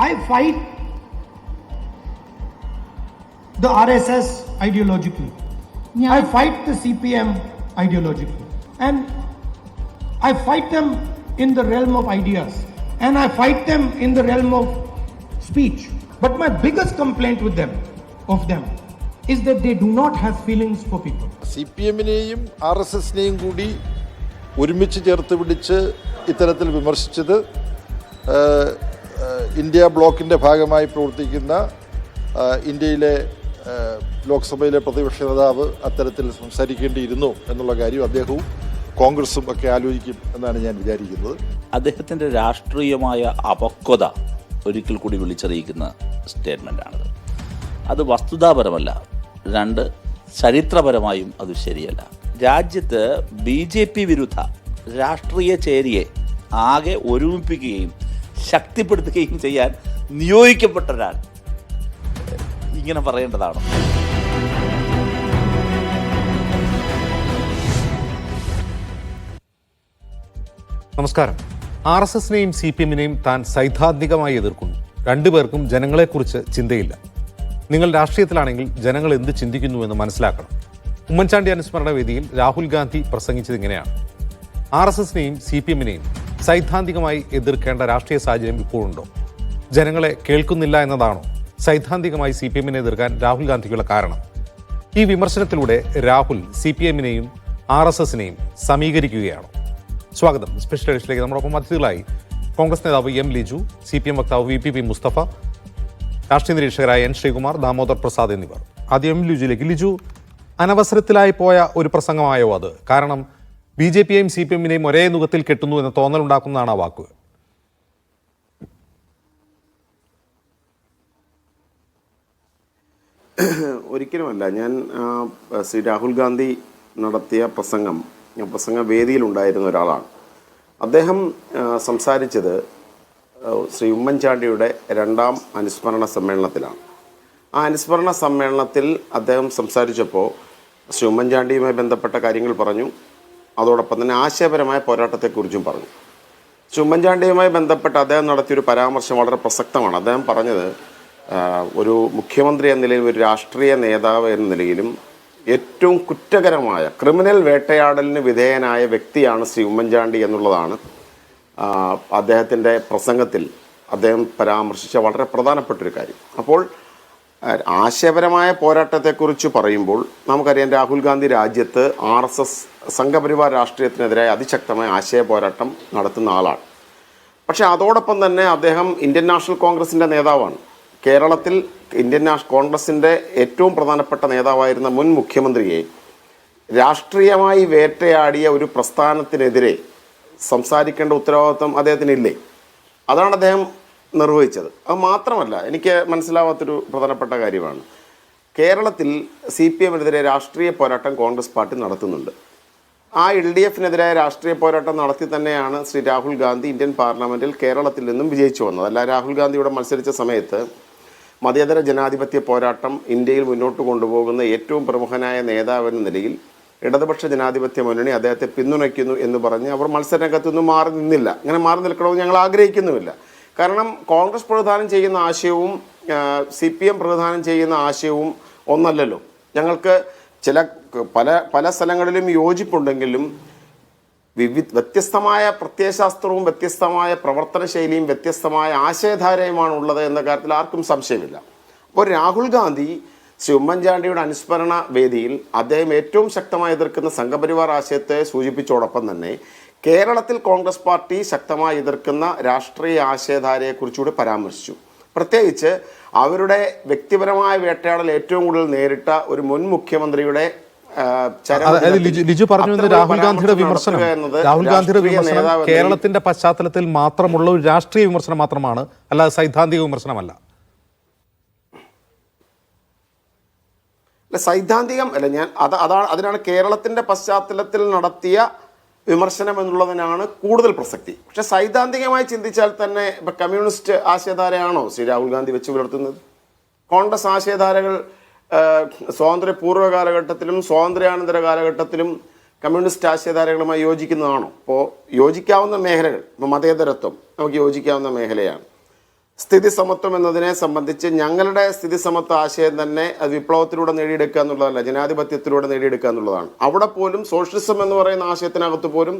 I fight the RSS ideologically. Yeah. I fight the CPM ideologically. And I fight them in the realm of ideas. And I fight them in the realm of speech. But my biggest complaint with them, is that they do not have feelings for people. CPM-നെയും RSS-നെയും കൂടി ഒരുമിച്ച് ചേർത്ത് പിടിച്ച് ഇത്തരത്തിൽ വിമർശിച്ചത് India ബ്ലോക്കിൻ്റെ ഭാഗമായി പ്രവർത്തിക്കുന്ന ഇന്ത്യയിലെ ലോക്സഭയിലെ പ്രതിപക്ഷ നേതാവ് അത്തരത്തിൽ സംസാരിക്കേണ്ടിയിരുന്നു എന്നുള്ള കാര്യം അദ്ദേഹവും കോൺഗ്രസും ഒക്കെ ആലോചിക്കും എന്നാണ് ഞാൻ വിചാരിക്കുന്നത്. അദ്ദേഹത്തിൻ്റെ രാഷ്ട്രീയമായ അപക്വത ഒരിക്കൽ കൂടി വിളിച്ചറിയിക്കുന്ന സ്റ്റേറ്റ്മെൻ്റാണിത്. അത് വസ്തുതാപരമല്ല, രണ്ട് ചരിത്രപരമായും അത് ശരിയല്ല. രാജ്യത്ത് BJP വിരുദ്ധ രാഷ്ട്രീയ ചേരിയെ ആകെ ഒരുമിപ്പിക്കുകയും ശക്തിപ്പെടുത്തുകയും ചെയ്യാൻ നിയോഗിക്കപ്പെട്ട ഒരാൾ ഇങ്ങനെ പറയേണ്ടതാണോ? നമസ്കാരം. RSS-നെയും CPM-നെയും താൻ സൈദ്ധാന്തികമായി എതിർക്കുന്നു. രണ്ടുപേർക്കും ജനങ്ങളെക്കുറിച്ച് ചിന്തയില്ല. നിങ്ങൾ രാഷ്ട്രീയത്തിലാണെങ്കിൽ ജനങ്ങൾ എന്ത് ചിന്തിക്കുന്നുവെന്ന് മനസ്സിലാക്കണം. ഉമ്മൻചാണ്ടി അനുസ്മരണ വേദിയിൽ രാഹുൽ ഗാന്ധി പ്രസംഗിച്ചത് ഇങ്ങനെയാണ്: RSS-നെയും CPM-നെയും സൈദ്ധാന്തികമായി എതിർക്കേണ്ട രാഷ്ട്രീയ സാഹചര്യം ഇപ്പോഴുണ്ടോ? ജനങ്ങളെ കേൾക്കുന്നില്ല എന്നതാണോ സൈദ്ധാന്തികമായി CPM-നെ എതിർക്കാൻ രാഹുൽ ഗാന്ധിക്കുള്ള കാരണം? ഈ വിമർശനത്തിലൂടെ രാഹുൽ CPM-നെയും RSS-നെയും സമീകരിക്കുകയാണോ? സ്വാഗതം. സ്പെഷ്യൽ എഡിഷനിലേക്ക് നമ്മളൊപ്പം അതിഥികളായി കോൺഗ്രസ് നേതാവ് M. ലിജു, CPM വക്താവ് VPP മുസ്തഫ, രാഷ്ട്രീയ നിരീക്ഷകരായ N. ശ്രീകുമാർ, ദാമോദർ പ്രസാദ് എന്നിവർ. ആദ്യം ലിജുയിലേക്ക്. ലിജു, അനവസരത്തിലായി പോയ ഒരു പ്രസംഗമായോ അത്? കാരണം BJP-യെയും CPM-നെയും ഒരേ നുഖത്തിൽ കെട്ടുന്നു എന്ന തോന്നലുണ്ടാക്കുന്നതാണ് ആ വാക്ക്. ഒരിക്കലുമല്ല. ഞാൻ ശ്രീ രാഹുൽ ഗാന്ധി നടത്തിയ പ്രസംഗ വേദിയിലുണ്ടായിരുന്ന ഒരാളാണ്. അദ്ദേഹം സംസാരിച്ചത് ശ്രീ ഉമ്മൻചാണ്ടിയുടെ 2ാം അനുസ്മരണ സമ്മേളനത്തിലാണ്. ആ അനുസ്മരണ സമ്മേളനത്തിൽ അദ്ദേഹം സംസാരിച്ചപ്പോൾ ശ്രീ ഉമ്മൻചാണ്ടിയുമായി ബന്ധപ്പെട്ട കാര്യങ്ങൾ പറഞ്ഞു. അതോടൊപ്പം തന്നെ ആശയപരമായ പോരാട്ടത്തെക്കുറിച്ചും പറഞ്ഞു. ശ്രീ ഉമ്മൻചാണ്ടിയുമായി ബന്ധപ്പെട്ട് അദ്ദേഹം നടത്തിയൊരു പരാമർശം വളരെ പ്രസക്തമാണ്. അദ്ദേഹം പറഞ്ഞത് ഒരു മുഖ്യമന്ത്രി എന്ന നിലയിൽ, ഒരു രാഷ്ട്രീയ നേതാവ് എന്ന നിലയിലും ഏറ്റവും കുറ്റകരമായ ക്രിമിനൽ വേട്ടയാടലിന് വിധേയനായ വ്യക്തിയാണ് ശ്രീ ഉമ്മൻചാണ്ടി എന്നുള്ളതാണ് അദ്ദേഹത്തിൻ്റെ പ്രസംഗത്തിൽ അദ്ദേഹം പരാമർശിച്ച വളരെ പ്രധാനപ്പെട്ടൊരു കാര്യം. അപ്പോൾ ആശയപരമായ പോരാട്ടത്തെക്കുറിച്ച് പറയുമ്പോൾ നമുക്കറിയാം, രാഹുൽ ഗാന്ധി രാജ്യത്ത് RSS സംഘപരിവാർ രാഷ്ട്രീയത്തിനെതിരായ അതിശക്തമായ ആശയ പോരാട്ടം നടത്തുന്ന ആളാണ്. പക്ഷേ അതോടൊപ്പം തന്നെ അദ്ദേഹം ഇന്ത്യൻ നാഷണൽ കോൺഗ്രസിൻ്റെ നേതാവാണ്. കേരളത്തിൽ ഇന്ത്യൻ കോൺഗ്രസിൻ്റെ ഏറ്റവും പ്രധാനപ്പെട്ട നേതാവായിരുന്ന മുൻ മുഖ്യമന്ത്രിയെ രാഷ്ട്രീയമായി വേട്ടയാടിയ ഒരു പ്രസ്ഥാനത്തിനെതിരെ സംസാരിക്കേണ്ട ഉത്തരവാദിത്വം അദ്ദേഹത്തിനില്ലേ? അതാണ് അദ്ദേഹം നിർവഹിച്ചത്. അത് മാത്രമല്ല, എനിക്ക് മനസ്സിലാവാത്തൊരു പ്രധാനപ്പെട്ട കാര്യമാണ്, കേരളത്തിൽ CPM-നെതിരെ രാഷ്ട്രീയ പോരാട്ടം കോൺഗ്രസ് പാർട്ടി നടത്തുന്നുണ്ട്. ആ LDF-നെതിരായ രാഷ്ട്രീയ പോരാട്ടം നടത്തി തന്നെയാണ് ശ്രീ രാഹുൽ ഗാന്ധി ഇന്ത്യൻ പാർലമെൻറ്റിൽ കേരളത്തിൽ നിന്നും വിജയിച്ചു വന്നത്. അല്ല, രാഹുൽ ഗാന്ധിയുടെ മത്സരിച്ച സമയത്ത് മതേതര ജനാധിപത്യ പോരാട്ടം ഇന്ത്യയിൽ മുന്നോട്ട് കൊണ്ടുപോകുന്ന ഏറ്റവും പ്രമുഖനായ നേതാവെന്ന നിലയിൽ ഇടതുപക്ഷ ജനാധിപത്യ മുന്നണി അദ്ദേഹത്തെ പിന്തുണയ്ക്കുന്നു എന്ന് പറഞ്ഞ് അവർ മത്സരരംഗത്തൊന്നും മാറി നിന്നില്ല. അങ്ങനെ മാറി നിൽക്കണമെന്ന് ഞങ്ങൾ ആഗ്രഹിക്കുന്നുമില്ല. കാരണം കോൺഗ്രസ് പ്രതിദാനം ചെയ്യുന്ന ആശയവും CPM പ്രതിദാനം ചെയ്യുന്ന ആശയവും ഒന്നല്ലല്ലോ. ഞങ്ങൾക്ക് പല സ്ഥലങ്ങളിലും യോജിപ്പുണ്ടെങ്കിലും വ്യത്യസ്തമായ പ്രത്യയശാസ്ത്രവും വ്യത്യസ്തമായ പ്രവർത്തന ശൈലിയും വ്യത്യസ്തമായ ആശയധാരയുമാണ് ഉള്ളത് എന്ന കാര്യത്തിൽ ആർക്കും സംശയമില്ല. അപ്പോൾ രാഹുൽ ഗാന്ധി ശ്രീ ഉമ്മൻചാണ്ടിയുടെ അനുസ്മരണ വേദിയിൽ അദ്ദേഹം ഏറ്റവും ശക്തമായി എതിർക്കുന്ന സംഘപരിവാർ ആശയത്തെ സൂചിപ്പിച്ചോടൊപ്പം തന്നെ കേരളത്തിൽ കോൺഗ്രസ് പാർട്ടി ശക്തമായി എതിർക്കുന്ന രാഷ്ട്രീയ ആശയധാരയെക്കുറിച്ചുകൂടി പരാമർശിച്ചു. പ്രത്യേകിച്ച് അവരുടെ വ്യക്തിപരമായ വേട്ടയാടൽ ഏറ്റവും കൂടുതൽ നേരിട്ട ഒരു മുൻ മുഖ്യമന്ത്രിയുടെ ലിജു പറഞ്ഞു, രാഹുൽ ഗാന്ധിയുടെ വിമർശനം കേരളത്തിന്റെ പശ്ചാത്തലത്തിൽ മാത്രമുള്ള ഒരു രാഷ്ട്രീയ വിമർശനം മാത്രമാണ്, അല്ലാതെ സൈദ്ധാന്തിക വിമർശനമല്ല. സൈദ്ധാന്തികം അല്ല, അതിനാണ് കേരളത്തിന്റെ പശ്ചാത്തലത്തിൽ നടത്തിയ വിമർശനം എന്നുള്ളതിനാണ് കൂടുതൽ പ്രസക്തി. പക്ഷെ സൈദ്ധാന്തികമായി ചിന്തിച്ചാൽ തന്നെ ഇപ്പം കമ്മ്യൂണിസ്റ്റ് ആശയധാരയാണോ ശ്രീ രാഹുൽ ഗാന്ധി വെച്ച് പുലർത്തുന്നത്? കോൺഗ്രസ് ആശയധാരകൾ സ്വാതന്ത്ര്യപൂർവ്വ കാലഘട്ടത്തിലും സ്വാതന്ത്ര്യാനന്തര കാലഘട്ടത്തിലും കമ്മ്യൂണിസ്റ്റ് ആശയധാരകളുമായി യോജിക്കുന്നതാണോ? ഇപ്പോൾ യോജിക്കാവുന്ന മേഖലകൾ, ഇപ്പോൾ മതേതരത്വം നമുക്ക് യോജിക്കാവുന്ന മേഖലയാണ്. സ്ഥിതി സമത്വം എന്നതിനെ സംബന്ധിച്ച് ഞങ്ങളുടെ സ്ഥിതി സമത്വ ആശയം തന്നെ അത് വിപ്ലവത്തിലൂടെ നേടിയെടുക്കുക എന്നുള്ളതല്ല, ജനാധിപത്യത്തിലൂടെ നേടിയെടുക്കുക എന്നുള്ളതാണ്. അവിടെ പോലും സോഷ്യലിസം എന്ന് പറയുന്ന ആശയത്തിനകത്ത് പോലും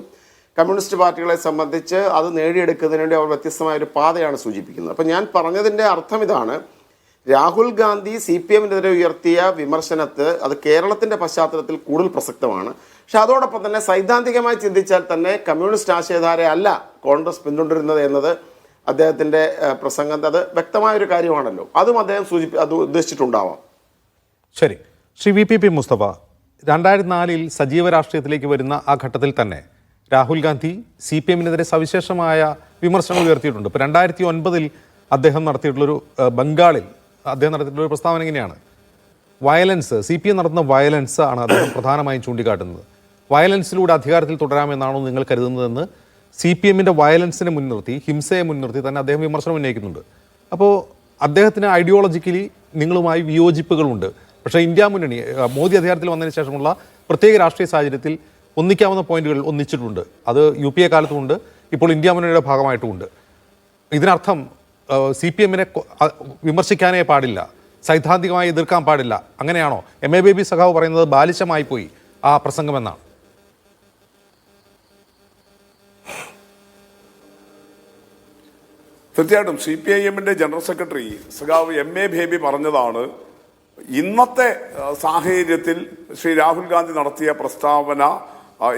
കമ്മ്യൂണിസ്റ്റ് പാർട്ടികളെ സംബന്ധിച്ച് അത് നേടിയെടുക്കുന്നതിന് വേണ്ടി അവർ വ്യത്യസ്തമായ ഒരു പാതയാണ് സൂചിപ്പിക്കുന്നത്. അപ്പം ഞാൻ പറഞ്ഞതിൻ്റെ അർത്ഥം ഇതാണ്, രാഹുൽ ഗാന്ധി CPM-നെതിരെ ഉയർത്തിയ വിമർശനത്ത് അത് കേരളത്തിൻ്റെ പശ്ചാത്തലത്തിൽ കൂടുതൽ പ്രസക്തമാണ്. പക്ഷെ അതോടൊപ്പം തന്നെ സൈദ്ധാന്തികമായി ചിന്തിച്ചാൽ തന്നെ കമ്മ്യൂണിസ്റ്റ് ആശയധാരയല്ല കോൺഗ്രസ് പിന്തുടരുന്നത് എന്നത് അദ്ദേഹത്തിൻ്റെ പ്രസംഗം അത് വ്യക്തമായൊരു കാര്യമാണല്ലോ. അതും അദ്ദേഹം അത് ഉദ്ദേശിച്ചിട്ടുണ്ടാവാം. ശരി, ശ്രീ VPP മുസ്തഫ, 2004 സജീവ രാഷ്ട്രീയത്തിലേക്ക് വരുന്ന ആ ഘട്ടത്തിൽ തന്നെ രാഹുൽ ഗാന്ധി CPM-നെതിരെ സവിശേഷമായ വിമർശനങ്ങൾ ഉയർത്തിയിട്ടുണ്ട്. ഇപ്പോൾ 2009 അദ്ദേഹം നടത്തിയിട്ടുള്ളൊരു ബംഗാളിൽ അദ്ദേഹം നടത്തിയിട്ടുള്ളൊരു പ്രസ്താവന ഇങ്ങനെയാണ്: വയലൻസ്, CPM നടത്തുന്ന വയലൻസ് ആണ് അദ്ദേഹം പ്രധാനമായും ചൂണ്ടിക്കാട്ടുന്നത്. വയലൻസിലൂടെ അധികാരത്തിൽ തുടരാമെന്നാണോ നിങ്ങൾ കരുതുന്നതെന്ന് CPM-ന്റെ വയലൻസിനെ മുൻനിർത്തി, ഹിംസയെ മുൻനിർത്തി തന്നെ അദ്ദേഹം വിമർശനം ഉന്നയിക്കുന്നുണ്ട്. അപ്പോൾ അദ്ദേഹത്തിന് ഐഡിയോളജിക്കലി നിങ്ങളുമായി വിയോജിപ്പുകളുണ്ട്. പക്ഷേ ഇന്ത്യ മുന്നണി മോദി അധികാരത്തിൽ വന്നതിന് ശേഷമുള്ള പ്രത്യേക രാഷ്ട്രീയ സാഹചര്യത്തിൽ ഒന്നിക്കാവുന്ന പോയിന്റുകൾ ഒന്നിച്ചിട്ടുണ്ട്. അത് UPA കാലത്തുമുണ്ട്, ഇപ്പോൾ ഇന്ത്യ മുന്നണിയുടെ ഭാഗമായിട്ടുമുണ്ട്. ഇതിനർത്ഥം CPM-നെ വിമർശിക്കാനേ പാടില്ല, സൈദ്ധാന്തികമായി എതിർക്കാൻ പാടില്ല, അങ്ങനെയാണോ? MA ബേബി സഖാവ് പറയുന്നത് ബാലിശമായി പോയി ആ പ്രസംഗമെന്നാണ്. തീർച്ചയായിട്ടും CPIM-ന്റെ ജനറൽ സെക്രട്ടറി സഖാവ് MA ബേബി പറഞ്ഞതാണ് ഇന്നത്തെ സാഹചര്യത്തിൽ ശ്രീ രാഹുൽ ഗാന്ധി നടത്തിയ പ്രസ്താവന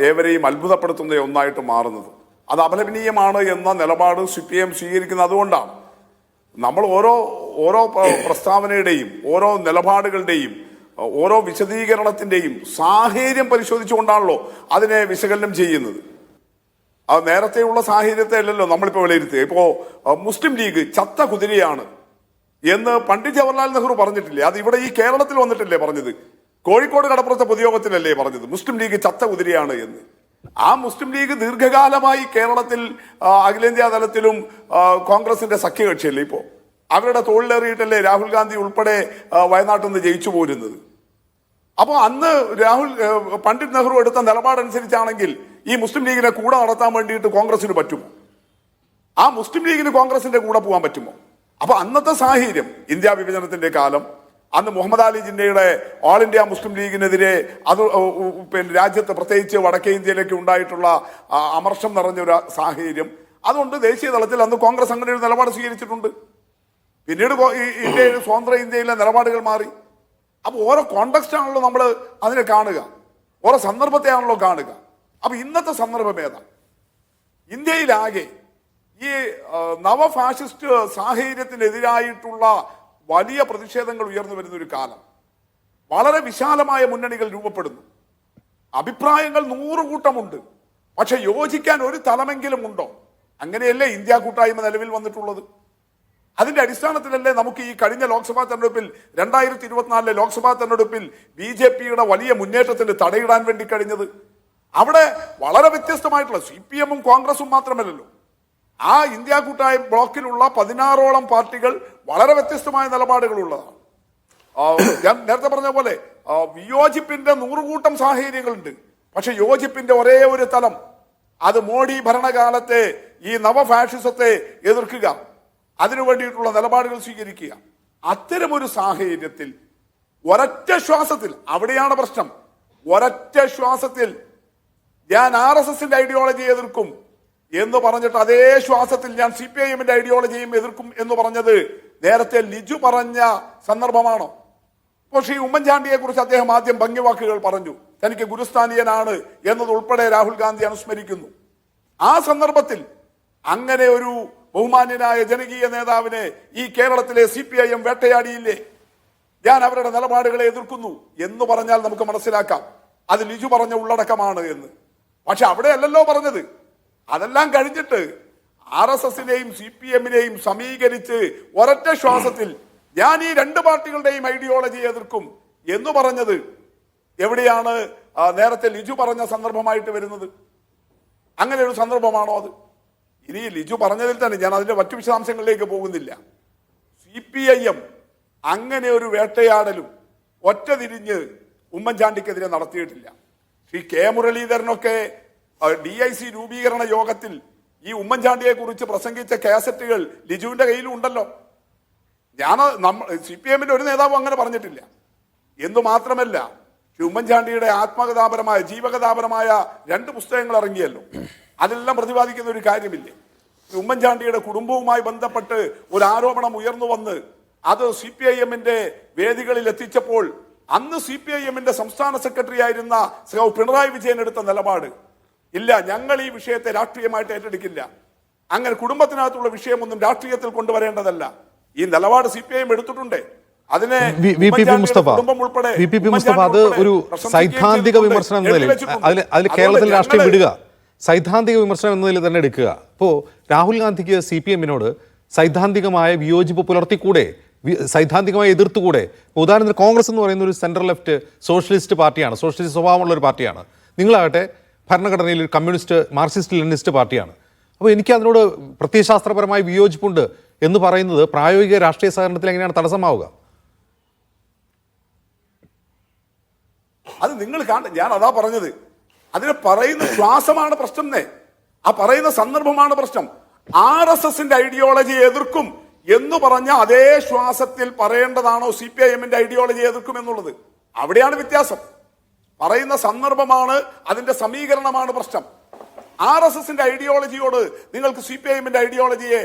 ഏവരെയും അത്ഭുതപ്പെടുത്തുന്ന ഒന്നായിട്ട് മാറുന്നത്. അത് അപലപനീയമാണ് എന്ന നിലപാട് CPM സ്വീകരിക്കുന്നത് അതുകൊണ്ടാണ്. നമ്മൾ ഓരോ പ്രസ്താവനയുടെയും ഓരോ നിലപാടുകളുടെയും ഓരോ വിശദീകരണത്തിന്റെയും സാഹചര്യം പരിശോധിച്ചുകൊണ്ടാണല്ലോ അതിനെ വിശകലനം ചെയ്യുന്നത്. അത് നേരത്തെയുള്ള സാഹചര്യത്തെ അല്ലല്ലോ നമ്മളിപ്പോൾ വിലയിരുത്തുക. ഇപ്പോൾ മുസ്ലിം ലീഗ് ചത്ത കുതിരയാണ് എന്ന് പണ്ഡിറ്റ് ജവഹർലാൽ നെഹ്റു പറഞ്ഞിട്ടില്ലേ? അത് ഇവിടെ ഈ കേരളത്തിൽ വന്നിട്ടില്ലേ പറഞ്ഞത്? കോഴിക്കോട് കടപ്പുറത്തെ പൊതുയോഗത്തിലല്ലേ പറഞ്ഞത് മുസ്ലിം ലീഗ് ചത്ത കുതിരയാണ് എന്ന്? ആ മുസ്ലിം ലീഗ് ദീർഘകാലമായി കേരളത്തിൽ അഖിലേന്ത്യാ തലത്തിലും കോൺഗ്രസിന്റെ സഖ്യകക്ഷിയല്ലേ? ഇപ്പോൾ അവരുടെ തോളിലേറിയിട്ടല്ലേ രാഹുൽ ഗാന്ധി ഉൾപ്പെടെ വയനാട്ടിൽ നിന്ന് ജയിച്ചു പോരുന്നത്. അപ്പോൾ അന്ന് പണ്ഡിറ്റ് നെഹ്റു എടുത്ത നിലപാടനുസരിച്ചാണെങ്കിൽ ഈ മുസ്ലിം ലീഗിനെ കൂടെ നടത്താൻ വേണ്ടിയിട്ട് കോൺഗ്രസിന് പറ്റുമോ? ആ മുസ്ലിം ലീഗിന് കോൺഗ്രസിന്റെ കൂടെ പോകാൻ പറ്റുമോ? അപ്പൊ അന്നത്തെ സാഹചര്യം, ഇന്ത്യ വിഭജനത്തിന്റെ കാലം, അന്ന് മുഹമ്മദ് അലി ജിന്നയുടെ ഓൾ ഇന്ത്യ മുസ്ലിം ലീഗിനെതിരെ അത് രാജ്യത്ത് പ്രത്യേകിച്ച് വടക്കേ ഇന്ത്യയിലേക്ക് ഉണ്ടായിട്ടുള്ള അമർഷം നിറഞ്ഞൊരു സാഹചര്യം. അതുകൊണ്ട് ദേശീയ തലത്തിൽ അന്ന് കോൺഗ്രസ് അങ്ങനെ ഒരു നിലപാട് സ്വീകരിച്ചിട്ടുണ്ട്. പിന്നീട് ഇന്ത്യയിൽ സ്വതന്ത്ര ഇന്ത്യയിലെ നിലപാടുകൾ മാറി. അപ്പൊ ഓരോ കോണ്ടെക്സ്റ്റ് ആണല്ലോ നമ്മൾ അതിനെ കാണുക, ഓരോ സന്ദർഭത്തെയാണല്ലോ കാണുക. അപ്പൊ ഇന്നത്തെ സന്ദർഭം ഏതാ? ഇന്ത്യയിലാകെ ഈ നവഫാഷിസ്റ്റ് സാഹചര്യത്തിനെതിരായിട്ടുള്ള വലിയ പ്രതിഷേധങ്ങൾ ഉയർന്നു വരുന്ന ഒരു കാലം. വളരെ വിശാലമായ മുന്നണികൾ രൂപപ്പെടുന്നു. അഭിപ്രായങ്ങൾ 100 കൂട്ടമുണ്ട്. പക്ഷെ യോജിക്കാൻ ഒരു തലമെങ്കിലും ഉണ്ടോ? അങ്ങനെയല്ലേ ഇന്ത്യ കൂട്ടായ്മ നിലവിൽ വന്നിട്ടുള്ളത്. അതിന്റെ അടിസ്ഥാനത്തിലല്ലേ നമുക്ക് ഈ കഴിഞ്ഞ ലോക്സഭാ തെരഞ്ഞെടുപ്പിൽ 2024 ലോക്സഭാ തെരഞ്ഞെടുപ്പിൽ BJP-യുടെ വലിയ മുന്നേറ്റത്തിന് തടയിടാൻ വേണ്ടി കഴിഞ്ഞത്. അവിടെ വളരെ വ്യത്യസ്തമായിട്ടുള്ള CPM-ഉം കോൺഗ്രസും മാത്രമല്ലല്ലോ, ആ ഇന്ത്യ കൂട്ടായ്മ ബ്ലോക്കിലുള്ള 16ഓളം പാർട്ടികൾ വളരെ വ്യത്യസ്തമായ നിലപാടുകളുള്ളതാണ്. ഞാൻ നേരത്തെ പറഞ്ഞ പോലെ വിയോജിപ്പിന്റെ 100 കൂട്ടം സാഹചര്യങ്ങളുണ്ട്. പക്ഷെ യോജിപ്പിന്റെ ഒരേ ഒരു തലം, അത് മോഡി ഭരണകാലത്തെ ഈ നവഫാഷിസത്തെ എതിർക്കുക, അതിനു വേണ്ടിയിട്ടുള്ള നിലപാടുകൾ സ്വീകരിക്കുക. അത്തരമൊരു സാഹചര്യത്തിൽ ഒരൊറ്റ ശ്വാസത്തിൽ, അവിടെയാണ് പ്രശ്നം, ഒരൊറ്റ ശ്വാസത്തിൽ ഞാൻ RSSന്റെ ഐഡിയോളജി എതിർക്കും എന്ന് പറഞ്ഞിട്ട് അതേ ശ്വാസത്തിൽ ഞാൻ CPIM-ന്റെ ഐഡിയോളജിയും എതിർക്കും എന്ന് പറഞ്ഞത് നേരത്തെ ലിജു പറഞ്ഞ സന്ദർഭമാണോ? ഇപ്പോൾ ശ്രീ ഉമ്മൻചാണ്ടിയെ കുറിച്ച് അദ്ദേഹം ആദ്യം ഭംഗിവാക്കുകൾ പറഞ്ഞു, തനിക്ക് ഗുരുസ്ഥാനീയനാണ് എന്നതുൾപ്പെടെ രാഹുൽ ഗാന്ധി അനുസ്മരിക്കുന്നു. ആ സന്ദർഭത്തിൽ അങ്ങനെ ഒരു ബഹുമാന്യനായ ജനകീയ നേതാവിനെ ഈ കേരളത്തിലെ CPIM വേട്ടയാടിയില്ലേ? ഞാൻ അവരുടെ നിലപാടുകളെ എതിർക്കുന്നു എന്ന് പറഞ്ഞാൽ നമുക്ക് മനസ്സിലാക്കാം അത് ലിജു പറഞ്ഞ ഉള്ളടക്കമാണ് എന്ന്. പക്ഷെ അവിടെയല്ലല്ലോ പറഞ്ഞത്. അതെല്ലാം കഴിഞ്ഞിട്ട് RSSനെയും CPM-നെയും സമീകരിച്ച് ഒരൊറ്റ ശ്വാസത്തിൽ ഞാൻ ഈ 2 പാർട്ടികളുടെയും ഐഡിയോളജി എതിർക്കും എന്ന് പറഞ്ഞത് എവിടെയാണ് നേരത്തെ ലിജു പറഞ്ഞ സന്ദർഭമായിട്ട് വരുന്നത്? അങ്ങനെ ഒരു സന്ദർഭമാണോ അത്? ഇനി ലിജു പറഞ്ഞതിൽ തന്നെ ഞാൻ അതിന്റെ മറ്റു വിശദാംശങ്ങളിലേക്ക് പോകുന്നില്ല. CPIM അങ്ങനെ ഒരു വേട്ടയാടലും ഒറ്റ തിരിഞ്ഞ് ഉമ്മൻചാണ്ടിക്കെതിരെ നടത്തിയിട്ടില്ല. ശ്രീ K. മുരളീധരനൊക്കെ DIC രൂപീകരണ യോഗത്തിൽ ഈ ഉമ്മൻചാണ്ടിയെ കുറിച്ച് പ്രസംഗിച്ച കാസറ്റുകൾ ലിജുവിന്റെ കയ്യിലും ഉണ്ടല്ലോ. CPM-ന്റെ ഒരു നേതാവും അങ്ങനെ പറഞ്ഞിട്ടില്ല. എന്നു മാത്രമല്ല, ഉമ്മൻചാണ്ടിയുടെ ആത്മകഥാപരമായ ജീവകഥാപരമായ 2 പുസ്തകങ്ങൾ ഇറങ്ങിയല്ലോ. അതെല്ലാം പ്രതിപാദിക്കുന്ന ഒരു കാര്യമില്ലേ? ഉമ്മൻചാണ്ടിയുടെ കുടുംബവുമായി ബന്ധപ്പെട്ട് ഒരു ആരോപണം ഉയർന്നു വന്ന് അത് CPIM-ന്റെ വേദികളിൽ എത്തിച്ചപ്പോൾ അന്ന് CPIM-ന്റെ സംസ്ഥാന സെക്രട്ടറി ആയിരുന്ന പിണറായി വിജയൻ എടുത്ത നിലപാട്, ഇല്ല, ഞങ്ങൾ ഈ വിഷയത്തെ രാഷ്ട്രീയമായിട്ട് ഏറ്റെടുക്കില്ല, അങ്ങനെ കുടുംബത്തിനകത്തുള്ള വിഷയമൊന്നും രാഷ്ട്രീയത്തിൽ കൊണ്ടുവരേണ്ടതല്ല, ഈ നിലപാട് CPIM എടുത്തിട്ടുണ്ട്. അതിനെ മുസ്തഫ അത് ഒരു സൈദ്ധാന്തിക വിമർശനം എന്ന നിലയിൽ അതിൽ കേരളത്തിൽ രാഷ്ട്രീയം വിടുക, സൈദ്ധാന്തിക വിമർശനം എന്ന നിലയിൽ തന്നെ എടുക്കുക. ഇപ്പോൾ രാഹുൽ ഗാന്ധിക്ക് CPM-നോട് സൈദ്ധാന്തികമായ വിയോജിപ്പ് പുലർത്തിക്കൂടെ, സൈദ്ധാന്തികമായി എതിർത്തുകൂടെ? ഉദാഹരണത്തിന് കോൺഗ്രസ് എന്ന് പറയുന്ന ഒരു സെൻട്രൽ ലെഫ്റ്റ് സോഷ്യലിസ്റ്റ് പാർട്ടിയാണ്, സോഷ്യലിസ്റ്റ് സ്വഭാവമുള്ള ഒരു പാർട്ടിയാണ്. നിങ്ങളാകട്ടെ ഭരണഘടനയിൽ ഒരു കമ്മ്യൂണിസ്റ്റ് മാർക്സിസ്റ്റ് ലെനിനിസ്റ്റ് പാർട്ടിയാണ്. അപ്പോൾ എനിക്ക് അതിനോട് പ്രത്യയശാസ്ത്രപരമായ വിയോജിപ്പുണ്ട് എന്ന് പറയുന്നത് പ്രായോഗിക രാഷ്ട്രീയ സഹകരണത്തിൽ എങ്ങനെയാണ് തടസ്സമാവുക? അത് നിങ്ങൾ ഞാൻ അതാ പറഞ്ഞത്, അതിന് പറയുന്ന ശ്വാസമാണ് പ്രശ്നം. ആ പറയുന്ന സന്ദർഭമാണ് പ്രശ്നം. RSS-ന്റെ ഐഡിയോളജി എതിർക്കും എന്ന് പറഞ്ഞ അതേ ശ്വാസത്തിൽ പറയേണ്ടതാണോ CPIM-ന്റെ ഐഡിയോളജി എതിർക്കും എന്നുള്ളത്? അവിടെയാണ് വ്യത്യാസം. പറയുന്ന സന്ദർഭമാണ്, അതിന്റെ സമീകരണമാണ് പ്രശ്നം. RSS-ന്റെ ഐഡിയോളജിയോട് നിങ്ങൾക്ക് CPIM-ന്റെ ഐഡിയോളജിയെ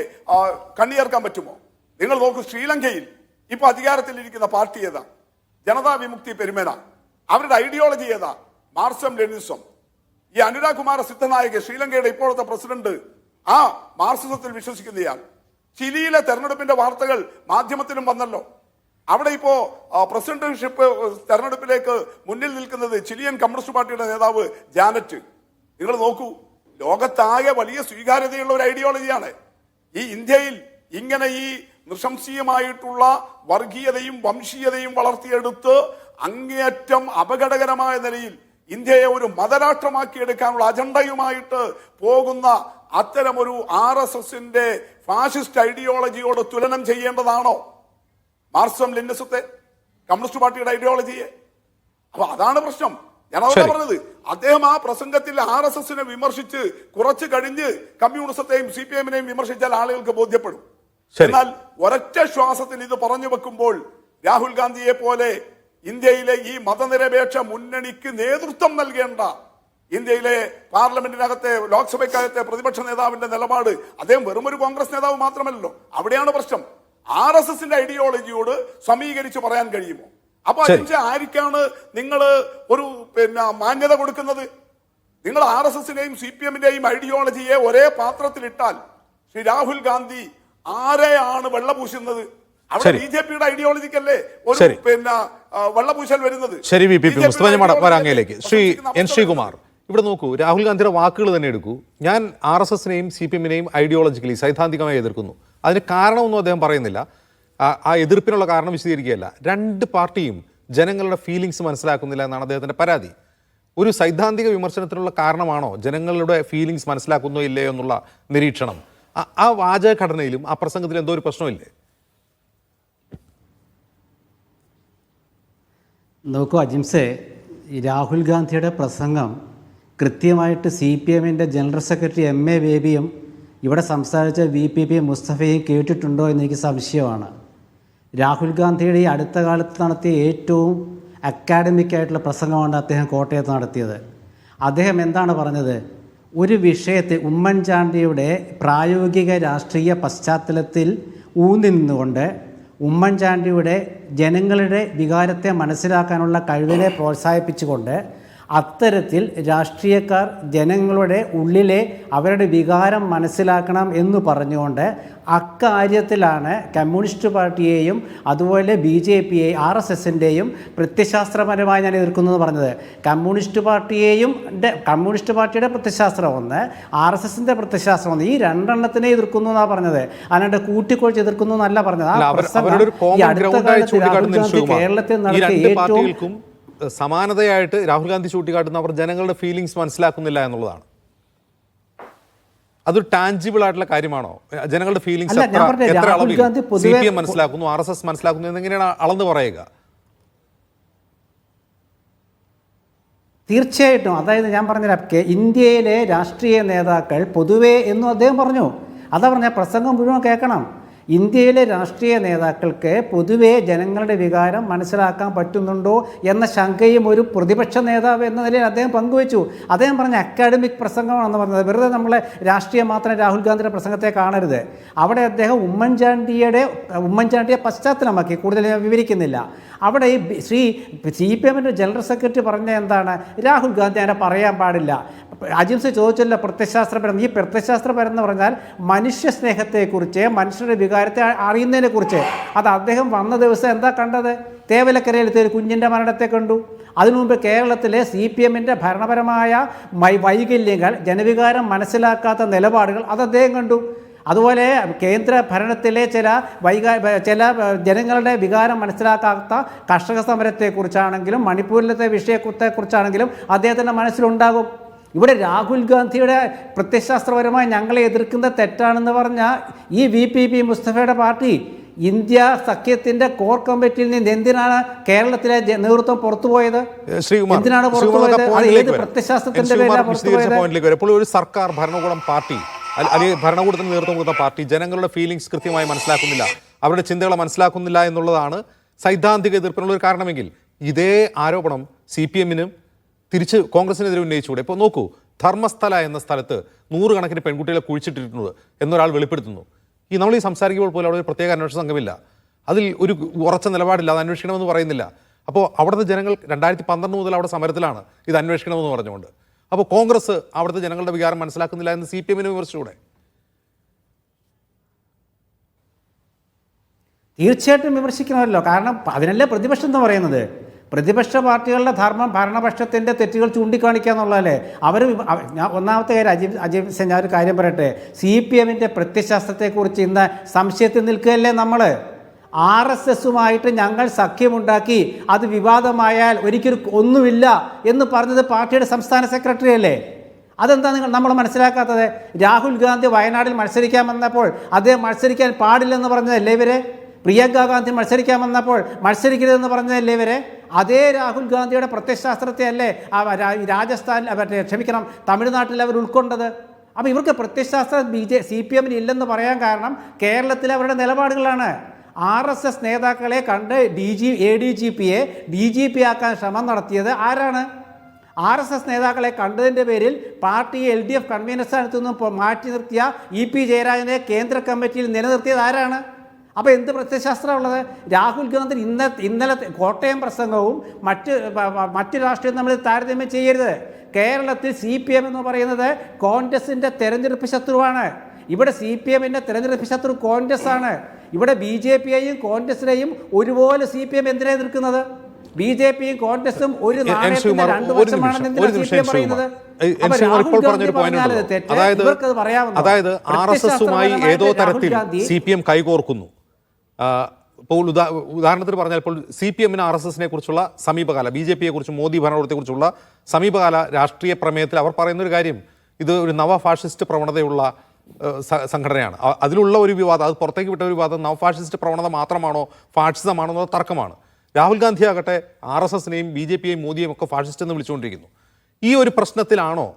കണ്ണിയേർക്കാൻ പറ്റുമോ? നിങ്ങൾ നോക്കൂ, ശ്രീലങ്കയിൽ ഇപ്പൊ അധികാരത്തിലിരിക്കുന്ന പാർട്ടി ഏതാ? ജനതാ വിമുക്തി പെരുമേന. അവരുടെ ഐഡിയോളജി ഏതാ? മാർക്സം ലെനിനിസം. ഈ അനുരാഗ് കുമാര സിദ്ധനായക്, ശ്രീലങ്കയുടെ ഇപ്പോഴത്തെ പ്രസിഡന്റ്, ആ മാർക്സിസത്തിൽ വിശ്വസിക്കുന്നയാൾ. ചിലിയിലെ തെരഞ്ഞെടുപ്പിന്റെ വാർത്തകൾ മാധ്യമത്തിലും വന്നല്ലോ. അവിടെ ഇപ്പോ പ്രസിഡന്റ്ഷിപ്പ് തെരഞ്ഞെടുപ്പിലേക്ക് മുന്നിൽ നിൽക്കുന്നത് ചിലിയൻ കമ്മ്യൂണിസ്റ്റ് പാർട്ടിയുടെ നേതാവ് ജാനറ്റ്. നിങ്ങൾ നോക്കൂ, ലോകത്താകെ വലിയ സ്വീകാര്യതയുള്ള ഒരു ഐഡിയോളജിയാണ്. ഈ ഇന്ത്യയിൽ ഇങ്ങനെ ഈ നൃശംസീയമായിട്ടുള്ള വർഗീയതയും വംശീയതയും വളർത്തിയെടുത്ത് അങ്ങേയറ്റം അപകടകരമായ നിലയിൽ ഇന്ത്യയെ ഒരു മതരാഷ്ട്രമാക്കിയെടുക്കാനുള്ള അജണ്ടയുമായിട്ട് പോകുന്ന അത്തരമൊരു RSS-ന്റെ ഫാഷിസ്റ്റ് ഐഡിയോളജിയോട് തുലനം ചെയ്യേണ്ടതാണോ മാർക്സം ലെനിനിസത്തെ, കമ്മ്യൂണിസ്റ്റ് പാർട്ടിയുടെ ഐഡിയോളജിയെ? അപ്പൊ അതാണ് പ്രശ്നം. ഞാൻ അവിടെ പറഞ്ഞത്, അദ്ദേഹം ആ പ്രസംഗത്തിൽ RSS-നെ വിമർശിച്ച് കുറച്ച് കഴിഞ്ഞ് കമ്മ്യൂണിസത്തെയും CPIM-നെയും വിമർശിച്ചാൽ ആളുകൾക്ക് ബോധ്യപ്പെടും. എന്നാൽ ഒരൊറ്റ ശ്വാസത്തിൽ ഇത് പറഞ്ഞു വെക്കുമ്പോൾ രാഹുൽ ഗാന്ധിയെ പോലെ ഇന്ത്യയിലെ ഈ മതനിരപേക്ഷ മുന്നണിക്ക് നേതൃത്വം നൽകേണ്ട, ഇന്ത്യയിലെ പാർലമെന്റിനകത്തെ ലോക്സഭയ്ക്കകത്തെ പ്രതിപക്ഷ നേതാവിന്റെ നിലപാട്, അദ്ദേഹം വെറുമൊരു കോൺഗ്രസ് നേതാവ് മാത്രമല്ലല്ലോ. അവിടെയാണ് പ്രശ്നം. RSS-ന്റെ ഐഡിയോളജിയോട് സമീകരിച്ച് പറയാൻ കഴിയുമോ? അപ്പൊ അതിന്റെ ആർക്കാണ് നിങ്ങൾ ഒരു മാന്യത കൊടുക്കുന്നത്? നിങ്ങൾ RSS-നെയും CPM-ന്റെയും ഐഡിയോളജിയെ ഒരേ പാത്രത്തിലിട്ടാൽ ശ്രീ രാഹുൽ ഗാന്ധി ആരെയാണ് വെള്ളപൂശുന്നത്? അവിടെ BJP-യുടെ ഐഡിയോളജിക്കല്ലേ ഒരു വെള്ളപൂശൽ വരുന്നത്? ശരി, വരാങ്ങയിലേക്ക് ശ്രീ N. ശ്രീകുമാർ, ഇവിടെ നോക്കൂ, രാഹുൽ ഗാന്ധിയുടെ വാക്കുകൾ തന്നെ എടുക്കൂ. ഞാൻ RSS-നെയും CPM-നെയും ഐഡിയോളജിക്കലി സൈദ്ധാന്തികമായി എതിർക്കുന്നു. അതിന് കാരണമൊന്നും അദ്ദേഹം പറയുന്നില്ല. ആ എതിർപ്പിനുള്ള കാരണം വിശദീകരിക്കുകയല്ല. 2 പാർട്ടിയും ജനങ്ങളുടെ ഫീലിങ്സ് മനസ്സിലാക്കുന്നില്ല എന്നാണ് അദ്ദേഹത്തിൻ്റെ പരാതി. ഒരു സൈദ്ധാന്തിക വിമർശനത്തിനുള്ള കാരണമാണോ ജനങ്ങളുടെ ഫീലിങ്സ് മനസ്സിലാക്കുന്നോ ഇല്ലയോ എന്നുള്ള നിരീക്ഷണം? ആ വാചകഘടനയിലും ആ പ്രസംഗത്തിലും എന്തോ ഒരു പ്രശ്നമില്ലേ? നോക്കൂ അജിംസെ, രാഹുൽ ഗാന്ധിയുടെ പ്രസംഗം കൃത്യമായിട്ട് CPM-ന്റെ ജനറൽ സെക്രട്ടറി MA ബേബിയും ഇവിടെ സംസാരിച്ച VPP മുസ്തഫയും കേട്ടിട്ടുണ്ടോ എന്ന് എനിക്ക് സംശയമാണ്. രാഹുൽ ഗാന്ധിയുടെ ഈ അടുത്ത കാലത്ത് നടത്തിയ ഏറ്റവും അക്കാഡമിക് ആയിട്ടുള്ള പ്രസംഗമാണ് അദ്ദേഹം കോട്ടയത്ത് നടത്തിയത്. അദ്ദേഹം എന്താണ് പറഞ്ഞത്? ഒരു വിഷയത്തെ ഉമ്മൻചാണ്ടിയുടെ പ്രായോഗിക രാഷ്ട്രീയ പശ്ചാത്തലത്തിൽ ഊന്നി നിന്നുകൊണ്ട് ഉമ്മൻചാണ്ടിയുടെ ജനങ്ങളുടെ വികാരത്തെ മനസ്സിലാക്കാനുള്ള കഴിവിനെ പ്രോത്സാഹിപ്പിച്ചുകൊണ്ട് അത്തരത്തിൽ രാഷ്ട്രീയക്കാർ ജനങ്ങളുടെ ഉള്ളിലെ അവരുടെ വികാരം മനസ്സിലാക്കണം എന്ന് പറഞ്ഞുകൊണ്ട് അക്കാര്യത്തിലാണ് കമ്മ്യൂണിസ്റ്റ് പാർട്ടിയെയും അതുപോലെ BJP-യെയും RSS-ൻ്റെയും പ്രത്യയശാസ്ത്രപരമായി ഞാൻ എതിർക്കുന്നത് പറഞ്ഞത്. കമ്മ്യൂണിസ്റ്റ് പാർട്ടിയുടെ പ്രത്യയശാസ്ത്രം ഒന്ന്, RSS-ൻ്റെ പ്രത്യയശാസ്ത്രം ഒന്ന്, ഈ 2 എണ്ണത്തിനെ എതിർക്കുന്നു എന്നാണ് പറഞ്ഞത്. അല്ലാണ്ട് കൂട്ടിക്കൊഴിച്ച് എതിർക്കുന്നു എന്നല്ല പറഞ്ഞത്. ആ പ്രസംഗം ഈ അടുത്ത കാലത്ത് രാഹുൽ ഗാന്ധി കേരളത്തിൽ നടത്തിയ ഏറ്റവും സമാനതയായിട്ട് രാഹുൽ ഗാന്ധി ചൂണ്ടിക്കാട്ടുന്ന അവർ ജനങ്ങളുടെ ഫീലിങ്സ് മനസ്സിലാക്കുന്നില്ല എന്നുള്ളതാണ്. അതൊരു ടാഞ്ചിബിൾ ആയിട്ടുള്ള കാര്യമാണോ? ജനങ്ങളുടെ ഫീലിങ്സ് എത്ര അളവിൽ CPM മനസ്സിലാക്കുന്നു, RSS മനസ്സിലാക്കുന്നു എന്നെങ്ങനെയാണ് അളന്ന് പറയുക? തീർച്ചയായിട്ടും. അതായത് ഞാൻ പറഞ്ഞുതരാം, ഇന്ത്യയിലെ രാഷ്ട്രീയ നേതാക്കൾ പൊതുവേ എന്നും അദ്ദേഹം പറഞ്ഞു. അതാ പറഞ്ഞ പ്രസംഗം മുഴുവൻ കേൾക്കണം. ഇന്ത്യയിലെ രാഷ്ട്രീയ നേതാക്കൾക്ക് പൊതുവേ ജനങ്ങളുടെ വികാരം മനസ്സിലാക്കാൻ പറ്റുന്നുണ്ടോ എന്ന ശങ്കയും ഒരു പ്രതിപക്ഷ നേതാവ് എന്ന നിലയിൽ അദ്ദേഹം പങ്കുവച്ചു. അദ്ദേഹം പറഞ്ഞ അക്കാഡമിക് പ്രസംഗമാണെന്ന് പറഞ്ഞത്. വെറുതെ നമ്മളെ രാഷ്ട്രീയം മാത്രം രാഹുൽ ഗാന്ധിയുടെ പ്രസംഗത്തെ കാണരുത്. അവിടെ അദ്ദേഹം ഉമ്മൻചാണ്ടിയെ പശ്ചാത്തലമാക്കി, കൂടുതൽ ഞാൻ വിവരിക്കുന്നില്ല. അവിടെ ഈ CPM ജനറൽ സെക്രട്ടറി പറഞ്ഞ എന്താണ്, രാഹുൽ ഗാന്ധി അങ്ങനെ പറയാൻ പാടില്ല. അജിംസ് ചോദിച്ചല്ലോ പ്രത്യയശാസ്ത്രപരം. ഈ പ്രത്യയശാസ്ത്രപരം എന്ന് പറഞ്ഞാൽ മനുഷ്യ സ്നേഹത്തെക്കുറിച്ച്, മനുഷ്യരുടെ വികാരത്തെ അറിയുന്നതിനെക്കുറിച്ച്. അത് അദ്ദേഹം വന്ന ദിവസം എന്താ കണ്ടത്? തേവലക്കരയിലത്തെ ഒരു കുഞ്ഞിൻ്റെ മരണത്തെ കണ്ടു. അതിനു മുമ്പ് കേരളത്തിലെ CPM ഭരണപരമായ വൈകല്യങ്ങൾ, ജനവികാരം മനസ്സിലാക്കാത്ത നിലപാടുകൾ അത് അദ്ദേഹം കണ്ടു. അതുപോലെ കേന്ദ്ര ഭരണത്തിലെ ചില ജനങ്ങളുടെ വികാരം മനസ്സിലാക്കാത്ത കർഷക സമരത്തെക്കുറിച്ചാണെങ്കിലും മണിപ്പൂരിലത്തെ വിഷയത്തെക്കുറിച്ചാണെങ്കിലും അദ്ദേഹത്തിൻ്റെ മനസ്സിലുണ്ടാകും. ഇവിടെ രാഹുൽ ഗാന്ധിയുടെ പ്രത്യയശാസ്ത്രപരമായി ഞങ്ങളെ എതിർക്കുന്ന തെറ്റാണെന്ന് പറഞ്ഞാൽ ഈ VPP മുസ്തഫയുടെ പാർട്ടി ഇന്ത്യ സഖ്യത്തിന്റെ കോർ കമ്മിറ്റിയിൽ നിന്ന് എന്തിനാണ് കേരളത്തിലെ നേതൃത്വം പുറത്തുപോയത്? എന്തിനാണ് പുറത്തുപോയത്? ഏത് പ്രത്യയശാസ്ത്രത്തിന്റെ പേരിലാണ്? ഇപ്പോൾ ഒരു സർക്കാർ ഭരണകൂടം പാർട്ടി അല്ലെങ്കിൽ ഭരണകൂടത്തിന് നേതൃത്വം കൊടുത്ത പാർട്ടി ജനങ്ങളുടെ ഫീലിംഗ്സ് കൃത്യമായി മനസ്സിലാക്കുന്നില്ല, അവരുടെ ചിന്തകളെ മനസ്സിലാക്കുന്നില്ല എന്നുള്ളതാണ് സൈദ്ധാന്തിക എതിർപ്പിനുള്ള ഒരു കാരണമെങ്കിൽ ഇതേ ആരോപണം CPM-നും തിരിച്ച് കോൺഗ്രസിനെതിരെ ഉന്നയിച്ചുകൂടെ? ഇപ്പോൾ നോക്കൂ, ധർമ്മസ്ഥല എന്ന സ്ഥലത്ത് 100 കണക്കിന് പെൺകുട്ടികളെ കുഴിച്ചിട്ടിട്ടുണ്ട് എന്നൊരാൾ വെളിപ്പെടുത്തുന്നു. നമ്മൾ ഈ സംസാരിക്കുമ്പോൾ പോലും അവിടെ ഒരു പ്രത്യേക അന്വേഷണ സംഘമില്ല, അതിൽ ഒരു ഉറച്ച നിലപാടില്ല, അത് അന്വേഷിക്കണമെന്ന് പറയുന്നില്ല. അപ്പോൾ അവിടുത്തെ ജനങ്ങൾ 2012 മുതൽ അവിടെ സമരത്തിലാണ് ഇത് അന്വേഷിക്കണമെന്ന് പറഞ്ഞുകൊണ്ട്. അപ്പോൾ കോൺഗ്രസ് അവിടുത്തെ ജനങ്ങളുടെ വികാരം മനസ്സിലാക്കുന്നില്ല എന്ന് CPM-നെ വിമർശിച്ചുകൂടെ? തീർച്ചയായിട്ടും വിമർശിക്കണമല്ലോ. കാരണം അതിനല്ലേ പ്രതിപക്ഷം എന്ന് പറയുന്നത്. പ്രതിപക്ഷ പാർട്ടികളുടെ ധർമ്മം ഭരണപക്ഷത്തിൻ്റെ തെറ്റുകൾ ചൂണ്ടിക്കാണിക്കുക എന്നുള്ളതല്ലേ. ഒന്നാമത്തെ കാര്യം അജയ് ഞാൻ ഒരു കാര്യം പറയട്ടെ, CPM-ന്റെ പ്രത്യയശാസ്ത്രത്തെക്കുറിച്ച് ഇന്ന് സംശയത്തിൽ നിൽക്കുകയല്ലേ നമ്മൾ. RSS-ഉമായിട്ട് ഞങ്ങൾ സഖ്യമുണ്ടാക്കി, അത് വിവാദമായാൽ ഒരിക്കലും ഒന്നുമില്ല എന്ന് പറഞ്ഞത് പാർട്ടിയുടെ സംസ്ഥാന സെക്രട്ടറി അല്ലേ. അതെന്താ നമ്മൾ മനസ്സിലാക്കാത്തത്? രാഹുൽ ഗാന്ധി വയനാട്ടിൽ മത്സരിക്കാൻ വന്നപ്പോൾ അദ്ദേഹം മത്സരിക്കാൻ പാടില്ലെന്ന് പറഞ്ഞതല്ലേ ഇവരെ? പ്രിയങ്ക ഗാന്ധി മത്സരിക്കാൻ വന്നപ്പോൾ മത്സരിക്കരുതെന്ന് പറഞ്ഞതല്ലേ ഇവരെ? അതേ രാഹുൽ ഗാന്ധിയുടെ പ്രത്യയശാസ്ത്രത്തെ അല്ലേ തമിഴ്നാട്ടിൽ അവർ ഉൾക്കൊണ്ടത്. അപ്പോൾ ഇവർക്ക് പ്രത്യയശാസ്ത്രം CPM-ന് ഇല്ലെന്ന് പറയാൻ കാരണം കേരളത്തിലെ അവരുടെ നിലപാടുകളാണ്. RSS നേതാക്കളെ കണ്ട് ADGP-യെ DGP ആക്കാൻ ശ്രമം നടത്തിയത് ആരാണ്? RSS നേതാക്കളെ കണ്ടതിൻ്റെ പേരിൽ പാർട്ടി LDF കൺവീനർ സ്ഥാനത്തു നിന്നും മാറ്റി നിർത്തിയ EP ജയരാജനെ കേന്ദ്ര കമ്മിറ്റിയിൽ നിലനിർത്തിയത് ആരാണ്? അപ്പോൾ എന്ത് പ്രത്യയശാസ്ത്രമുള്ളത്? രാഹുൽ ഗാന്ധി ഇന്നലെ കോട്ടയം പ്രസംഗവും മറ്റ് രാഷ്ട്രീയം നമ്മൾ താരതമ്യം ചെയ്യരുത്. കേരളത്തിൽ CPM എന്ന് പറയുന്നത് കോൺഗ്രസിൻ്റെ തെരഞ്ഞെടുപ്പ് ശത്രുവാണ്. ഇവിടെ CPM-ന്റെ തെരഞ്ഞെടുപ്പ് ശത്രു കോൺഗ്രസ് ആണ്. ഇവിടെ BJP-യെയും കോൺഗ്രസിനെയും ഒരുപോലെ CPM എന്തിനാ എതിർക്കുന്നത്? BJP-യും കോൺഗ്രസും ഒരു നാണയത്തിന്റെ രണ്ട് വശമാണെന്ന് CPM പറയുന്നത്. അതായത് RSS-ഉമായി ഏതോ തരത്തിൽ CPM കൈകോർക്കുന്നു. ഇപ്പോൾ ഉദാഹരണത്തിന് പറഞ്ഞാൽ ഇപ്പോൾ CPM-ന് RSS-നെ കുറിച്ചുള്ള സമീപകാല, BJP-യെ കുറിച്ച്, മോദി ഭരണകൂടത്തെക്കുറിച്ചുള്ള സമീപകാല രാഷ്ട്രീയ പ്രമേയത്തിൽ അവർ പറയുന്നൊരു കാര്യം, ഇത് ഒരു നവ ഫാഷിസ്റ്റ് പ്രവണതയുള്ള സംഘടനയാണ്. അതിലുള്ള ഒരു വിവാദം, അത് പുറത്തേക്ക് വിട്ട ഒരു വിവാദം നവ ഫാഷിസ്റ്റ് പ്രവണത മാത്രമാണോ ഫാഷിസമാണോ എന്നത് തർക്കമാണ്. രാഹുൽ ഗാന്ധി ആകട്ടെ RSS-നെയും BJP-യെയും മോദിയെയും ഒക്കെ ഫാഷിസ്റ്റ് എന്ന് വിളിച്ചുകൊണ്ടിരിക്കുന്നു. ഈ ഒരു പ്രശ്നത്തിലാണോ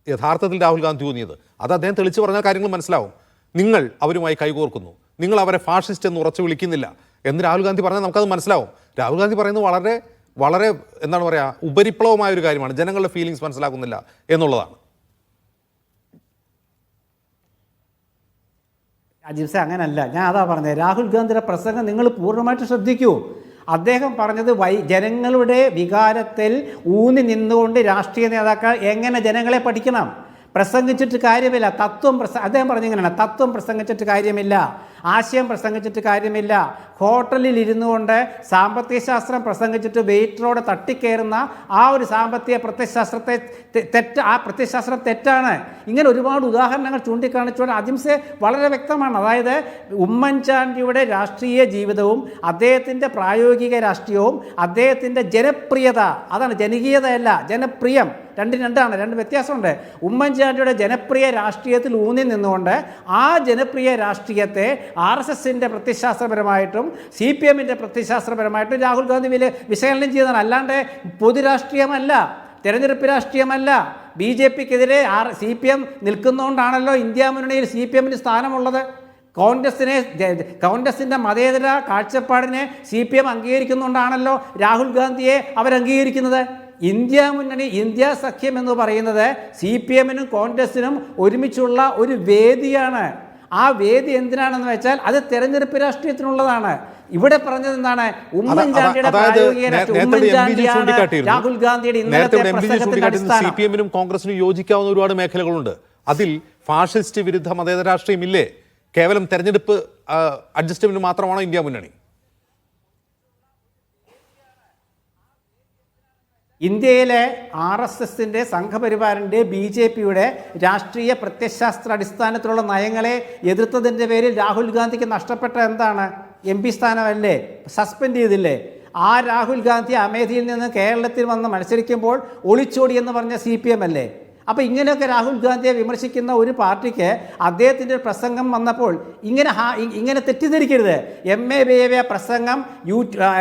യഥാർത്ഥത്തിൽ രാഹുൽ ഗാന്ധി ഊന്നിയത്? അത് അദ്ദേഹം തെളിച്ചു പറഞ്ഞാൽ കാര്യങ്ങൾ മനസ്സിലാവും. നിങ്ങൾ അവരുമായി കൈകോർക്കുന്നു, നിങ്ങൾ അവരെ ഫാഷിസ്റ്റ് എന്ന് ഉറച്ചു വിളിക്കുന്നില്ല എന്ന് രാഹുൽ ഗാന്ധി പറഞ്ഞാൽ നമുക്കത് മനസ്സിലാവും. രാഹുൽ ഗാന്ധി പറയുന്നത് വളരെ വളരെ എന്താണ് പറയുക, ഉപരിപ്ലവമായ ഒരു കാര്യമാണ്, ജനങ്ങളുടെ ഫീലിങ്സ് മനസ്സിലാക്കുന്നില്ല എന്നുള്ളതാണ്. അജിംസെ അങ്ങനല്ല, ഞാൻ അതാ പറഞ്ഞത്. രാഹുൽ ഗാന്ധിയുടെ പ്രസംഗം നിങ്ങൾ പൂർണ്ണമായിട്ട് ശ്രദ്ധിക്കൂ. അദ്ദേഹം പറഞ്ഞത് ജനങ്ങളുടെ വികാരത്തിൽ ഊന്നി നിന്നുകൊണ്ട് രാഷ്ട്രീയ നേതാക്കൾ എങ്ങനെ ജനങ്ങളെ പഠിക്കണം. പ്രസംഗിച്ചിട്ട് കാര്യമില്ല, അദ്ദേഹം പറഞ്ഞിങ്ങനെയാണ്, തത്വം പ്രസംഗിച്ചിട്ട് കാര്യമില്ല, ആശയം പ്രസംഗിച്ചിട്ട് കാര്യമില്ല. ഹോട്ടലിൽ ഇരുന്നു കൊണ്ട് സാമ്പത്തിക ശാസ്ത്രം പ്രസംഗിച്ചിട്ട് വെയിറ്ററോട് തട്ടിക്കയറുന്ന ആ ഒരു സാമ്പത്തിക പ്രത്യയശാസ്ത്രത്തെ ആ പ്രത്യയശാസ്ത്രം തെറ്റാണ്. ഇങ്ങനെ ഒരുപാട് ഉദാഹരണങ്ങൾ ചൂണ്ടിക്കാണിച്ചുകൊണ്ട് അജിംസെ വളരെ വ്യക്തമാണ്. അതായത് ഉമ്മൻചാണ്ടിയുടെ രാഷ്ട്രീയ ജീവിതവും അദ്ദേഹത്തിൻ്റെ പ്രായോഗിക രാഷ്ട്രീയവും അദ്ദേഹത്തിൻ്റെ ജനപ്രിയത, അതാണ് ജനകീയതയല്ല, ജനപ്രിയം, രണ്ടാണ്, രണ്ട് വ്യത്യാസമുണ്ട്. ഉമ്മൻചാണ്ടിയുടെ ജനപ്രിയ രാഷ്ട്രീയത്തിൽ ഊന്നി നിന്നുകൊണ്ട് ആ ജനപ്രിയ രാഷ്ട്രീയത്തെ RSS-ന്റെ പ്രത്യയശാസ്ത്രപരമായിട്ടും CPM-ന്റെ പ്രത്യയശാസ്ത്രപരമായിട്ടും രാഹുൽ ഗാന്ധി വിശകലനം ചെയ്തതാണ്, അല്ലാണ്ട് പൊതുരാഷ്ട്രീയമല്ല. തെരഞ്ഞെടുപ്പ് രാഷ്ട്രീയമല്ല. BJPക്കെതിരെ CPM നിൽക്കുന്നതുകൊണ്ടാണല്ലോ ഇന്ത്യ മുന്നണിയിൽ CPMന് സ്ഥാനമുള്ളത്. കോൺഗ്രസിൻ്റെ മതേതര കാഴ്ചപ്പാടിനെ CPM അംഗീകരിക്കുന്നുകൊണ്ടാണല്ലോ രാഹുൽ ഗാന്ധിയെ അവരംഗീകരിക്കുന്നത്. ഇന്ത്യ സഖ്യം എന്ന് പറയുന്നത് CPMനും കോൺഗ്രസിനും ഒരുമിച്ചുള്ള ഒരു വേദിയാണ്. ആ വേദി എന്തിനാണെന്ന് വെച്ചാൽ അത് തെരഞ്ഞെടുപ്പ് രാഷ്ട്രീയത്തിനുള്ളതാണ്. ഇവിടെ പറഞ്ഞത് എന്താണ്? ഉമ്മൻചാണ്ടിയുടെ രാഹുൽ ഗാന്ധിയുടെ ഇന്നലത്തെ പ്രസംഗത്തിന്റെ അടിസ്ഥാനം. CPMനും കോൺഗ്രസിനും യോജിക്കാവുന്ന ഒരുപാട് മേഖലകളുണ്ട്. അതിൽ ഫാഷിസ്റ്റ് വിരുദ്ധ മതേതര രാഷ്ട്രീയം ഇല്ലേ? കേവലം തെരഞ്ഞെടുപ്പ് അഡ്ജസ്റ്റ്മെന്റ് മാത്രമാണോ ഇന്ത്യ മുന്നണി? ഇന്ത്യയിലെ RSSന്റെ സംഘപരിവാറിൻ്റെ BJPയുടെ രാഷ്ട്രീയ പ്രത്യയശാസ്ത്ര അടിസ്ഥാനത്തിലുള്ള നയങ്ങളെ എതിർത്തതിൻ്റെ പേരിൽ രാഹുൽ ഗാന്ധിക്ക് നഷ്ടപ്പെട്ട എന്താണ്? MP സ്ഥാനമല്ലേ? സസ്പെൻഡ് ചെയ്തില്ലേ? ആ രാഹുൽ ഗാന്ധി അമേഠിയിൽ നിന്ന് കേരളത്തിൽ വന്ന് മത്സരിക്കുമ്പോൾ ഒളിച്ചോടി എന്ന് പറഞ്ഞ CPM അല്ലേ? അപ്പോൾ ഇങ്ങനെയൊക്കെ രാഹുൽ ഗാന്ധിയെ വിമർശിക്കുന്ന ഒരു പാർട്ടിക്ക് അദ്ദേഹത്തിൻ്റെ പ്രസംഗം വന്നപ്പോൾ ഇങ്ങനെ തെറ്റിദ്ധരിക്കരുത്. MA ബേബിയ പ്രസംഗം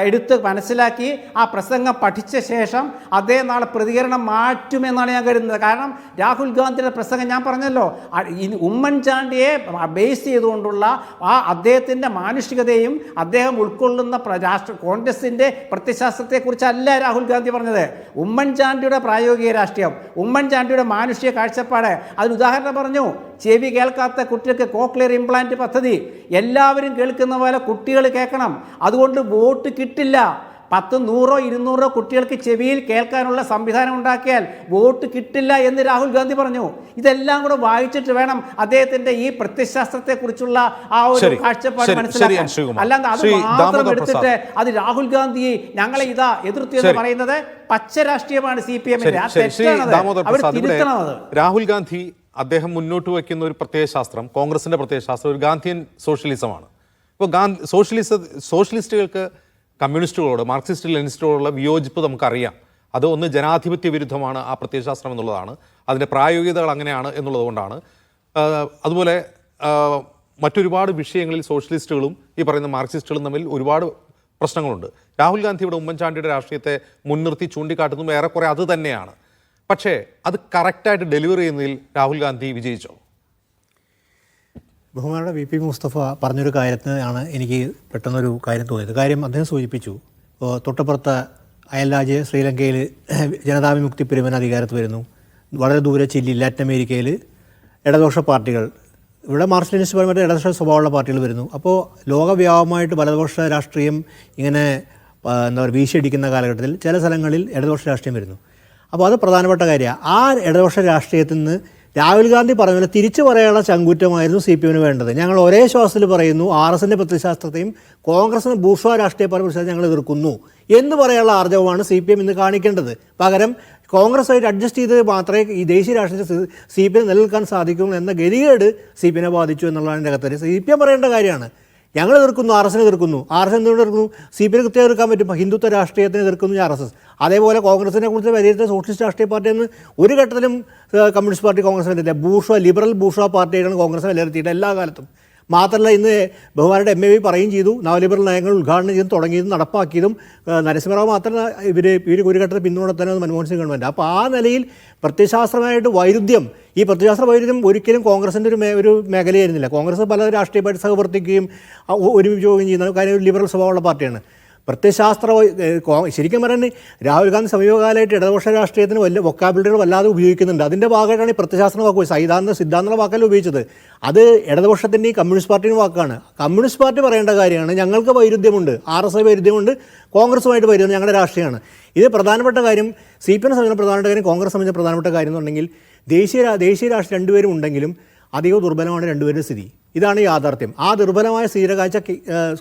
എടുത്ത് മനസ്സിലാക്കി ആ പ്രസംഗം പഠിച്ച ശേഷം അദ്ദേഹം നാളെ പ്രതികരണം മാറ്റുമെന്നാണ് ഞാൻ കരുതുന്നത്. കാരണം രാഹുൽ ഗാന്ധിയുടെ പ്രസംഗം ഞാൻ പറഞ്ഞല്ലോ, ഉമ്മൻചാണ്ടിയെ ബേസ് ചെയ്തുകൊണ്ടുള്ള അദ്ദേഹത്തിൻ്റെ മാനുഷികതയും അദ്ദേഹം ഉൾക്കൊള്ളുന്ന കോൺഗ്രസിൻ്റെ പ്രത്യയശാസ്ത്രത്തെക്കുറിച്ചല്ല രാഹുൽ ഗാന്ധി പറഞ്ഞത്. ഉമ്മൻചാണ്ടിയുടെ പ്രായോഗിക രാഷ്ട്രീയം, ഉമ്മൻചാണ്ടിയുടെ മാനുഷിക കാഴ്ചപ്പാട്. അതിന് ഉദാഹരണം പറഞ്ഞു. ചെവി കേൾക്കാത്ത കുട്ടികൾക്ക് കോക്ലിയർ ഇംപ്ലാന്റ് പദ്ധതി. എല്ലാവരും കേൾക്കുന്ന പോലെ കുട്ടികൾ കേൾക്കണം. അതുകൊണ്ട് വോട്ട് കിട്ടില്ല. 10, 100, 200 കുട്ടികൾക്ക് ചെവിയിൽ കേൾക്കാനുള്ള സംവിധാനം ഉണ്ടാക്കിയാൽ വോട്ട് കിട്ടില്ല എന്ന് രാഹുൽ ഗാന്ധി പറഞ്ഞു. ഇതെല്ലാം കൂടെ വായിച്ചിട്ട് വേണം അദ്ദേഹത്തിന്റെ ഈ പ്രത്യയശാസ്ത്രത്തെക്കുറിച്ചുള്ള ആ ഒരു കാഴ്ചപ്പാട് മനസ്സിലാക്കാൻ. അല്ലാതെ അത് മാത്രം എടുത്തിട്ട് അത് രാഹുൽ ഗാന്ധി ഞങ്ങളെ ഇതാ എതിർത്തു എന്ന് പറയുന്നത് പച്ച രാഷ്ട്രീയമാണ് CPMന്റെ. രാഹുൽ ഗാന്ധി അദ്ദേഹം മുന്നോട്ട് വയ്ക്കുന്ന ഒരു പ്രത്യയശാസ്ത്രം, കോൺഗ്രസിന്റെ പ്രത്യയശാസ്ത്രം ഒരു ഗാന്ധിയൻ സോഷ്യലിസമാണ്. ഇപ്പോൾ സോഷ്യലിസ്റ്റുകൾക്ക് കമ്മ്യൂണിസ്റ്റുകളോട്, മാർക്സിസ്റ്റ് ലെനിനിസ്റ്റുകളോടുള്ള വിയോജിപ്പ് നമുക്കറിയാം. അത് ഒന്ന് ജനാധിപത്യ വിരുദ്ധമാണ് ആ പ്രത്യയശാസ്ത്രം എന്നുള്ളതാണ്, അതിൻ്റെ പ്രായോഗികതകൾ അങ്ങനെയാണ് എന്നുള്ളതുകൊണ്ടാണ്. അതുപോലെ മറ്റൊരുപാട് വിഷയങ്ങളിൽ സോഷ്യലിസ്റ്റുകളും ഈ പറയുന്ന മാർക്സിസ്റ്റുകളും തമ്മിൽ ഒരുപാട് പ്രശ്നങ്ങളുണ്ട്. രാഹുൽ ഗാന്ധി ഇവിടെ ഉമ്മൻചാണ്ടിയുടെ രാഷ്ട്രീയത്തെ മുൻനിർത്തി ചൂണ്ടിക്കാട്ടുന്നതും ഏറെക്കുറെ അത് തന്നെയാണ്. പക്ഷേ അത് കറക്റ്റായിട്ട് ഡെലിവറി ചെയ്യുന്നതിൽ രാഹുൽ ഗാന്ധി വിജയിച്ചോ? ബഹുമാനയുടെ VP മുസ്തഫ പറഞ്ഞൊരു കാര്യത്തിനാണ് എനിക്ക് പെട്ടെന്നൊരു കാര്യം തോന്നിയത്. കാര്യം അദ്ദേഹം സൂചിപ്പിച്ചു, ഇപ്പോൾ തൊട്ടപ്പുറത്ത് അയൽരാജ്യ ശ്രീലങ്കയിൽ ജനതാവിമുക്തി പെരുമൻ അധികാരത്ത് വരുന്നു. വളരെ ദൂരെ ചില്ലി ലാറ്റിൻ അമേരിക്കയിൽ ഇടതുപക്ഷ പാർട്ടികൾ, ഇവിടെ മാർക്സിസ്റ്റ് പരമായിട്ട് ഇടതുപക്ഷ സ്വഭാവമുള്ള പാർട്ടികൾ വരുന്നു. അപ്പോൾ ലോകവ്യാപകമായിട്ട് വലതുപക്ഷ രാഷ്ട്രീയം ഇങ്ങനെ എന്താ പറയുക വീശിയടിക്കുന്ന കാലഘട്ടത്തിൽ ചില സ്ഥലങ്ങളിൽ ഇടതുപക്ഷ രാഷ്ട്രീയം വരുന്നു. അപ്പോൾ അത് പ്രധാനപ്പെട്ട കാര്യമാണ്. ആ ഇടതുപക്ഷ രാഷ്ട്രീയത്തിൽ നിന്ന് രാഹുൽ ഗാന്ധി പറഞ്ഞ പോലെ തിരിച്ചു പറയാനുള്ള ചങ്കൂറ്റമായിരുന്നു CPMന് വേണ്ടത്. ഞങ്ങൾ ഒരേ ശ്വാസത്തിൽ പറയുന്നു RSSന്റെ പ്രത്യയശാസ്ത്രത്തെയും കോൺഗ്രസിന് ബൂർഷ്വാ രാഷ്ട്രീയ പാർട്ടി ഞങ്ങൾ എതിർക്കുന്നു എന്ന് പറയാനുള്ള ആർജവമാണ് CPM ഇന്ന് കാണിക്കേണ്ടത്. പകരം കോൺഗ്രസുമായിട്ട് അഡ്ജസ്റ്റ് ചെയ്ത് മാത്രമേ ഈ ദേശീയ രാഷ്ട്രീയത്തിൽ CPM നിലനിൽക്കാൻ സാധിക്കുള്ളൂ എന്ന ഗതികേട് CPMനെ ബാധിച്ചു എന്നുള്ളതാണ് എൻ്റെ അകത്ത്. CPM പറയേണ്ട കാര്യമാണ്. ഞങ്ങൾ എതിർക്കുന്നു, RSSനെ എതിർക്കുന്നു. RSS എന്തുകൊണ്ട് എതിർക്കുന്നു? CPM കൃത്യം എതിർക്കാൻ പറ്റും. ഹിന്ദുത്വ രാഷ്ട്രീയത്തിന് എതിർക്കുന്നു RSS. അതേപോലെ കോൺഗ്രസിനെ കുറിച്ച് വിലയിരുത്തിയ സോഷ്യലിസ്റ്റ് രാഷ്ട്രീയ പാർട്ടിയെന്ന് ഒരു ഘട്ടത്തിലും കമ്മ്യൂണിസ്റ്റ് പാർട്ടി കോൺഗ്രസ് വിലയിരുത്തില്ല. ലിബറൽ ബൂർഷ്വാ പാർട്ടിയായിട്ടാണ് കോൺഗ്രസ് വിലയിരുത്തിയിട്ട് എല്ലാ കാലത്തും. മാത്രമല്ല ഇന്ന് ബഹുമാനയുടെ MAV പറയുകയും ചെയ്തു, നവലിബറൽ നയങ്ങൾ ഉദ്ഘാടനം ചെയ്തും തുടങ്ങിയതും നടപ്പാക്കിയതും നരസിംഹറാവു മാത്രമല്ല ഇവർ ഒരു ഘട്ടത്തിൽ പിന്തുണ തന്നെ മൻമോഹൻ സിംഗ് ഗവൺമെൻറ്. അപ്പോൾ ആ നിലയിൽ പ്രത്യയശാസ്ത്രമായിട്ട് വൈരുദ്ധ്യം, ഈ പ്രത്യയശാസ്ത്ര വൈരുദ്ധ്യം ഒരിക്കലും കോൺഗ്രസിൻ്റെ ഒരു മേഖലയായിരുന്നില്ല. കോൺഗ്രസ് പല രാഷ്ട്രീയ പാർട്ടി സഹവർത്തിക്കുകയും ഒരുമിച്ച് പോവുകയും ചെയ്യുന്ന കാര്യം ഒരു ലിബറൽ സ്വഭാവമുള്ള പാർട്ടിയാണ്. പ്രത്യയശാസ്ത്ര ശരിക്കും പറയുന്നത് രാഹുൽ ഗാന്ധി സമീപകാലമായിട്ട് ഇടതുപക്ഷ രാഷ്ട്രീയത്തിന് വലിയ വൊക്കാബിലിറ്റികൾ വല്ലാതെ ഉപയോഗിക്കുന്നുണ്ട്. അതിൻ്റെ ഭാഗമായിട്ടാണ് ഈ പ്രത്യയശാസ്ത്ര വാക്ക് സിദ്ധാന്ത വാക്കല്ല ഉപയോഗിച്ചത്. അത് ഇടതുപക്ഷത്തിൻ്റെയും കമ്മ്യൂണിസ്റ്റ് പാർട്ടിയുടെ വാക്കാണ്. കമ്മ്യൂണിസ്റ്റ് പാർട്ടി പറയേണ്ട കാര്യമാണ് ഞങ്ങൾക്ക് വൈരുദ്ധ്യമുണ്ട്, RSS വൈരുദ്ധ്യമുണ്ട്, കോൺഗ്രസുമായിട്ട് വൈരുദ്ധ്യം ഞങ്ങളുടെ രാഷ്ട്രീയമാണ്. ഇത് പ്രധാനപ്പെട്ട കാര്യം. CPM സംബന്ധിച്ച പ്രധാനപ്പെട്ട കാര്യം, കോൺഗ്രസ് സംബന്ധിച്ച പ്രധാനപ്പെട്ട കാര്യം എന്നുണ്ടെങ്കിൽ ദേശീയ രാഷ്ട്രീയം രണ്ടുപേരും ഉണ്ടെങ്കിലും അധികം ദുർബലമാണ് രണ്ടുപേരുടെ സ്ഥിതി. ഇതാണ് യാഥാർത്ഥ്യം. ആ ദുർബലമായ സ്ഥിരകാഴ്ച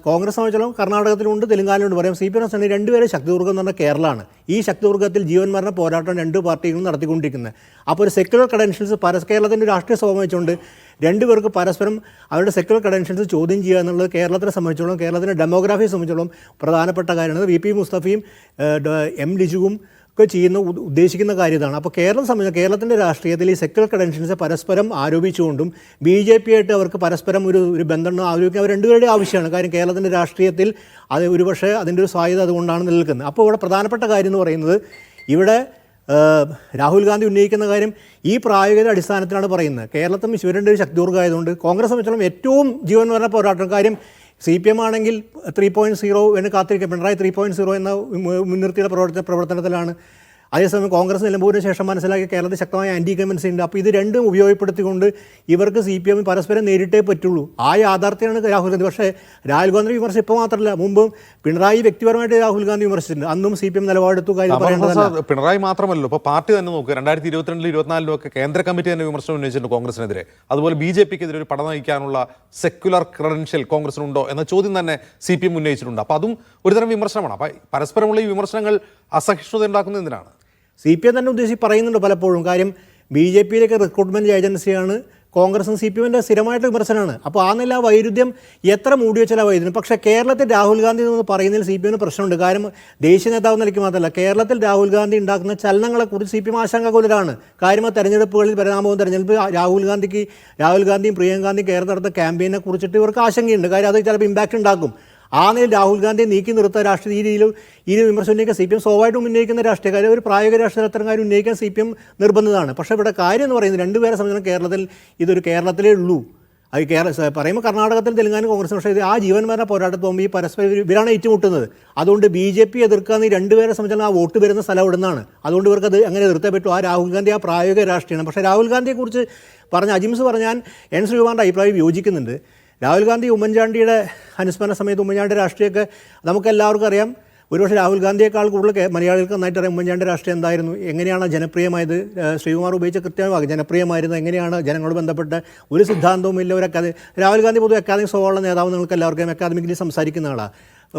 കോൺഗ്രസ് സംബന്ധിച്ചാലും കർണാടകത്തിലുണ്ട്, തെലങ്കാനയിലുണ്ട്. പറയാം CPM സംബന്ധിച്ച് രണ്ടുപേരെ ശക്തിദുർഗം എന്ന് പറഞ്ഞാൽ കേരളമാണ്. ഈ ശക്തിദുർഗത്തിൽ ജീവൻ മരണ പോരാട്ടം രണ്ട് പാർട്ടികളും നടത്തിക്കൊണ്ടിരിക്കുന്നത്. അപ്പോൾ ഒരു സെക്യുലർ ക്രെഡൻഷ്യൽസ് കേരളത്തിൻ്റെ രാഷ്ട്രീയ സ്വഭാവം വെച്ചുകൊണ്ട് രണ്ടുപേർക്ക് പരസ്പരം അവരുടെ സെക്യുലർ ക്രെഡൻഷ്യൽസ് ചോദ്യം ചെയ്യുക എന്നുള്ളത് കേരളത്തിനെ സംബന്ധിച്ചോളം, കേരളത്തിൻ്റെ ഡെമോഗ്രാഫിയെ സംബന്ധിച്ചോളം പ്രധാനപ്പെട്ട കാര്യമാണ്. VP മുസ്തഫയും M ലിജുവും ഒക്കെ ഉദ്ദേശിക്കുന്ന കാര്യം ഇതാണ്. അപ്പോൾ കേരളത്തിൻ്റെ രാഷ്ട്രീയത്തിൽ ഈ സെക്യുലർ ക്രെഡൻഷ്യൽസ് പരസ്പരം ആരോപിച്ചുകൊണ്ടും BJP ആയിട്ട് അവർക്ക് പരസ്പരം ഒരു ബന്ധം ആരോപിക്കാൻ അവർ രണ്ടുപേരുടെയും ആവശ്യമാണ്. കാര്യം കേരളത്തിൻ്റെ രാഷ്ട്രീയത്തിൽ അത് ഒരുപക്ഷെ അതിൻ്റെ ഒരു സാധ്യത അതുകൊണ്ടാണ് നിലനിൽക്കുന്നത്. അപ്പോൾ ഇവിടെ പ്രധാനപ്പെട്ട കാര്യം എന്ന് പറയുന്നത്, ഇവിടെ രാഹുൽ ഗാന്ധി ഉന്നയിക്കുന്ന കാര്യം ഈ പ്രായോഗിക അടിസ്ഥാനത്തിലാണ് പറയുന്നത്. കേരളത്തിൽ ശിവരൻ്റെ ഒരു ശക്തിദുർഗമായതുകൊണ്ട് കോൺഗ്രസ് സംബന്ധിച്ചിടത്തോളം ഏറ്റവും ജീവൻ പറഞ്ഞ പോരാട്ടം. കാര്യം CPM ആണെങ്കിൽ 3.0 എന്ന് കാത്തിരിക്കുക, പിണറായി 3.0 എന്ന മുൻനിർത്തിയുടെ പ്രവർത്തനത്തിലാണ്. അതേസമയം കോൺഗ്രസ് നിലമ്പൂരിന് ശേഷം മനസ്സിലാക്കിയ കേരളത്തിൽ ശക്തമായ ആൻറ്റി ഇൻകംബൻസി ഉണ്ട്. അപ്പോൾ ഇത് രണ്ടും ഉപയോഗപ്പെടുത്തിക്കൊണ്ട് ഇവർക്ക് CPM പരസ്പരം നേരിട്ടേ പറ്റുള്ളൂ. ആ യാഥാർത്ഥ്യമാണ് രാഹുൽ ഗാന്ധി. പക്ഷേ രാഹുൽ ഗാന്ധി വിമർശനം ഇപ്പോൾ മാത്രമല്ല, മുമ്പും പിണറായി വ്യക്തിപരമായിട്ട് രാഹുൽ ഗാന്ധി വിമർശിച്ചിട്ടുണ്ട്. അന്നും CPM നിലപാടെടുത്തു. കാര്യം പറയേണ്ടതല്ല. പിണറായി മാത്രമല്ലോ, ഇപ്പോൾ പാർട്ടി തന്നെ നോക്കുക, 2022 24 ഒക്കെ കേന്ദ്ര കമ്മിറ്റി തന്നെ വിമർശനം ഉന്നയിച്ചിട്ടുണ്ട് കോൺഗ്രസിനെതിരെ. അതുപോലെ BJPക്കെതിരെ ഒരു പട നയിക്കാനുള്ള സെക്യുലർ ക്രെഡൻഷ്യൽ കോൺഗ്രസിനുണ്ടോ എന്ന ചോദ്യം തന്നെ CPM ഉന്നയിച്ചിട്ടുണ്ട്. അപ്പോൾ അതും ഒരുതരം വിമർശനമാണ്. അപ്പോൾ പരസ്പരമുള്ള ഈ വിമർശനങ്ങൾ അസഹിഷ്ണുത ഉണ്ടാക്കുന്നത് എന്തിനാണ്? CPM തന്നെ ഉദ്ദേശിച്ച് പറയുന്നുണ്ട് പലപ്പോഴും. കാര്യം BJPയിലേക്ക് റിക്രൂട്ട്മെൻറ്റ് ഏജൻസിയാണ് കോൺഗ്രസും CPMൻ്റെ സ്ഥിരമായിട്ട് വിമർശനമാണ്. അപ്പോൾ ആ നില വൈരുദ്ധ്യം എത്ര മൂടി വെച്ചാൽ വൈരുദ്ധ്യം. പക്ഷേ കേരളത്തിൽ രാഹുൽ ഗാന്ധി എന്ന് പറയുന്നതിൽ CPMന് പ്രശ്നമുണ്ട്. കാരണം ദേശീയ നേതാവ് നിലയ്ക്ക് മാത്രമല്ല, കേരളത്തിൽ രാഹുൽ ഗാന്ധി ഉണ്ടാക്കുന്ന ചലനങ്ങളെക്കുറിച്ച് CPM ആശങ്കാകുലരാണ്. കാര്യം ആ തെരഞ്ഞെടുപ്പുകളിൽ പരിണാമവും തെരഞ്ഞെടുപ്പ് രാഹുൽ ഗാന്ധിയും പ്രിയങ്ക ഗാന്ധിയും കേരളത്തിൽ നടത്ത ക്യാമ്പയിനെ കുറിച്ചിട്ട് ഇവർക്ക് ആശങ്കയുണ്ട്. കാര്യം അത് ചിലപ്പോൾ ഇമ്പാക്റ്റ് ഉണ്ടാക്കും. ആ നിലയിൽ രാഹുൽ ഗാന്ധിയെ നീക്കി നിർത്തുക രാഷ്ട്രീയ രീതിയിലും ഈ വിമർശനം ഉന്നയിക്കാൻ CPM സ്വാഭാവികമായിട്ടും ഉന്നയിക്കുന്ന രാഷ്ട്രീയക്കാർ ഒരു പ്രായോഗിക രാഷ്ട്രീയ അത്തരം കാര്യം ഉന്നയിക്കാൻ CPM നിർബന്ധിതമാണ്. പക്ഷേ ഇവിടെ കാര്യം എന്ന് പറയുന്നത് രണ്ടുപേരെ സംബന്ധിച്ച് കേരളത്തിൽ ഇതൊരു കേരളത്തിലേ ഉള്ളൂ. അത് പറയുമ്പോൾ കർണാടകത്തിൽ തെലുങ്കാന കോൺഗ്രസ്, പക്ഷേ ഇത് ആ ജീവന്മാരുടെ പോരാട്ടത്തിൽ പോകുമ്പോൾ ഈ പരസ്പരം ഇവരാണ് ഏറ്റുമുട്ടുന്നത്. അതുകൊണ്ട് BJP എതിർക്കാന്ന് ഈ രണ്ടുപേരെ സംബന്ധിച്ചാൽ ആ വോട്ട് വരുന്ന സ്ഥലം ഇവിടുന്നാണ്. അതുകൊണ്ട് ഇവർക്ക് അത് അങ്ങനെ എതിർത്തേ പറ്റൂ. ആ രാഹുൽ ഗാന്ധി ആ പ്രായോഗിക രാഷ്ട്രീയമാണ്. പക്ഷേ രാഹുൽ ഗാന്ധിയെക്കുറിച്ച് പറഞ്ഞ അജിംസ് പറഞ്ഞാൽ N. ശ്രീകുമാറിൻ്റെ അഭിപ്രായം യോജിക്കുന്നുണ്ട്. രാഹുൽ ഗാന്ധി ഉമ്മൻചാണ്ടിയുടെ അനുസ്മരണ സമയത്ത് ഉമ്മൻചാണ്ടി രാഷ്ട്രീയമൊക്കെ നമുക്കെല്ലാവർക്കും അറിയാം. ഒരുപക്ഷെ രാഹുൽ ഗാന്ധിയേക്കാൾ കൂടുതൽ മലയാളികൾക്ക് നന്നായിട്ട് അറിയാം ഉമ്മൻചാണ്ടി രാഷ്ട്രീയം എന്തായിരുന്നു, എങ്ങനെയാണ് ജനപ്രിയമായത്. ശ്രീകുമാർ ഉപയോഗിച്ച കൃത്യമായി ജനപ്രിയമായിരുന്നു, എങ്ങനെയാണ് ജനങ്ങളോട് ബന്ധപ്പെട്ട ഒരു സിദ്ധാന്തവും ഇല്ല. ഒരു രാഹുൽ ഗാന്ധി പൊതുവെ അക്കാദമിക് സ്വഭാവമുള്ള നേതാവ്, നിങ്ങൾക്ക് എല്ലാവർക്കും അക്കാദമിക്കലി സംസാരിക്കുന്ന ആളാണ്.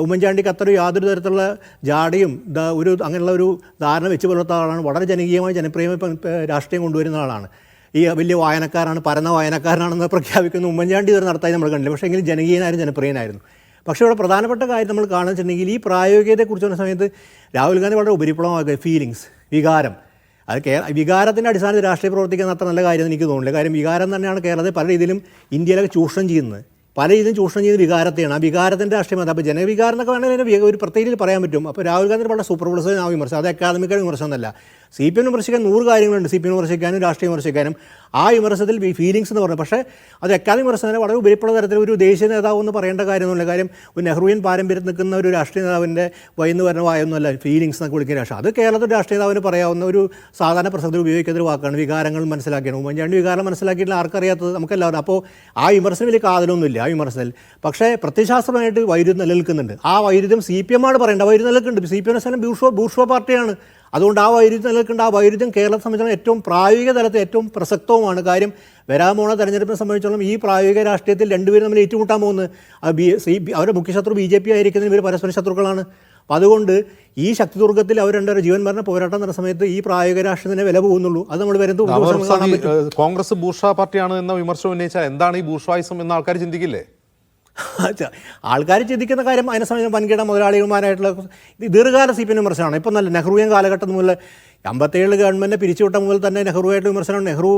ഉമ്മൻചാണ്ടിക്ക് അത്ര യാതൊരു തരത്തിലുള്ള ജാടയും അങ്ങനെയുള്ള ഒരു ധാരണ വെച്ച് പുലർത്തുന്ന ആളാണ്. വളരെ ജനകീയമായി ജനപ്രിയമായി രാഷ്ട്രീയം കൊണ്ടുവരുന്ന ആളാണ്. ഈ വലിയ വായനക്കാരാണ്, പരന്ന വായനക്കാരനാണെന്ന് പ്രഖ്യാപിക്കുന്ന ഉമ്മൻചാണ്ടി വരെ നടത്താൻ നമ്മൾ കണ്ടില്ല. പക്ഷേ എങ്കിലും ജനകീയനായിരുന്നു, ജനപ്രിയനായിരുന്നു. പക്ഷേ ഇവിടെ പ്രധാനപ്പെട്ട കാര്യം നമ്മൾ കാണുന്നുണ്ടെങ്കിൽ ഈ പ്രായോഗികതയെക്കുറിച്ച് പറഞ്ഞ സമയത്ത് രാഹുൽ ഗാന്ധി വളരെ ഉപരിപ്ലവമാക്കുക. ഫീലിങ്സ്, വികാരം, അത് വികാരത്തിൻ്റെ അടിസ്ഥാനത്തിൽ രാഷ്ട്രീയ പ്രവർത്തിക്കുന്ന അത്ര നല്ല കാര്യം എനിക്ക് തോന്നുന്നില്ല. കാര്യം വികാരം തന്നെയാണ് കേരളത്തിൽ പല രീതിയിലും ഇന്ത്യയിലൊക്കെ ചൂഷണം ചെയ്യുന്നത്. പല രീതിയിലും ചൂഷണം ചെയ്യുന്ന വികാരത്തെയാണ്. ആ വികാരത്തിൻ്റെ രാഷ്ട്രീയം. അപ്പോൾ ജനവികാരം എന്നൊക്കെ വേണമെങ്കിൽ ഒരു പ്രത്യേക രീതിയിൽ പറയാൻ പറ്റും. അപ്പോൾ രാഹുൽ ഗാന്ധി വളരെ സൂപ്പർപ്ലസ് ആ വിമർശനം, അത് അക്കാദമിക്കാണ് വിമർശനം എന്നല്ല. CPM വിമർശിക്കാൻ 100 കാര്യങ്ങളുണ്ട്. CPM വിമർശിക്കാനും രാഷ്ട്രീയം വിമർശിക്കാനും. ആ വിമർശനത്തിൽ ഫീലിങ്സ് എന്ന് പറഞ്ഞു. പക്ഷേ അത് അക്കാദമിക് വിമർശനം വളരെ ഉപരിപ്ലവ തരത്തിൽ ഒരു ദേശീയ നേതാവ് എന്ന് പറയേണ്ട കാര്യമൊന്നുമില്ല. കാര്യം ഒരു നെഹ്റുവിയൻ പാരമ്പര്യത്തിൽ നിൽക്കുന്ന ഒരു രാഷ്ട്രീയ നേതാവിൻ്റെ വയന്ന് വരുന്ന വായൊന്നുമല്ല ഫീലിങ്സ് എന്നൊക്കെ വിളിക്കുന്ന രാഷ്ട്രീയം. അത് കേരളത്തിൽ രാഷ്ട്രീയ നേതാവിന് പറയാവുന്ന ഒരു സാധാരണ പ്രസക്തി ഉപയോഗിക്കുന്ന ഒരു വാക്കാണ്. വികാരങ്ങൾ മനസ്സിലാക്കിയാണ്. ഉമ്മൻചാണ്ടി വികാരം മനസ്സിലാക്കിയിട്ടില്ല, ആർക്കറിയാത്തത് നമുക്കെല്ലാവരും. അപ്പോൾ ആ വിമർശനം വലിയ കാതലൊന്നുമില്ല ആ വിമർശനത്തിൽ. പക്ഷേ പ്രത്യയശാസ്ത്രമായിട്ട് വൈരുദ്ധ്യം നിലനിൽക്കുന്നുണ്ട്. ആ വൈരുദ്ധ്യം CPM ആണ് പറയേണ്ടത്. വൈരുദ്ധ്യം നിലനിൽക്കുന്നുണ്ട്. CPM എന്ന സ്ഥലം ബൂർഷ്വ പാർട്ടിയാണ്. അതുകൊണ്ട് ആ വൈരുദ്ധ്യം നിലനിൽക്കേണ്ട. ആ വൈരുദ്ധ്യം കേരളത്തെ സംബന്ധിച്ചിടത്തോളം ഏറ്റവും പ്രായോഗിക തലത്തിൽ ഏറ്റവും പ്രസക്തവുമാണ്. കാര്യം വരാൻ പോണ തെരഞ്ഞെടുപ്പിനെ സംബന്ധിച്ചിടത്തോളം ഈ പ്രായോഗിക രാഷ്ട്രീയത്തിൽ രണ്ടുപേരും തമ്മിൽ ഏറ്റുമുട്ടാൻ പോകുന്നത്. അവരുടെ മുഖ്യശത്രു BJP ആയിരിക്കുന്നതിന് ഇവർ പരസ്പര ശത്രുക്കളാണ്. അപ്പോൾ അതുകൊണ്ട് ഈ ശക്തിദുർഗത്തിൽ അവർ രണ്ടുപേരും ജീവൻ മരണ പോരാട്ടം നടന്ന സമയത്ത് ഈ പ്രായോഗിക രാഷ്ട്രീയത്തിന് വില പോകുന്നുള്ളൂ. അത് നമ്മൾ വരുന്നത് കോൺഗ്രസ് ബൂർഷ്വാ പാർട്ടിയാണ് എന്ന വിമർശനം ഉന്നയിച്ചാൽ എന്താണ് ഈ ബൂർഷ്വായിസം എന്ന് ആൾക്കാർ ചിന്തിക്കില്ലേ? ആൾക്കാർ ചിന്തിക്കുന്ന കാര്യം അതിനെ സമയം വൻകിട മുതലാളിമാരായിട്ടുള്ള ദീർഘകാല CPM വിമർശനമാണ്. ഇപ്പം നല്ല നെഹ്റുവിയൻ കാലഘട്ടം മുതൽ 57 ഗവൺമെൻറ്റിനെ പിരിച്ചുവിട്ട മുതൽ തന്നെ നെഹ്റുവായിട്ട് വിമർശനമാണ്. നെഹ്റു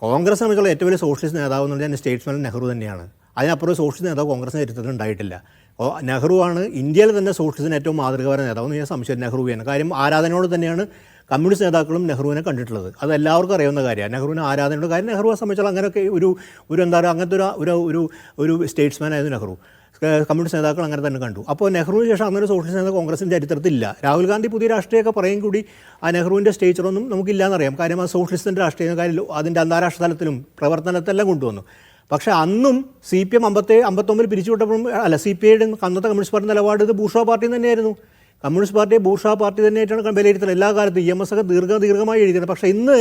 കോൺഗ്രസ് സംബന്ധിച്ചുള്ള ഏറ്റവും വലിയ സോഷ്യലിസ്റ്റ് നേതാവ് എന്ന് പറഞ്ഞാൽ സ്റ്റേറ്റ്സ്മാൻ നെഹ്റു തന്നെയാണ്. അതിനപ്പുറം സോഷ്യലിസ്റ്റ് നേതാവ് കോൺഗ്രസിന് ചരിത്രത്തിൽ ഉണ്ടായിട്ടില്ല. നെഹ്റുവാണ് ഇന്ത്യയിൽ തന്നെ സോഷ്യലിസ്റ്റിന് ഏറ്റവും മാതൃകപര നേതാവ് എന്ന് ഞാൻ സംശയം നെഹ്റുവിയാണ്. കാര്യം ആരാധനയോട് തന്നെയാണ് കമ്മ്യൂണിസ്റ്റ് നേതാക്കളും നെഹ്റുവിനെ കണ്ടിട്ടുള്ളത്. അത് എല്ലാവർക്കും അറിയാവുന്ന കാര്യമാണ്. നെഹ്റുവിന് ആരാധനയുടെ കാര്യം നെഹ്റുവിനെ സംബന്ധിച്ചുള്ള അങ്ങനെയൊക്കെ ഒരു എന്താ പറയുക അങ്ങനത്തെ ഒരു സ്റ്റേറ്റ്സ്മാൻ ആയിരുന്നു നെഹ്റു. കമ്മ്യൂണിസ്റ്റ് നേതാക്കൾ അങ്ങനെ തന്നെ കണ്ടു. അപ്പോൾ നെഹ്റുവിന് ശേഷം അങ്ങനെ സോഷ്യലിസ്റ്റ് നേതാവ് കോൺഗ്രസിൻ്റെ ചരിത്രത്തിലില്ല. രാഹുൽ ഗാന്ധി പുതിയ രാഷ്ട്രീയമൊക്കെ പറയും കൂടി ആ നെഹ്റുവിൻ്റെ സ്റ്റേച്ചറൊന്നും നമുക്കില്ലാന്നറിയാം. കാര്യം ആ സോഷ്യലിസ്റ്റിൻ്റെ രാഷ്ട്രീയം കാര്യം അതിൻ്റെ അന്താരാഷ്ട്ര തലത്തിലും പ്രവർത്തനത്തെല്ലാം കൊണ്ടുവന്നു. പക്ഷേ അന്നും CPM 59 പിരിച്ചുവിട്ടപ്പോഴും CPIയുടെ അന്നത്തെ കമ്മ്യൂണിസ്റ്റ് പാർട്ടി നിലപാട് ഇത് ബൂർഷ്വാ പാർട്ടി തന്നെയായിരുന്നു. കമ്മ്യൂണിസ്റ്റ് പാർട്ടിയെ ബൂർഷ്വാ പാർട്ടി തന്നെയായിട്ടാണ് വിലയിരുത്തുന്നത് എല്ലാ കാലത്തും. EMS ഒക്കെ ദീർഘമായി എഴുതിയത്. പക്ഷേ ഇന്ന്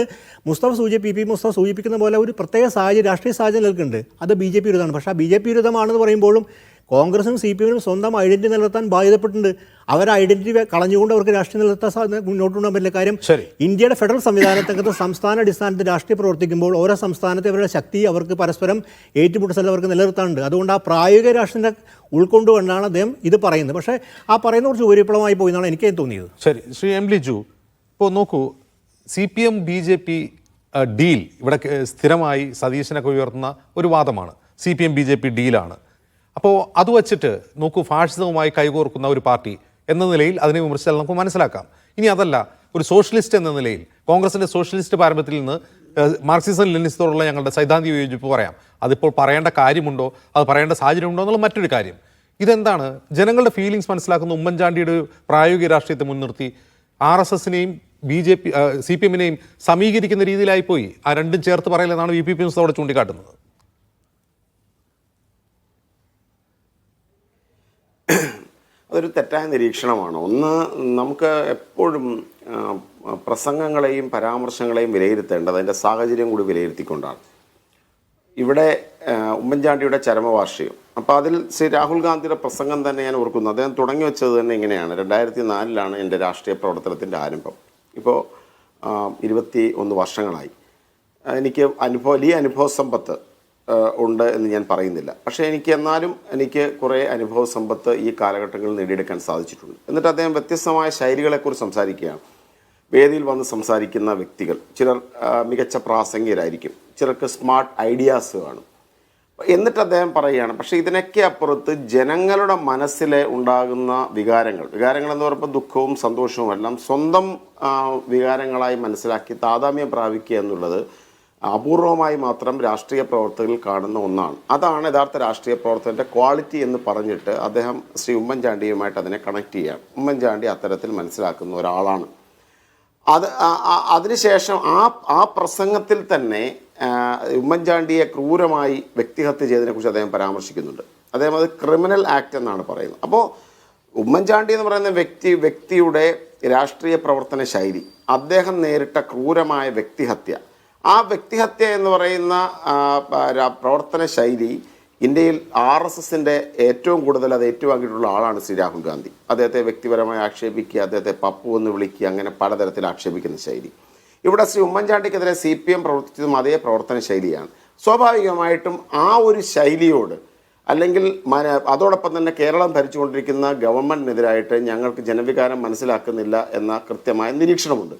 PP മുസ്തഫ സൂചിപ്പിക്കുന്ന പോലെ ഒരു പ്രത്യേക സാഹചര്യം, രാഷ്ട്രീയ സാഹചര്യം നിൽക്കുന്നുണ്ട്. അത് BJP വിരുദ്ധമാണ്. പക്ഷേ ആ BJP വിരുദ്ധമാണെന്ന് പറയുമ്പോഴും കോൺഗ്രസും CPMനും സ്വന്തം ഐഡൻറ്റിറ്റി നിലനിർത്താൻ ബാധ്യതപ്പെട്ടിട്ടുണ്ട്. അവരുടെ ഐഡൻറ്റിറ്റി കളഞ്ഞുകൊണ്ട് അവർക്ക് രാഷ്ട്രീയം നിലനിർത്താൻ മുന്നോട്ട് കൊണ്ടുപോകാൻ പറ്റില്ല. കാര്യം ഇന്ത്യയുടെ ഫെഡറൽ സംവിധാനത്തിനകത്ത് സംസ്ഥാന അടിസ്ഥാനത്തിൽ രാഷ്ട്രീയം പ്രവർത്തിക്കുമ്പോൾ ഓരോ സംസ്ഥാനത്തെ അവരുടെ ശക്തി അവർക്ക് പരസ്പരം ഏറ്റുമുട്ടൽ അവർക്ക് നിലനിർത്താനുണ്ട്. അതുകൊണ്ട് ആ പ്രായോഗിക രാഷ്ട്രീയത്തെ ഉൾക്കൊണ്ടുകൊണ്ടാണ് അദ്ദേഹം ഇത് പറയുന്നത്. പക്ഷേ ആ പറയുന്ന കുറച്ച് ഉപരിപ്ലവമായി പോയി എന്നാണ് എനിക്ക് തോന്നിയത്. ശരി, ശ്രീ M. ലിജു, ഇപ്പോൾ നോക്കൂ, CPM BJP ഡീൽ ഇവിടെ സ്ഥിരമായി സതീശനൊക്കെ ഉയർത്തുന്ന ഒരു വാദമാണ്. CPM BJP ഡീലാണ്. അപ്പോൾ അത് വച്ചിട്ട് നോക്കൂ, ഫാഷിസവുമായി കൈകോർക്കുന്ന ഒരു പാർട്ടി എന്ന നിലയിൽ അതിനെ വിമർശിച്ചാൽ നമുക്ക് മനസ്സിലാക്കാം. ഇനി അതല്ല, ഒരു സോഷ്യലിസ്റ്റ് എന്ന നിലയിൽ കോൺഗ്രസിൻ്റെ സോഷ്യലിസ്റ്റ് പാരമ്പര്യത്തിൽ നിന്ന് മാർക്സിസം ലെനിനിസത്തോടുള്ള ഞങ്ങളുടെ സൈദ്ധാന്തിക വിയോജിപ്പ് പറയാം. അതിപ്പോൾ പറയേണ്ട കാര്യമുണ്ടോ, അത് പറയേണ്ട സാഹചര്യമുണ്ടോ എന്നുള്ള മറ്റൊരു കാര്യം. ഇതെന്താണ് ജനങ്ങളുടെ ഫീലിങ്സ് മനസ്സിലാക്കുന്ന ഉമ്മൻചാണ്ടിയുടെ പ്രായോഗിക രാഷ്ട്രീയത്തെ മുൻനിർത്തി RSSനെയും BJP CPM-നെയും സമീകരിക്കുന്ന രീതിയിലായിപ്പോയി. ആ രണ്ടും ചേർത്ത് പറയില്ലെന്നാണ് VP പ്രിൻസ് അവിടെ ചൂണ്ടിക്കാട്ടുന്നത്. അതൊരു തെറ്റായ നിരീക്ഷണമാണ്. ഒന്ന്, നമുക്ക് എപ്പോഴും പ്രസംഗങ്ങളെയും പരാമർശങ്ങളെയും വിലയിരുത്തേണ്ടത് അതിൻ്റെ സാഹചര്യം കൂടി വിലയിരുത്തിക്കൊണ്ടാണ്. ഇവിടെ ഉമ്മൻചാണ്ടിയുടെ ചരമവാർഷികം, അപ്പോൾ അതിൽ ശ്രീ രാഹുൽ ഗാന്ധിയുടെ പ്രസംഗം തന്നെ ഞാൻ ഓർക്കുന്നു. അദ്ദേഹം തുടങ്ങി വെച്ചത് തന്നെ ഇങ്ങനെയാണ്: 2004 എൻ്റെ രാഷ്ട്രീയ പ്രവർത്തനത്തിൻ്റെ ആരംഭം. ഇപ്പോൾ 21 വർഷങ്ങളായി. എനിക്ക് വലിയ അനുഭവ സമ്പത്ത് ഉണ്ട് എന്ന് ഞാൻ പറയുന്നില്ല. പക്ഷേ എനിക്ക് കുറേ അനുഭവ സമ്പത്ത് ഈ കാലഘട്ടങ്ങളിൽ നേടിയെടുക്കാൻ സാധിച്ചിട്ടുണ്ട്. എന്നിട്ട് അദ്ദേഹം വ്യത്യസ്തമായ ശൈലികളെക്കുറിച്ച് സംസാരിക്കുകയാണ്. വേദിയിൽ വന്ന് സംസാരിക്കുന്ന വ്യക്തികൾ ചിലർ മികച്ച പ്രാസംഗികരായിരിക്കും, ചിലർക്ക് സ്മാർട്ട് ഐഡിയാസ് കാണും. എന്നിട്ട് അദ്ദേഹം പറയുകയാണ്, പക്ഷേ ഇതിനൊക്കെ അപ്പുറത്ത് ജനങ്ങളുടെ മനസ്സിലെ ഉണ്ടാകുന്ന വികാരങ്ങൾ എന്ന് പറയുമ്പോൾ ദുഃഖവും സന്തോഷവും എല്ലാം സ്വന്തം വികാരങ്ങളായി മനസ്സിലാക്കി താതാമ്യം പ്രാപിക്കുക എന്നുള്ളത് അപൂർവമായി മാത്രം രാഷ്ട്രീയ പ്രവർത്തകരിൽ കാണുന്ന ഒന്നാണ്. അതാണ് യഥാർത്ഥ രാഷ്ട്രീയ പ്രവർത്തകൻ്റെ ക്വാളിറ്റി എന്ന് പറഞ്ഞിട്ട് അദ്ദേഹം ശ്രീ ഉമ്മൻചാണ്ടിയുമായിട്ട് അതിനെ കണക്ട് ചെയ്യുകയാണ്. ഉമ്മൻചാണ്ടി അത്തരത്തിൽ മനസ്സിലാക്കുന്ന ഒരാളാണ്. അതിനുശേഷം ആ പ്രസംഗത്തിൽ തന്നെ ഉമ്മൻചാണ്ടിയെ ക്രൂരമായി വ്യക്തിഹത്യ ചെയ്തതിനെക്കുറിച്ച് അദ്ദേഹം പരാമർശിക്കുന്നുണ്ട്. അദ്ദേഹം അത് ക്രിമിനൽ ആക്ട് എന്നാണ് പറയുന്നത്. അപ്പോൾ ഉമ്മൻചാണ്ടി എന്ന് പറയുന്ന വ്യക്തിയുടെ രാഷ്ട്രീയ പ്രവർത്തന ശൈലി, അദ്ദേഹം നേരിട്ട ക്രൂരമായ വ്യക്തിഹത്യ, ആ വ്യക്തിഹത്യ എന്ന് പറയുന്ന പ്രവർത്തന ശൈലി ഇന്ത്യയിൽ RSSൻ്റെ ഏറ്റവും കൂടുതൽ അത് ഏറ്റുവാങ്ങിയിട്ടുള്ള ആളാണ് ശ്രീ രാഹുൽ ഗാന്ധി. അദ്ദേഹത്തെ വ്യക്തിപരമായി ആക്ഷേപിക്കുക, അദ്ദേഹത്തെ പപ്പു എന്ന് വിളിക്കുക, അങ്ങനെ പലതരത്തിൽ ആക്ഷേപിക്കുന്ന ശൈലി. ഇവിടെ ശ്രീ ഉമ്മൻചാണ്ടിക്കെതിരെ CPM പ്രവർത്തിച്ചതും അതേ പ്രവർത്തന ശൈലിയാണ്. സ്വാഭാവികമായിട്ടും ആ ഒരു ശൈലിയോട്, അല്ലെങ്കിൽ അതോടൊപ്പം തന്നെ കേരളം ഭരിച്ചുകൊണ്ടിരിക്കുന്ന ഗവൺമെൻറ്റിനെതിരായിട്ട് ഞങ്ങൾക്ക് ജനവികാരം മനസ്സിലാക്കുന്നില്ല എന്ന കൃത്യമായ നിരീക്ഷണമുണ്ട്.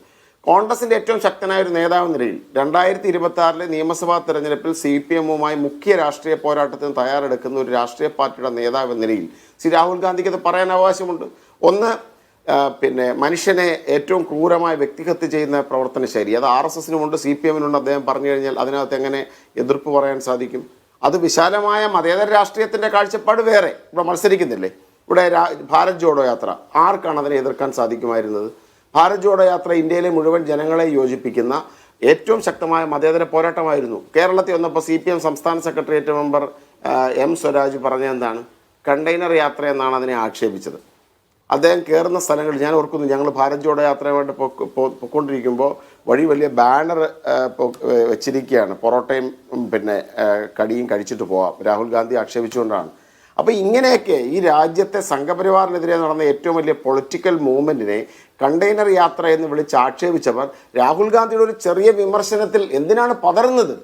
കോൺഗ്രസിൻ്റെ ഏറ്റവും ശക്തനായ ഒരു നേതാവ് നിലയിൽ 2026 നിയമസഭാ തെരഞ്ഞെടുപ്പിൽ CPM-വുമായി മുഖ്യ രാഷ്ട്രീയ പോരാട്ടത്തിന് തയ്യാറെടുക്കുന്ന ഒരു രാഷ്ട്രീയ പാർട്ടിയുടെ നേതാവ് എന്ന നിലയിൽ ശ്രീ രാഹുൽ ഗാന്ധിക്ക് അത് പറയാൻ അവകാശമുണ്ട്. ഒന്ന്, മനുഷ്യനെ ഏറ്റവും ക്രൂരമായ വ്യക്തിഹത്യ ചെയ്യുന്ന പ്രവർത്തന ശൈലി അത് RSSനുമുണ്ട്, CPM-നുണ്ട്. അദ്ദേഹം പറഞ്ഞു കഴിഞ്ഞാൽ അതിനകത്ത് എങ്ങനെ എതിർപ്പ് പറയാൻ സാധിക്കും? അത് വിശാലമായ മതേതര രാഷ്ട്രീയത്തിൻ്റെ കാഴ്ചപ്പാട് വേറെ. ഇവിടെ മത്സരിക്കുന്നില്ലേ? ഇവിടെ ഭാരത് ജോഡോ യാത്ര, ആർക്കാണ് അതിനെ എതിർക്കാൻ സാധിക്കുമായിരുന്നത്? ഭാരത് ജോഡോ യാത്ര ഇന്ത്യയിലെ മുഴുവൻ ജനങ്ങളെ യോജിപ്പിക്കുന്ന ഏറ്റവും ശക്തമായ മതേതര പോരാട്ടമായിരുന്നു. കേരളത്തിൽ വന്നപ്പോൾ CPM സംസ്ഥാന സെക്രട്ടേറിയറ്റ് മെമ്പർ M സ്വരാജ് പറഞ്ഞ എന്താണ്? കണ്ടെയ്നർ യാത്ര എന്നാണ് അതിനെ ആക്ഷേപിച്ചത്. അദ്ദേഹം കയറുന്ന സ്ഥലങ്ങളിൽ ഞാൻ ഓർക്കുന്നു, ഞങ്ങൾ ഭാരത് ജോഡോ യാത്രയുമായിട്ട് പൊയ്ക്കൊണ്ടിരിക്കുമ്പോൾ വഴി വലിയ ബാനർ വെച്ചിരിക്കുകയാണ്, പൊറോട്ടയും കടിയും കഴിച്ചിട്ട് പോവാം, രാഹുൽ ഗാന്ധി ആക്ഷേപിച്ചുകൊണ്ടാണ്. അപ്പോൾ ഇങ്ങനെയൊക്കെ ഈ രാജ്യത്തെ സംഘപരിവാറിനെതിരെ നടന്ന ഏറ്റവും വലിയ പൊളിറ്റിക്കൽ മൂവ്മെൻറ്റിനെ കണ്ടെയ്നർ യാത്ര എന്ന് വിളിച്ച് ആക്ഷേപിച്ചവർ രാഹുൽ ഗാന്ധിയുടെ ഒരു ചെറിയ വിമർശനത്തിൽ എന്തിനാണ് പതറുന്നത്?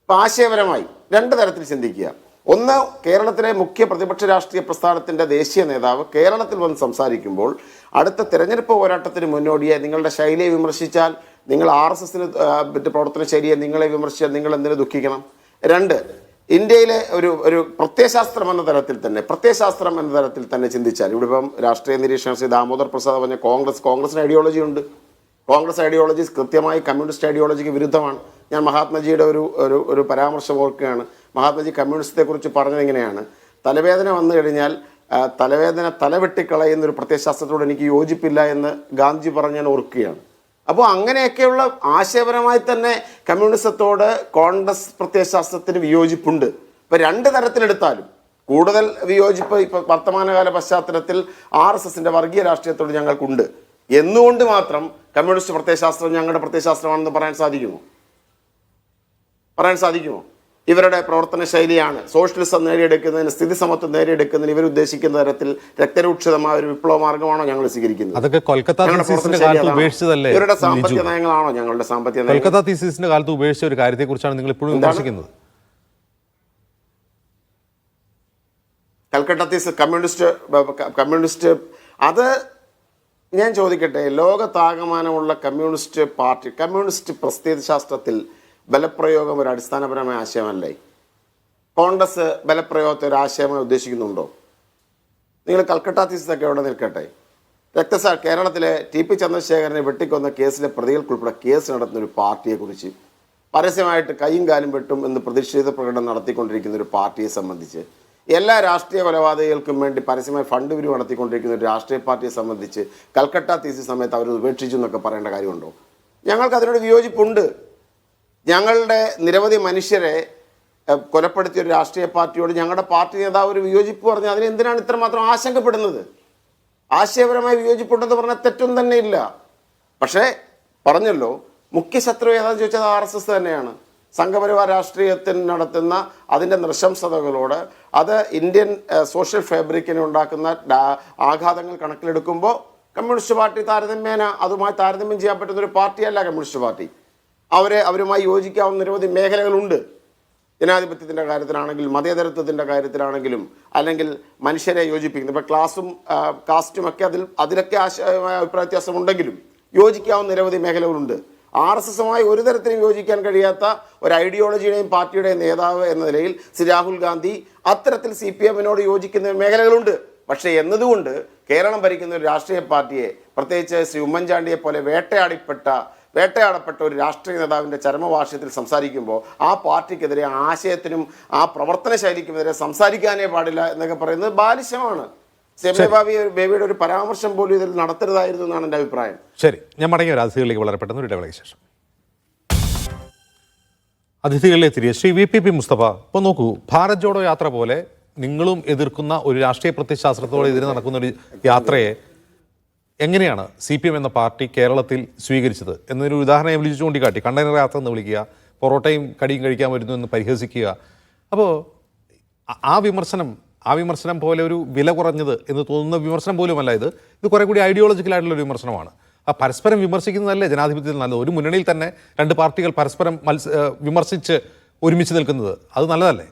ഇപ്പം ആശയപരമായി രണ്ട് തരത്തിൽ ചിന്തിക്കുക. ഒന്ന്, കേരളത്തിലെ മുഖ്യ പ്രതിപക്ഷ രാഷ്ട്രീയ പ്രസ്ഥാനത്തിൻ്റെ ദേശീയ നേതാവ് കേരളത്തിൽ വന്ന് സംസാരിക്കുമ്പോൾ അടുത്ത തിരഞ്ഞെടുപ്പ് പോരാട്ടത്തിന് മുന്നോടിയായി നിങ്ങളുടെ ശൈലിയെ വിമർശിച്ചാൽ, നിങ്ങൾ RSSന് പ്രവർത്തന ശൈലിയെ നിങ്ങളെ വിമർശിച്ചാൽ നിങ്ങൾ എന്തിനു ദുഃഖിക്കണം? രണ്ട്, ഇന്ത്യയിലെ ഒരു പ്രത്യയശാസ്ത്രം എന്ന തരത്തിൽ തന്നെ ചിന്തിച്ചാൽ, ഇവിടെ ഇപ്പം രാഷ്ട്രീയ നിരീക്ഷകൻ ശ്രീ ദാമോദർ പ്രസാദ് പറഞ്ഞ കോൺഗ്രസിന് ഐഡിയോളജി ഉണ്ട്. കോൺഗ്രസ് ഐഡിയോളജി കൃത്യമായി കമ്മ്യൂണിസ്റ്റ് ഐഡിയോളജിക്ക് വിരുദ്ധമാണ്. ഞാൻ മഹാത്മജിയുടെ ഒരു പരാമർശം ഓർക്കുകയാണ്. മഹാത്മജി കമ്മ്യൂണിസ്റ്റത്തെക്കുറിച്ച് പറഞ്ഞത് ഇങ്ങനെയാണ്: തലവേദന വന്നു കഴിഞ്ഞാൽ തലവേദന തലവെട്ടിക്കളയുന്നൊരു പ്രത്യയശാസ്ത്രത്തോട് എനിക്ക് യോജിപ്പില്ല എന്ന് ഗാന്ധിജി പറഞ്ഞ് ഞാൻ ഓർക്കുകയാണ്. അപ്പോൾ അങ്ങനെയൊക്കെയുള്ള ആശയപരമായി തന്നെ കമ്മ്യൂണിസത്തോട് കോൺഗ്രസ് പ്രത്യയശാസ്ത്രത്തിന് വിയോജിപ്പുണ്ട്. ഇപ്പോൾ രണ്ട് തരത്തിലെടുത്താലും കൂടുതൽ വിയോജിപ്പ് ഇപ്പോൾ വർത്തമാനകാല പശ്ചാത്തലത്തിൽ RSSൻ്റെ വർഗീയ രാഷ്ട്രീയത്തോട് ഞങ്ങൾക്കുണ്ട് എന്നുകൊണ്ട് മാത്രം കമ്മ്യൂണിസ്റ്റ് പ്രത്യയശാസ്ത്രം ഞങ്ങളുടെ പ്രത്യയശാസ്ത്രമാണെന്ന് പറയാൻ സാധിക്കുമോ? ഇവരുടെ പ്രവർത്തന ശൈലിയാണ് സോഷ്യലിസം നേടിയെടുക്കുന്നതിന്, സ്ഥിതി സമത്വം നേടിയെടുക്കുന്നതിന് ഇവരുദ്ദേശിക്കുന്ന തരത്തിൽ രക്തരൂക്ഷിതമായ ഒരു വിപ്ലവ മാർഗമാണോ ഞങ്ങൾ സ്വീകരിക്കുന്നത്? ഇവരുടെ സാമ്പത്തിക നയങ്ങളാണോ ഞങ്ങളുടെ സാമ്പത്തിക നയം? കൊൽക്കത്ത തീസിസിന്റെ കാലത്ത് ഉപേക്ഷിച്ച ഒരു കാര്യത്തെക്കുറിച്ചാണ് നിങ്ങൾ ഇപ്പോഴും വിമർശിക്കുന്നത്. കൽക്കട്ട തീസിസ് കമ്മ്യൂണിസ്റ്റ് അത് ഞാൻ ചോദിക്കട്ടെ, ലോകത്താകമാനമുള്ള കമ്മ്യൂണിസ്റ്റ് പാർട്ടി, കമ്മ്യൂണിസ്റ്റ് പ്രത്യയശാസ്ത്രത്തിൽ ബലപ്രയോഗം ഒരു അടിസ്ഥാനപരമായ ആശയമല്ലേ? കോൺഗ്രസ് ബലപ്രയോഗത്തെ ഒരു ആശയമായി ഉദ്ദേശിക്കുന്നുണ്ടോ? നിങ്ങൾ കൽക്കട്ട തീസിസൊക്കെ എവിടെ നിൽക്കട്ടെ, കേരളത്തിലെ ടി.പി. ചന്ദ്രശേഖരനെ വെട്ടിക്കൊന്ന കേസിലെ പ്രതികൾക്കുൾപ്പെടെ കേസ് നടത്തുന്ന ഒരു പാർട്ടിയെക്കുറിച്ച് പരസ്യമായിട്ട് കൈയും കാലും വെട്ടും എന്ന് പ്രതിഷേധ പ്രകടനം നടത്തിക്കൊണ്ടിരിക്കുന്ന ഒരു പാർട്ടിയെ സംബന്ധിച്ച്, എല്ലാ രാഷ്ട്രീയ കൊലപാതകങ്ങൾക്കും വേണ്ടി പരസ്യമായി ഫണ്ട് പിരിവ് നടത്തിക്കൊണ്ടിരിക്കുന്ന ഒരു രാഷ്ട്രീയ പാർട്ടിയെ സംബന്ധിച്ച് കൽക്കട്ട തീസി സമയത്ത് അവർ ഉപേക്ഷിച്ചു എന്നൊക്കെ പറയേണ്ട കാര്യമുണ്ടോ? ഞങ്ങൾക്ക് അതിനോട് വിയോജിപ്പുണ്ട്. ഞങ്ങളുടെ നിരവധി മനുഷ്യരെ കൊലപ്പെടുത്തിയ ഒരു രാഷ്ട്രീയ പാർട്ടിയോട് ഞങ്ങളുടെ പാർട്ടി നേതാവ് ഒരു വിയോജിപ്പ് പറഞ്ഞാൽ അതിന് എന്തിനാണ് ഇത്രമാത്രം ആശങ്കപ്പെടുന്നത്? ആശയപരമായി വിയോജിപ്പുണ്ടെന്ന് പറഞ്ഞാൽ തെറ്റൊന്നും തന്നെ ഇല്ല. പക്ഷേ പറഞ്ഞല്ലോ, മുഖ്യ ശത്രു ഏതാണെന്ന് ചോദിച്ചാൽ RSS തന്നെയാണ്. സംഘപരിവാർ രാഷ്ട്രീയത്തിന് നടത്തുന്ന അതിൻ്റെ നൃശംസതകളോട് അത് ഇന്ത്യൻ സോഷ്യൽ ഫാബ്രിക്കിനെ ഉണ്ടാക്കുന്ന ആഘാതങ്ങൾ കണക്കിലെടുക്കുമ്പോൾ കമ്മ്യൂണിസ്റ്റ് പാർട്ടി അതുമായി താരതമ്യം ചെയ്യാൻ പറ്റുന്ന ഒരു പാർട്ടിയല്ല കമ്മ്യൂണിസ്റ്റ് പാർട്ടി. അവരുമായി യോജിക്കാവുന്ന നിരവധി മേഖലകളുണ്ട്. ജനാധിപത്യത്തിൻ്റെ കാര്യത്തിലാണെങ്കിലും മതേതരത്വത്തിൻ്റെ കാര്യത്തിലാണെങ്കിലും അല്ലെങ്കിൽ മനുഷ്യരെ യോജിപ്പിക്കുന്നത്, ഇപ്പോൾ ക്ലാസും കാസ്റ്റുമൊക്കെ അതിലൊക്കെ അഭിപ്രായ വ്യത്യാസമുണ്ടെങ്കിലും യോജിക്കാവുന്ന നിരവധി മേഖലകളുണ്ട്. RSSുമായി ഒരു തരത്തിലും യോജിക്കാൻ കഴിയാത്ത ഒരു ഐഡിയോളജിയുടെയും പാർട്ടിയുടെയും നേതാവ് എന്ന നിലയിൽ ശ്രീ രാഹുൽ ഗാന്ധി അത്തരത്തിൽ CPMനോട് യോജിക്കുന്ന മേഖലകളുണ്ട്. പക്ഷേ എന്നതുകൊണ്ട് കേരളം ഭരിക്കുന്ന ഒരു രാഷ്ട്രീയ പാർട്ടിയെ, പ്രത്യേകിച്ച് ശ്രീ ഉമ്മൻചാണ്ടിയെ പോലെ വേട്ടയാടപ്പെട്ട ഒരു രാഷ്ട്രീയ നേതാവിൻ്റെ ചരമവാർഷികത്തിൽ സംസാരിക്കുമ്പോൾ ആ പാർട്ടിക്കെതിരെ, ആശയത്തിനും ആ പ്രവർത്തന ശൈലിക്കുമെതിരെ സംസാരിക്കാനേ പാടില്ല എന്നൊക്കെ പറയുന്നത് ബാലിശമാണ്. ബേബിയുടെ ഒരു പരാമർശം പോലും ഇതിൽ നടത്തരുതായിരുന്നു എന്നാണ് എൻ്റെ അഭിപ്രായം. ശരി, ഞാൻ മടങ്ങിയ ഒരു അതിഥികളിലേക്ക് വളരെ പെട്ടെന്ന് ഒരു ഇടവേളയ്ക്ക് ശേഷം. അതിഥികളിലെ തിരികെ ശ്രീ VPP മുസ്തഫ, ഇപ്പോൾ നോക്കൂ, ഭാരത് ജോഡോ യാത്ര പോലെ നിങ്ങളും എതിർക്കുന്ന ഒരു രാഷ്ട്രീയ പ്രത്യയശാസ്ത്രത്തോടെ എതിരെ നടക്കുന്ന ഒരു യാത്രയെ എങ്ങനെയാണ് CPM എന്ന പാർട്ടി കേരളത്തിൽ സ്വീകരിച്ചത് എന്നൊരു ഉദാഹരണം ഞാൻ വിളിച്ചു ചൂണ്ടിക്കാട്ടി. കണ്ടെയ്നർ യാത്ര എന്ന് വിളിക്കുക, പൊറോട്ടയും കടിയും കഴിക്കാൻ വരുന്നു എന്ന് പരിഹസിക്കുക. അപ്പോൾ ആ വിമർശനം പോലെ ഒരു വില കുറഞ്ഞത് എന്ന് തോന്നുന്ന വിമർശനം പോലുമല്ല ഇത് കുറെ കൂടി ഐഡിയോളജിക്കലായിട്ടുള്ള ഒരു വിമർശനമാണ്. ആ പരസ്പരം വിമർശിക്കുന്നതല്ലേ ജനാധിപത്യത്തിൽ നല്ലത്? ഒരു മുന്നണിയിൽ തന്നെ രണ്ട് പാർട്ടികൾ പരസ്പരം വിമർശിച്ച് ഒരുമിച്ച് നിൽക്കുന്നത് അത് നല്ലതല്ലേ?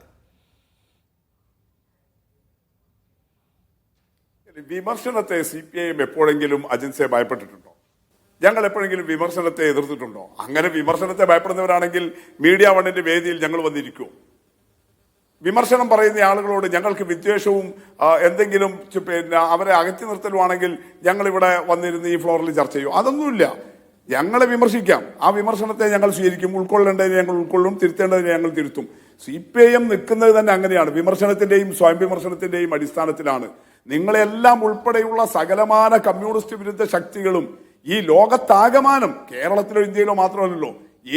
വിമർശനത്തെ CPIM എപ്പോഴെങ്കിലും അജിൻസെ ഭയപ്പെട്ടിട്ടുണ്ടോ? ഞങ്ങൾ എപ്പോഴെങ്കിലും വിമർശനത്തെ എതിർത്തിട്ടുണ്ടോ? അങ്ങനെ വിമർശനത്തെ ഭയപ്പെടുന്നവരാണെങ്കിൽ മീഡിയ 1ന്റെ വേദിയിൽ ഞങ്ങൾ വന്നിരിക്കുമോ? വിമർശനം പറയുന്ന ആളുകളോട് ഞങ്ങൾക്ക് വിദ്വേഷവും എന്തെങ്കിലും അവരെ അകറ്റി നിർത്തലുമാണെങ്കിൽ ഞങ്ങളിവിടെ വന്നിരുന്ന് ഈ ഫ്ലോറിൽ ചർച്ച ചെയ്യും. അതൊന്നുമില്ല. ഞങ്ങളെ വിമർശിക്കാം, ആ വിമർശനത്തെ ഞങ്ങൾ സ്വീകരിക്കും, ഉൾക്കൊള്ളേണ്ടതിനെ ഞങ്ങൾ ഉൾക്കൊള്ളും, തിരുത്തേണ്ടതിനെ ഞങ്ങൾ തിരുത്തും. CPIM നിൽക്കുന്നത് തന്നെ അങ്ങനെയാണ്, വിമർശനത്തിന്റെയും സ്വയം വിമർശനത്തിന്റെയും അടിസ്ഥാനത്തിലാണ്. നിങ്ങളെല്ലാം ഉൾപ്പെടെയുള്ള സകലമാന കമ്മ്യൂണിസ്റ്റ് വിരുദ്ധ ശക്തികളും ഈ ലോകത്താകമാനം, കേരളത്തിലോ ഇന്ത്യയിലോ മാത്രമല്ലല്ലോ,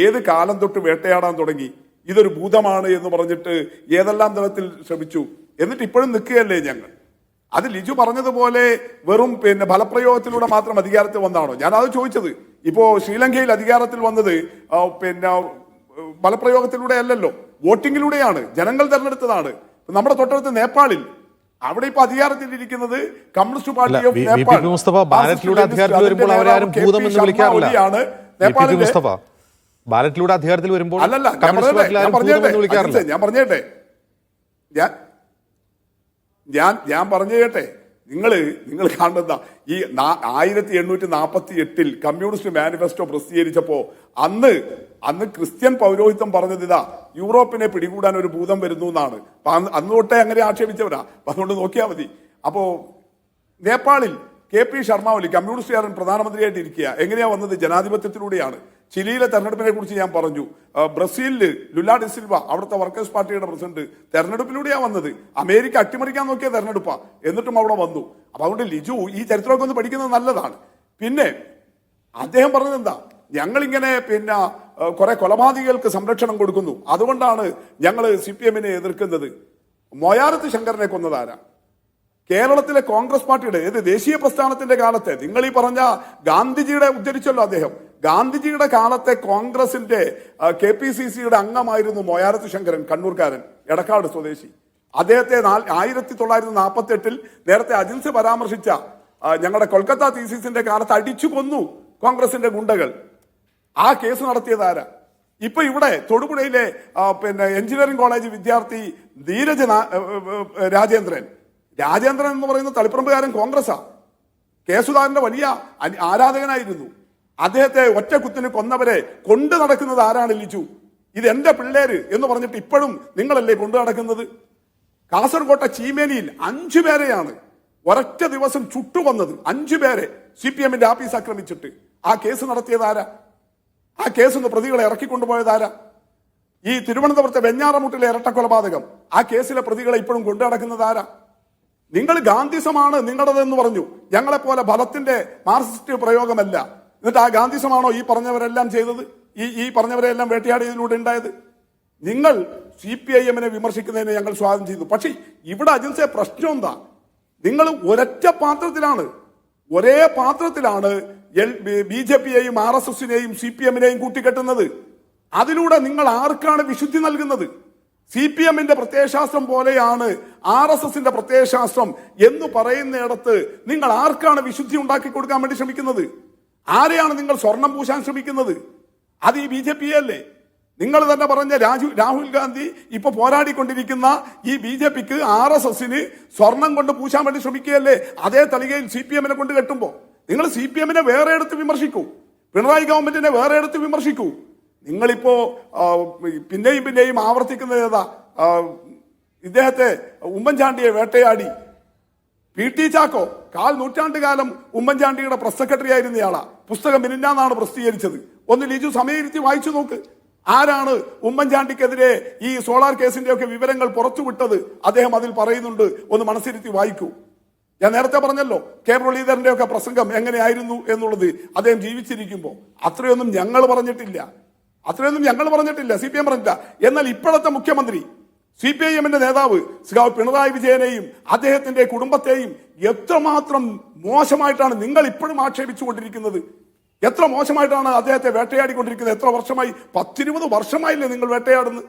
ഏത് കാലം തൊട്ട് വേട്ടയാടാൻ തുടങ്ങി. ഇതൊരു ഭൂതമാണ് എന്ന് പറഞ്ഞിട്ട് ഏതെല്ലാം തലത്തിൽ ശ്രമിച്ചു. എന്നിട്ട് ഇപ്പോഴും നിൽക്കുകയല്ലേ ഞങ്ങൾ. അത് ലിജു പറഞ്ഞതുപോലെ വെറും ഫലപ്രയോഗത്തിലൂടെ മാത്രം അധികാരത്തിൽ വന്നാണോ? ഞാനത് ചോദിച്ചത്. ഇപ്പോ ശ്രീലങ്കയിൽ അധികാരത്തിൽ വന്നത് ഫലപ്രയോഗത്തിലൂടെ അല്ലല്ലോ, വോട്ടിങ്ങിലൂടെയാണ്, ജനങ്ങൾ തെരഞ്ഞെടുത്തതാണ്. നമ്മുടെ തൊട്ടടുത്ത് നേപ്പാളിൽ, അവിടെ ഇപ്പൊ അധികാരത്തിലിരിക്കുന്നത് കമ്മ്യൂണിസ്റ്റ് പാർട്ടി ഓഫ് നേപ്പാൾ. ബാലറ്റിലൂടെ അധികാരത്തിൽ വരുമ്പോൾ അവരാരും ഭൂതം എന്ന് വിളിക്കാറില്ല. ബാലറ്റിലൂടെ അധികാരത്തിൽ വരുമ്പോൾ അല്ലല്ല, ഞാൻ പറഞ്ഞേട്ടെ. നിങ്ങൾ കാണുന്ന ഈ 1848 കമ്മ്യൂണിസ്റ്റ് മാനിഫെസ്റ്റോ പ്രസിദ്ധീകരിച്ചപ്പോ അന്ന് ക്രിസ്ത്യൻ പൗരോഹിത്യം പറഞ്ഞത് ഇതാ, യൂറോപ്പിനെ പിടികൂടാൻ ഒരു ഭൂതം വരുന്നു എന്നാണ്. അന്ന് തൊട്ടേ അങ്ങനെ ആക്ഷേപിച്ചവരാ. അതുകൊണ്ട് നോക്കിയാൽ മതി. അപ്പോ നേപ്പാളിൽ KP ശർമ്മ ഒലി കമ്മ്യൂണിസ്റ്റുകാരൻ പ്രധാനമന്ത്രിയായിട്ട് ഇരിക്കുക. എങ്ങനെയാ വന്നത്? ജനാധിപത്യത്തിലൂടെയാണ്. ചിലിയിലെ തെരഞ്ഞെടുപ്പിനെ കുറിച്ച് ഞാൻ പറഞ്ഞു. ബ്രസീലില് ലുലാ ഡി സിൽവ, അവിടുത്തെ വർക്കേഴ്സ് പാർട്ടിയുടെ പ്രസിഡന്റ്, തെരഞ്ഞെടുപ്പിലൂടെയാണ് വന്നത്. അമേരിക്ക അട്ടിമറിക്കാൻ നോക്കിയ തെരഞ്ഞെടുപ്പാ, എന്നിട്ടും അവിടെ വന്നു. അപ്പൊ അതുകൊണ്ട് ലിജു ഈ ചരിത്രമൊക്കെ ഒന്ന് പഠിക്കുന്നത് നല്ലതാണ്. പിന്നെ അദ്ദേഹം പറഞ്ഞത് എന്താ, ഞങ്ങളിങ്ങനെ കുറെ കൊലപാതകികൾക്ക് സംരക്ഷണം കൊടുക്കുന്നു, അതുകൊണ്ടാണ് ഞങ്ങൾ CPMനെ എതിർക്കുന്നത്. മൊയാരത്ത് ശങ്കരനെ കൊന്നതാരാ? കേരളത്തിലെ കോൺഗ്രസ് പാർട്ടിയുടെ ദേശീയ പ്രസ്ഥാനത്തിന്റെ കാലത്തെ, നിങ്ങൾ ഈ പറഞ്ഞ ഗാന്ധിജിയുടെ ഉദ്ധരിച്ചല്ലോ അദ്ദേഹം, ഗാന്ധിജിയുടെ കാലത്തെ കോൺഗ്രസിന്റെ KPCCയുടെ അംഗമായിരുന്നു മൊയാരത്ത് ശങ്കരൻ, കണ്ണൂർക്കാരൻ, എടക്കാട് സ്വദേശി. അദ്ദേഹത്തെ 1948 നേരത്തെ അജിൻസ് പരാമർശിച്ച ഞങ്ങളുടെ കൊൽക്കത്ത തീസിസിന്റെ കാലത്ത് അടിച്ചു കൊന്നു കോൺഗ്രസിന്റെ ഗുണ്ടകൾ. ആ കേസ് നടത്തിയതാരാ? ഇപ്പൊ ഇവിടെ തൊടുപുഴയിലെ എഞ്ചിനീയറിംഗ് കോളേജ് വിദ്യാർത്ഥി ധീരജ് രാജേന്ദ്രൻ എന്ന് പറയുന്ന തളിപ്പറമ്പുകാരൻ കോൺഗ്രസാ. സുധാകരന്റെ വലിയ ആരാധകനായിരുന്നു. അദ്ദേഹത്തെ ഒറ്റ കുത്തിന് കൊന്നവരെ കൊണ്ടു നടക്കുന്നത് ആരാണ്? ലിജു. ഇത് എന്റെ പിള്ളേര് എന്ന് പറഞ്ഞിട്ട് ഇപ്പോഴും നിങ്ങളല്ലേ കൊണ്ടു നടക്കുന്നത്? കാസർകോട്ടെ ചീമേനിയിൽ 5 പേരെയാണ് ഒരൊറ്റ ദിവസം ചുട്ടുവന്നത് 5 പേരെ CPM-ന്റെ ആഫീസ് ആക്രമിച്ചിട്ട് ആ കേസ് നടത്തിയതാരാ? ആ കേസിന്ന് പ്രതികളെ ഇറക്കിക്കൊണ്ടുപോയതാരാ? ഈ തിരുവനന്തപുരത്തെ വെഞ്ഞാറമൂട്ടിലെ ഇരട്ടക്കൊലപാതകം, ആ കേസിലെ പ്രതികളെ ഇപ്പോഴും കൊണ്ടു നടക്കുന്നതാരാ? നിങ്ങൾ ഗാന്ധിസമാണ് നിങ്ങളുടേതെന്ന് പറഞ്ഞു. ഞങ്ങളെപ്പോലെ ഫലത്തിന്റെ മാർക്സിസ്റ്റ് പ്രയോഗമല്ല. എന്നിട്ട് ആ ഗാന്ധിസമാണോ ഈ പറഞ്ഞവരെല്ലാം ചെയ്തത്? ഈ പറഞ്ഞവരെല്ലാം വേട്ടയാടിയതിലൂടെ ഉണ്ടായത്? നിങ്ങൾ CPIM-നെ വിമർശിക്കുന്നതിനെ ഞങ്ങൾ സ്വാഗതം ചെയ്തു. പക്ഷേ ഇവിടെ അജിൻസെ പ്രശ്നം എന്താ? നിങ്ങൾ ഒരൊറ്റ പാത്രത്തിലാണ്, ഒരേ പാത്രത്തിലാണ് BJP-യെയും RSS-നെയും CPM-നെയും കൂട്ടിക്കെട്ടുന്നത്. അതിലൂടെ നിങ്ങൾ ആർക്കാണ് വിശുദ്ധി നൽകുന്നത്? CPM-ന്റെ പ്രത്യയശാസ്ത്രം പോലെയാണ് RSS-ന്റെ പ്രത്യയശാസ്ത്രം എന്ന് പറയുന്നിടത്ത് നിങ്ങൾ ആർക്കാണ് വിശുദ്ധി ഉണ്ടാക്കി കൊടുക്കാൻ വേണ്ടി ശ്രമിക്കുന്നത്? ആരെയാണ് നിങ്ങൾ സ്വർണം പൂശാൻ ശ്രമിക്കുന്നത്? അത് ഈ BJP-യെ അല്ലേ? നിങ്ങൾ തന്നെ പറഞ്ഞ രാഹുൽ ഗാന്ധി ഇപ്പൊ പോരാടിക്കൊണ്ടിരിക്കുന്ന ഈ BJP-ക്ക് RSS-ന് സ്വർണം കൊണ്ട് പൂശാൻ വേണ്ടി ശ്രമിക്കുകയല്ലേ? അതേ തളികയിൽ CPM-നെ കൊണ്ട് കെട്ടുമ്പോ നിങ്ങൾ CPM-നെ വേറെ എടുത്ത് വിമർശിക്കൂ, പിണറായി ഗവൺമെന്റിനെ വേറെ എടുത്ത് വിമർശിക്കൂ. നിങ്ങളിപ്പോ പിന്നെയും ആവർത്തിക്കുന്നത് ഏതാ? ഇദ്ദേഹത്തെ ഉമ്മൻചാണ്ടിയെ വേട്ടയാടി PT ചാക്കോ 1/4 നൂറ്റാണ്ടുകാലം ഉമ്മൻചാണ്ടിയുടെ പ്രസ് സെക്രട്ടറി ആയിരുന്നയാളാ. പുസ്തകം മിനിഞ്ഞാന്നാണ് പ്രസിദ്ധീകരിച്ചത്. ഒന്ന് ലിജു സമയരുത്തി വായിച്ചു നോക്ക്. ആരാണ് ഉമ്മൻചാണ്ടിക്കെതിരെ ഈ സോളാർ കേസിന്റെ ഒക്കെ വിവരങ്ങൾ പുറത്തുവിട്ടത്? അദ്ദേഹം അതിൽ പറയുന്നുണ്ട്, ഒന്ന് മനസ്സിരുത്തി വായിക്കൂ. ഞാൻ നേരത്തെ പറഞ്ഞല്ലോ കെ മുരളീധരന്റെ ഒക്കെ പ്രസംഗം എങ്ങനെയായിരുന്നു എന്നുള്ളത് അദ്ദേഹം ജീവിച്ചിരിക്കുമ്പോൾ. അത്രയൊന്നും ഞങ്ങൾ പറഞ്ഞിട്ടില്ല, CPM പറഞ്ഞില്ല. എന്നാൽ ഇപ്പോഴത്തെ മുഖ്യമന്ത്രി CPIM-ന്റെ നേതാവ് പിണറായി വിജയനെയും അദ്ദേഹത്തിന്റെ കുടുംബത്തെയും എത്രമാത്രം മോശമായിട്ടാണ് നിങ്ങൾ ഇപ്പോഴും ആക്ഷേപിച്ചുകൊണ്ടിരിക്കുന്നത്. എത്ര മോശമായിട്ടാണ് അദ്ദേഹത്തെ വേട്ടയാടിക്കൊണ്ടിരിക്കുന്നത്. എത്ര വർഷമായി? 10-20 വർഷമായില്ലേ നിങ്ങൾ വേട്ടയാടുന്നത്?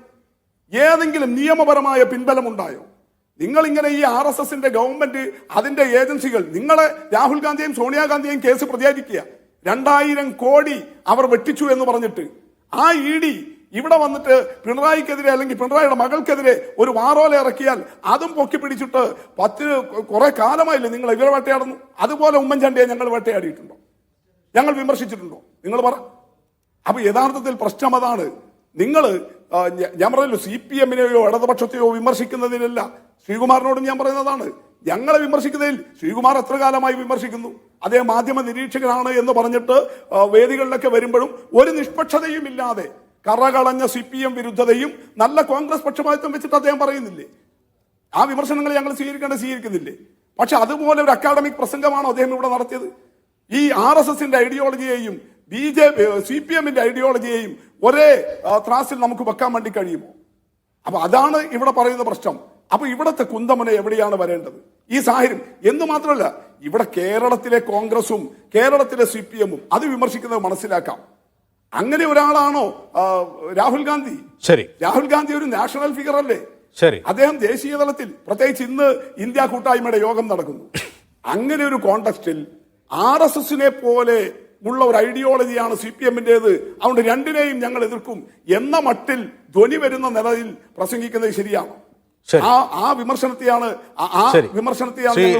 ഏതെങ്കിലും നിയമപരമായ പിൻബലമുണ്ടായോ? നിങ്ങളിങ്ങനെ ഈ RSS-ന്റെ ഗവൺമെന്റ്, അതിന്റെ ഏജൻസികൾ, നിങ്ങളെ രാഹുൽ ഗാന്ധിയെയും സോണിയാഗാന്ധിയെയും കേസ് പ്രതിയായിരിക്കുക. 2000 കോടി അവർ വെട്ടിച്ചു എന്ന് പറഞ്ഞിട്ട് ആ ED ഇവിടെ വന്നിട്ട് പിണറായിക്കെതിരെ അല്ലെങ്കിൽ പിണറായിയുടെ മകൾക്കെതിരെ ഒരു വാറോല ഇറക്കിയാൽ അതും പൊക്കി പിടിച്ചിട്ട് കുറെ കാലമായില്ലേ നിങ്ങൾ ഇവരെ വേട്ടയാടുന്നു? അതുപോലെ ഉമ്മൻചാണ്ടിയെ ഞങ്ങൾ വേട്ടയാടിയിട്ടുണ്ടോ? ഞങ്ങൾ വിമർശിച്ചിട്ടുണ്ടോ? നിങ്ങൾ പറ. അപ്പൊ യഥാർത്ഥത്തിൽ പ്രശ്നം അതാണ്. നിങ്ങൾ ഞാൻ പറഞ്ഞല്ലോ, CPM-നെയോ ഇടതുപക്ഷത്തെയോ വിമർശിക്കുന്നതിലല്ല. ശ്രീകുമാറിനോടും ഞാൻ പറയുന്നതാണ്, ഞങ്ങളെ വിമർശിക്കുന്നതിൽ ശ്രീകുമാർ എത്ര കാലമായി വിമർശിക്കുന്നു? അദ്ദേഹം മാധ്യമ നിരീക്ഷകനാണ് എന്ന് പറഞ്ഞിട്ട് വേദികളിലൊക്കെ വരുമ്പോഴും ഒരു നിഷ്പക്ഷതയും ഇല്ലാതെ കറകളഞ്ഞ CPM വിരുദ്ധതയും നല്ല കോൺഗ്രസ് പക്ഷപാതിത്വം വെച്ചിട്ട് അദ്ദേഹം പറയുന്നില്ലേ? ആ വിമർശനങ്ങൾ ഞങ്ങൾ സ്വീകരിക്കുന്നില്ലേ? പക്ഷെ അതുപോലെ ഒരു അക്കാഡമിക് പ്രസംഗമാണോ അദ്ദേഹം ഇവിടെ നടത്തിയത്? ഈ RSS-ന്റെ ഐഡിയോളജിയെയും CPM-ന്റെ ഐഡിയോളജിയെയും ഒരേ ത്രാസിൽ നമുക്ക് വെക്കാൻ വേണ്ടി കഴിയുമോ? അപ്പൊ അതാണ് ഇവിടെ പറയുന്ന പ്രശ്നം. അപ്പൊ ഇവിടത്തെ കുന്തമന എവിടെയാണ് വരേണ്ടത്? ഈ സാഹചര്യം എന്ന് മാത്രമല്ല, ഇവിടെ കേരളത്തിലെ കോൺഗ്രസും കേരളത്തിലെ CPM-ഉം അത് വിമർശിക്കുന്നത് മനസ്സിലാക്കാം. അങ്ങനെ ഒരാളാണോ രാഹുൽ ഗാന്ധി? ശരി, രാഹുൽ ഗാന്ധി ഒരു നാഷണൽ ഫിഗർ അല്ലേ? ശരി, അദ്ദേഹം ദേശീയ തലത്തിൽ, പ്രത്യേകിച്ച് ഇന്ന് ഇന്ത്യ കൂട്ടായ്മയുടെ യോഗം നടക്കുന്നു. അങ്ങനെ ഒരു കോണ്ടെക്സ്റ്റിൽ RSS-നെ പോലെ ഉള്ള ഒരു ഐഡിയോളജിയാണ് CPM-ന്റേത്, അതുകൊണ്ട് രണ്ടിനെയും ഞങ്ങൾ എതിർക്കും എന്ന മട്ടിൽ ധ്വനി വരുന്ന നിലയിൽ പ്രസംഗിക്കുന്നത് ശരിയാണ്. ആ വിമർശനത്തെയാണ്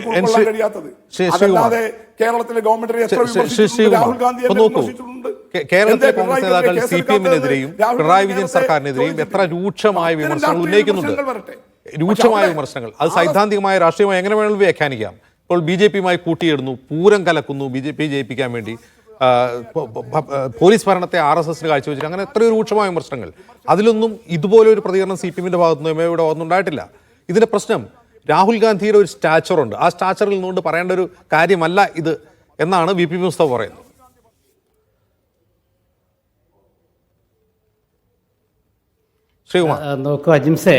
ഉൾക്കൊള്ളാൻ കഴിയാത്തത്. അതല്ലാതെ കേരളത്തിലെ ഗവൺമെന്റിനെ എത്ര വിമർശിച്ചിട്ടുണ്ട് രാഹുൽ ഗാന്ധി വിമർശിച്ചിട്ടുണ്ട്. കേരളത്തിലെ കോൺഗ്രസ് നേതാക്കൾ CPM-നെതിരെയും പിണറായി വിജയൻ സർക്കാരിനെതിരെയും എത്ര രൂക്ഷമായ വിമർശനങ്ങൾ ഉന്നയിക്കുന്നുണ്ട്. രൂക്ഷമായ വിമർശനങ്ങൾ, അത് സൈദ്ധാന്തികമായ രാഷ്ട്രീയമായി എങ്ങനെ വേണമെങ്കിലും വ്യാഖ്യാനിക്കാം. ഇപ്പോൾ BJP-യുമായി കൂട്ടിയിടുന്നു, പൂരം കലക്കുന്നു, BJP ജയിപ്പിക്കാൻ വേണ്ടി പോലീസ് ഭരണത്തെ RSS-ന് കാഴ്ചവെച്ചിട്ട് അങ്ങനെ എത്രയോ രൂക്ഷമായ വിമർശനങ്ങൾ. അതിലൊന്നും ഇതുപോലെ ഒരു പ്രതികരണം CPM-ന്റെ ഭാഗത്തുനിന്ന് ഇവിടെ ഒന്നും ഉണ്ടായിട്ടില്ല. ഇതിന്റെ പ്രശ്നം രാഹുൽ ഗാന്ധിയുടെ ഒരു സ്റ്റാച്ചറുണ്ട്, ആ സ്റ്റാച്ചറിൽ നിന്നുകൊണ്ട് പറയേണ്ട ഒരു കാര്യമല്ല ഇത് എന്നാണ് VP മുസ്തഫ പറയുന്നത്. ശ്രീകുമാർ നോക്കൂ അജിംസെ,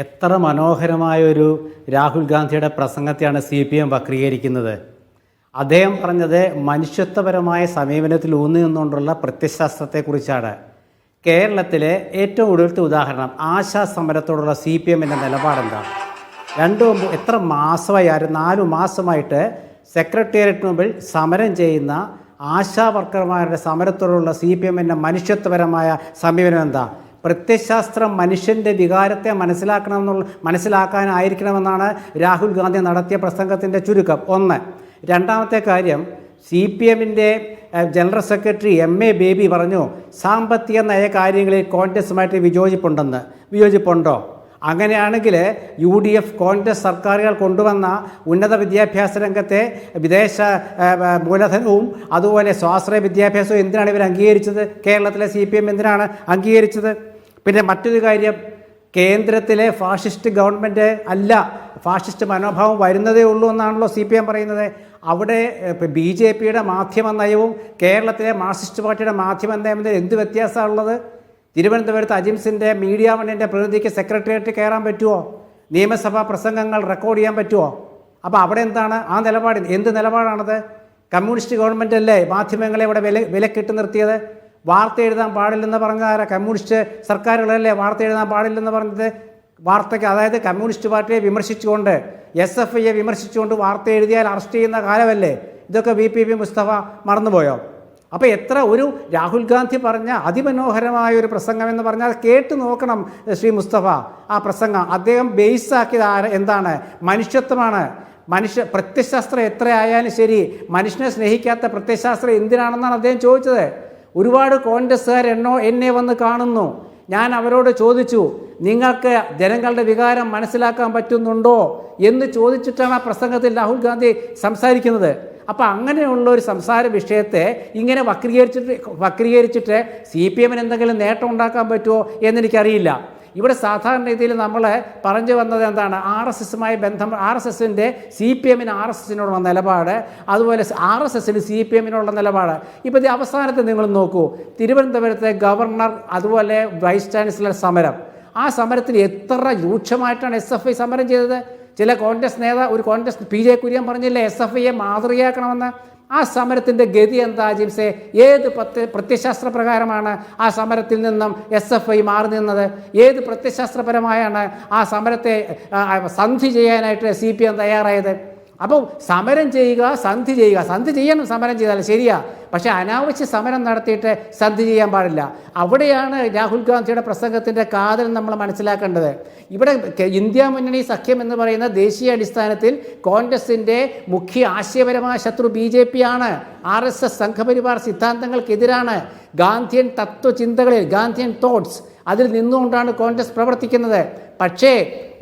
എത്ര മനോഹരമായൊരു രാഹുൽ ഗാന്ധിയുടെ പ്രസംഗത്തെയാണ് CPM വക്രീകരിക്കുന്നത്. അദ്ദേഹം പറഞ്ഞത് മനുഷ്യത്വപരമായ സമീപനത്തിൽ ഊന്നി നിന്നുകൊണ്ടുള്ള പ്രത്യയശാസ്ത്രത്തെക്കുറിച്ചാണ്. കേരളത്തിലെ ഏറ്റവും ഒടുവിലത്തെ ഉദാഹരണം ആശാ സമരത്തോടുള്ള CPM-ന്റെ നിലപാടെന്താണ്? എത്ര മാസമായി, 4 മാസമായിട്ട് സെക്രട്ടേറിയറ്റിന് മുമ്പിൽ സമരം ചെയ്യുന്ന ആശാ വർക്കർമാരുടെ സമരത്തോടുള്ള CPM-ന്റെ മനുഷ്യത്വപരമായ സമീപനം എന്താ? പ്രത്യയശാസ്ത്രം മനുഷ്യൻ്റെ വികാരത്തെ മനസ്സിലാക്കാനായിരിക്കണമെന്നാണ് രാഹുൽ ഗാന്ധി നടത്തിയ പ്രസംഗത്തിൻ്റെ ചുരുക്കം. ഒന്ന്. രണ്ടാമത്തെ കാര്യം, CPM-ന്റെ ജനറൽ സെക്രട്ടറി MA ബേബി പറഞ്ഞു സാമ്പത്തിക നയ കാര്യങ്ങളിൽ കോൺഗ്രസുമായിട്ട് വിയോജിപ്പുണ്ടോ? അങ്ങനെയാണെങ്കിൽ UDF കോൺഗ്രസ് സർക്കാരുകൾ കൊണ്ടുവന്ന ഉന്നത വിദ്യാഭ്യാസ രംഗത്തെ വിദേശ മൂലധനവും അതുപോലെ സ്വാശ്രയ വിദ്യാഭ്യാസവും എന്തിനാണ് ഇവർ അംഗീകരിച്ചത്? കേരളത്തിലെ CPM എന്തിനാണ് അംഗീകരിച്ചത്? പിന്നെ മറ്റൊരു കാര്യം, കേന്ദ്രത്തിലെ ഫാഷിസ്റ്റ് ഗവൺമെൻറ് അല്ല, ഫാഷിസ്റ്റ് മനോഭാവം വരുന്നതേ ഉള്ളൂ എന്നാണല്ലോ CPM പറയുന്നത്. അവിടെ BJPയുടെ മാധ്യമ നയവും കേരളത്തിലെ മാർക്സിസ്റ്റ് പാർട്ടിയുടെ മാധ്യമ നയവും എന്ത് വ്യത്യാസമുള്ളത്? തിരുവനന്തപുരത്ത് അജിംസിൻ്റെ മീഡിയ വണ്ണിൻ്റെ പ്രതിനിധിക്ക് സെക്രട്ടേറിയറ്റ് കയറാൻ പറ്റുമോ? നിയമസഭാ പ്രസംഗങ്ങൾ റെക്കോർഡ് ചെയ്യാൻ പറ്റുമോ? അപ്പോൾ അവിടെ എന്താണ് ആ നിലപാട്? എന്ത് നിലപാടാണത്? കമ്മ്യൂണിസ്റ്റ് ഗവൺമെൻറ് അല്ലേ മാധ്യമങ്ങളെ ഇവിടെ വിലക്കിട്ട് നിർത്തിയത്? വാർത്ത എഴുതാൻ പാടില്ലെന്ന് പറഞ്ഞാൽ കമ്മ്യൂണിസ്റ്റ് സർക്കാരുകളല്ലേ വാർത്ത എഴുതാൻ പാടില്ലെന്ന് പറഞ്ഞത്? വാർത്തയ്ക്ക്, അതായത് കമ്മ്യൂണിസ്റ്റ് പാർട്ടിയെ വിമർശിച്ചുകൊണ്ട് SFIയെ വിമർശിച്ചുകൊണ്ട് വാർത്ത എഴുതിയാൽ അറസ്റ്റ് ചെയ്യുന്ന കാലമല്ലേ? ഇതൊക്കെ VPP മുസ്തഫ മറന്നുപോയോ? അപ്പോൾ എത്ര ഒരു രാഹുൽ ഗാന്ധി പറഞ്ഞ അതിമനോഹരമായ ഒരു പ്രസംഗം എന്ന് പറഞ്ഞാൽ കേട്ട് നോക്കണം ശ്രീ മുസ്തഫ. ആ പ്രസംഗം അദ്ദേഹം ബേസാക്കിയത് എന്താണ്? മനുഷ്യത്വമാണ്. പ്രത്യയശാസ്ത്രം എത്രയായാലും ശരി, മനുഷ്യനെ സ്നേഹിക്കാത്ത പ്രത്യയശാസ്ത്രം എന്തിനാണെന്നാണ് അദ്ദേഹം ചോദിച്ചത്. ഒരുപാട് കോൺഗ്രസ്സുകാർ എന്നെ വന്ന് കാണുന്നു. ഞാൻ അവരോട് ചോദിച്ചു, നിങ്ങൾക്ക് ജനങ്ങളുടെ വികാരം മനസ്സിലാക്കാൻ പറ്റുന്നുണ്ടോ എന്ന് ചോദിച്ചിട്ടാണ് ആ പ്രസംഗത്തിൽ രാഹുൽ ഗാന്ധി സംസാരിക്കുന്നത്. അപ്പോൾ അങ്ങനെയുള്ള ഒരു സംസാര വിഷയത്തെ ഇങ്ങനെ വക്രീകരിച്ചിട്ട് CPMന് എന്തെങ്കിലും നേട്ടം ഉണ്ടാക്കാൻ പറ്റുമോ എന്നെനിക്കറിയില്ല. ഇവിടെ സാധാരണ രീതിയിൽ നമ്മൾ പറഞ്ഞു വന്നത് എന്താണ്? RSSുമായി ബന്ധം, RSSൻ്റെ CPMന് RSSനോടുള്ള നിലപാട്, അതുപോലെ RSSന് CPMനുള്ള നിലപാട്. ഇപ്പോൾ ഇത് അവസാനത്തെ നിങ്ങൾ നോക്കൂ, തിരുവനന്തപുരത്തെ ഗവർണർ അതുപോലെ വൈസ് ചാൻസലർ സമരം. ആ സമരത്തിൽ എത്ര രൂക്ഷമായിട്ടാണ് SFI സമരം ചെയ്തത്? ചില കോൺഗ്രസ് ഒരു കോൺഗ്രസ് PJ കുര്യൻ പറഞ്ഞില്ലേ SFIയെ മാതൃകയാക്കണമെന്ന്? ആ സമരത്തിൻ്റെ ഗതി എന്താ ജിംസെ? ഏത് പ്രത്യയശാസ്ത്ര പ്രകാരമാണ് ആ സമരത്തിൽ നിന്നും SFI മാറി നിന്നത്? ഏത് പ്രത്യയശാസ്ത്രപരമായാണ് ആ സമരത്തെ സന്ധി ചെയ്യാനായിട്ട് CPM തയ്യാറായത്? അപ്പോൾ സമരം ചെയ്യുക, സന്ധി ചെയ്യുക, സന്ധി ചെയ്യണം സമരം ചെയ്താൽ ശരിയാ, പക്ഷേ അനാവശ്യ സമരം നടത്തിയിട്ട് സന്ധി ചെയ്യാൻ പാടില്ല. അവിടെയാണ് രാഹുൽ ഗാന്ധിയുടെ പ്രസംഗത്തിൻ്റെ കാതൽ നമ്മൾ മനസ്സിലാക്കേണ്ടത്. ഇവിടെ ഇന്ത്യ മുന്നണി സഖ്യം എന്ന് പറയുന്ന ദേശീയ അടിസ്ഥാനത്തിൽ കോൺഗ്രസിൻ്റെ മുഖ്യ ആശയപരമായ ശത്രു BJP ആണ്. RSS സംഘപരിവാർ സിദ്ധാന്തങ്ങൾക്കെതിരാണ്. ഗാന്ധിയൻ തത്വചിന്തകളിൽ, ഗാന്ധിയൻ തോട്ട്സ്, അതിൽ നിന്നുകൊണ്ടാണ് കോൺഗ്രസ് പ്രവർത്തിക്കുന്നത്. പക്ഷേ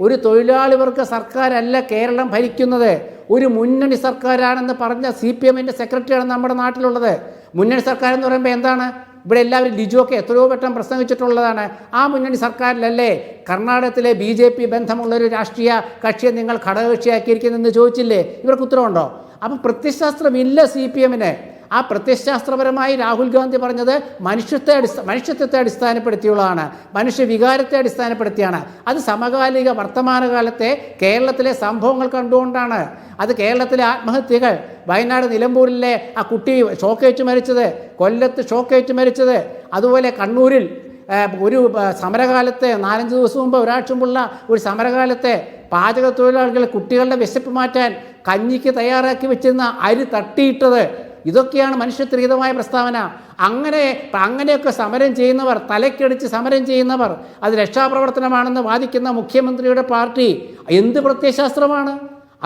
ഒരു തൊഴിലാളി വർഗ സർക്കാരല്ല കേരളം ഭരിക്കുന്നത്, ഒരു മുന്നണി സർക്കാരാണെന്ന് പറഞ്ഞ CPMൻ്റെ സെക്രട്ടറിയാണ് നമ്മുടെ നാട്ടിലുള്ളത്. മുന്നണി സർക്കാർ എന്ന് പറയുമ്പോൾ എന്താണ്? ഇവിടെ എല്ലാവരും ലിജുവൊക്കെ എത്രയോ വട്ടം പ്രസംഗിച്ചിട്ടുള്ളതാണ്. ആ മുന്നണി സർക്കാരിലല്ലേ കർണാടകത്തിലെ BJP ബന്ധമുള്ളൊരു രാഷ്ട്രീയ കക്ഷിയെ നിങ്ങൾ ഘടകകക്ഷിയാക്കിയിരിക്കുന്നതെന്ന് ചോദിച്ചില്ലേ? ഇവർക്ക് ഉത്തരവുണ്ടോ? അപ്പം പ്രത്യയശാസ്ത്രമില്ല CPMന്. ആ പ്രത്യയശാസ്ത്രപരമായി രാഹുൽ ഗാന്ധി പറഞ്ഞത് മനുഷ്യത്വത്തെ അടിസ്ഥാനപ്പെടുത്തിയുള്ളതാണ്, മനുഷ്യവികാരത്തെ അടിസ്ഥാനപ്പെടുത്തിയാണ്. അത് സമകാലിക വർത്തമാനകാലത്തെ കേരളത്തിലെ സംഭവങ്ങൾ കണ്ടുകൊണ്ടാണ്. അത് കേരളത്തിലെ ആത്മഹത്യകൾ, വയനാട് നിലമ്പൂരിലെ ആ കുട്ടി ഷോക്കേറ്റ് മരിച്ചത്, കൊല്ലത്ത് ഷോക്കേറ്റ് മരിച്ചത്, അതുപോലെ കണ്ണൂരിൽ ഒരു സമരകാലത്തെ 4-5 ദിവസം മുമ്പ് ഒരാഴ്ച മുമ്പുള്ള ഒരു സമരകാലത്തെ പാചക തൊഴിലാളികൾ കുട്ടികളുടെ വിശപ്പ് മാറ്റാൻ കഞ്ഞിക്ക് തയ്യാറാക്കി വെച്ചിരുന്ന അരി തട്ടിയിട്ടത്, ഇതൊക്കെയാണ് മനുഷ്യത്വരഹിതമായ പ്രസ്താവന. അങ്ങനെയൊക്കെ സമരം ചെയ്യുന്നവർ, തലക്കടിച്ച് സമരം ചെയ്യുന്നവർ, അത് രക്ഷാപ്രവർത്തനമാണെന്ന് വാദിക്കുന്ന മുഖ്യമന്ത്രിയുടെ പാർട്ടി എന്ത് പ്രത്യയശാസ്ത്രമാണ്?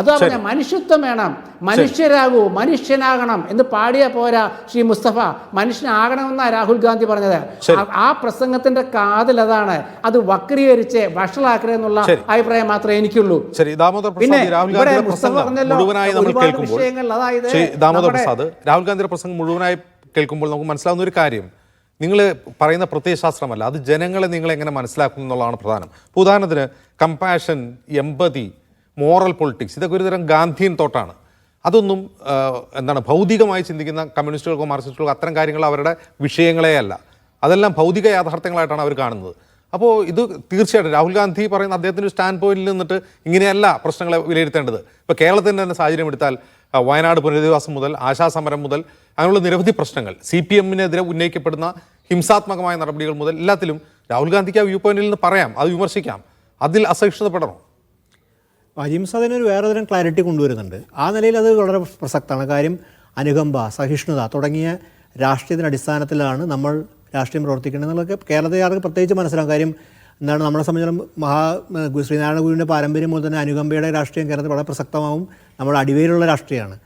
അതാ പറഞ്ഞ മനുഷ്യത്വം വേണം, മനുഷ്യരാകൂ, മനുഷ്യനാകണം എന്ന് പാടിയാ പോരാ ശ്രീ മുസ്തഫ, മനുഷ്യനാകണമെന്നാണ് രാഹുൽ ഗാന്ധി പറഞ്ഞത്. ആ പ്രസംഗത്തിന്റെ കാതൽ അതാണ്. അത് വക്രീകരിച്ച് വഷളാക്കരുതെന്നുള്ള അഭിപ്രായം മാത്രമേ എനിക്കുള്ളൂ. പിന്നെ ഇവിടെ മുസ്തഫ പറഞ്ഞല്ലോ ഒരുപാട് വിഷയങ്ങൾ, അതായത് രാഹുൽ ഗാന്ധിയുടെ പ്രസംഗം മുഴുവനായി കേൾക്കുമ്പോൾ നമുക്ക് മനസ്സിലാവുന്ന ഒരു കാര്യം, നിങ്ങൾ പറയുന്ന പ്രത്യയശാസ്ത്രമല്ല, അത് ജനങ്ങളെ നിങ്ങൾ എങ്ങനെ മനസ്സിലാക്കുന്നു എന്നുള്ളതാണ് പ്രധാനം. ഉദാഹരണത്തിന് കമ്പാഷൻ, എമ്പതി, മോറൽ പൊളിറ്റിക്സ്, ഇതൊക്കെ ഒരുതരം ഗാന്ധിയൻ തോട്ടാണ്. അതൊന്നും ഭൗതികമായി ചിന്തിക്കുന്ന കമ്മ്യൂണിസ്റ്റുകൾക്കോ മാർക്സിസ്റ്റുകൾക്കോ അത്തരം കാര്യങ്ങൾ അവരുടെ വിഷയങ്ങളേ അല്ല. അതെല്ലാം ഭൗതിക യാഥാർത്ഥ്യങ്ങളായിട്ടാണ് അവർ കാണുന്നത്. അപ്പോൾ ഇത് തീർച്ചയായിട്ടും രാഹുൽ ഗാന്ധി പറയുന്ന അദ്ദേഹത്തിൻ്റെ സ്റ്റാൻഡ് പോയിന്റിൽ നിന്നിട്ട് ഇങ്ങനെയല്ല പ്രശ്നങ്ങളെ വിലയിരുത്തേണ്ടത്. ഇപ്പോൾ കേരളത്തിൻ്റെ തന്നെ സാഹചര്യം എടുത്താൽ വയനാട് പുനരധിവാസം മുതൽ ആശാസമരം മുതൽ അങ്ങനെയുള്ള നിരവധി പ്രശ്നങ്ങൾ, CPMനെതിരെ ഉന്നയിക്കപ്പെടുന്ന ഹിംസാത്മകമായ നടപടികൾ മുതൽ എല്ലാത്തിലും രാഹുൽ ഗാന്ധിക്ക് ആ വ്യൂ പോയിന്റിൽ നിന്ന് പറയാം, അത് വിമർശിക്കാം, അതിൽ അസഹിഷ്ണുതപ്പെടണം. അജിംസ് അതിനൊരു വേറെ തരം ക്ലാരിറ്റി കൊണ്ടുവരുന്നുണ്ട്. ആ നിലയിൽ അത് വളരെ പ്രസക്തമാണ്. കാര്യം അനുകമ്പ, സഹിഷ്ണുത തുടങ്ങിയ രാഷ്ട്രീയത്തിൻ്റെ അടിസ്ഥാനത്തിലാണ് നമ്മൾ രാഷ്ട്രീയം പ്രവർത്തിക്കേണ്ടത് എന്നുള്ളതൊക്കെ കേരളത്തിലാർക്ക് പ്രത്യേകിച്ച് മനസ്സിലാവും. കാര്യം എന്താണ്, നമ്മളെ സംബന്ധിച്ചിടത്തോളം ശ്രീനാരായണ ഗുരുവിൻ്റെ പാരമ്പര്യം മുതൽ തന്നെ അനുകമ്പയുടെ രാഷ്ട്രീയം കേരളത്തിൽ വളരെ പ്രസക്തമാവും. നമ്മുടെ അടിവേരുള്ള രാഷ്ട്രീയമാണ്.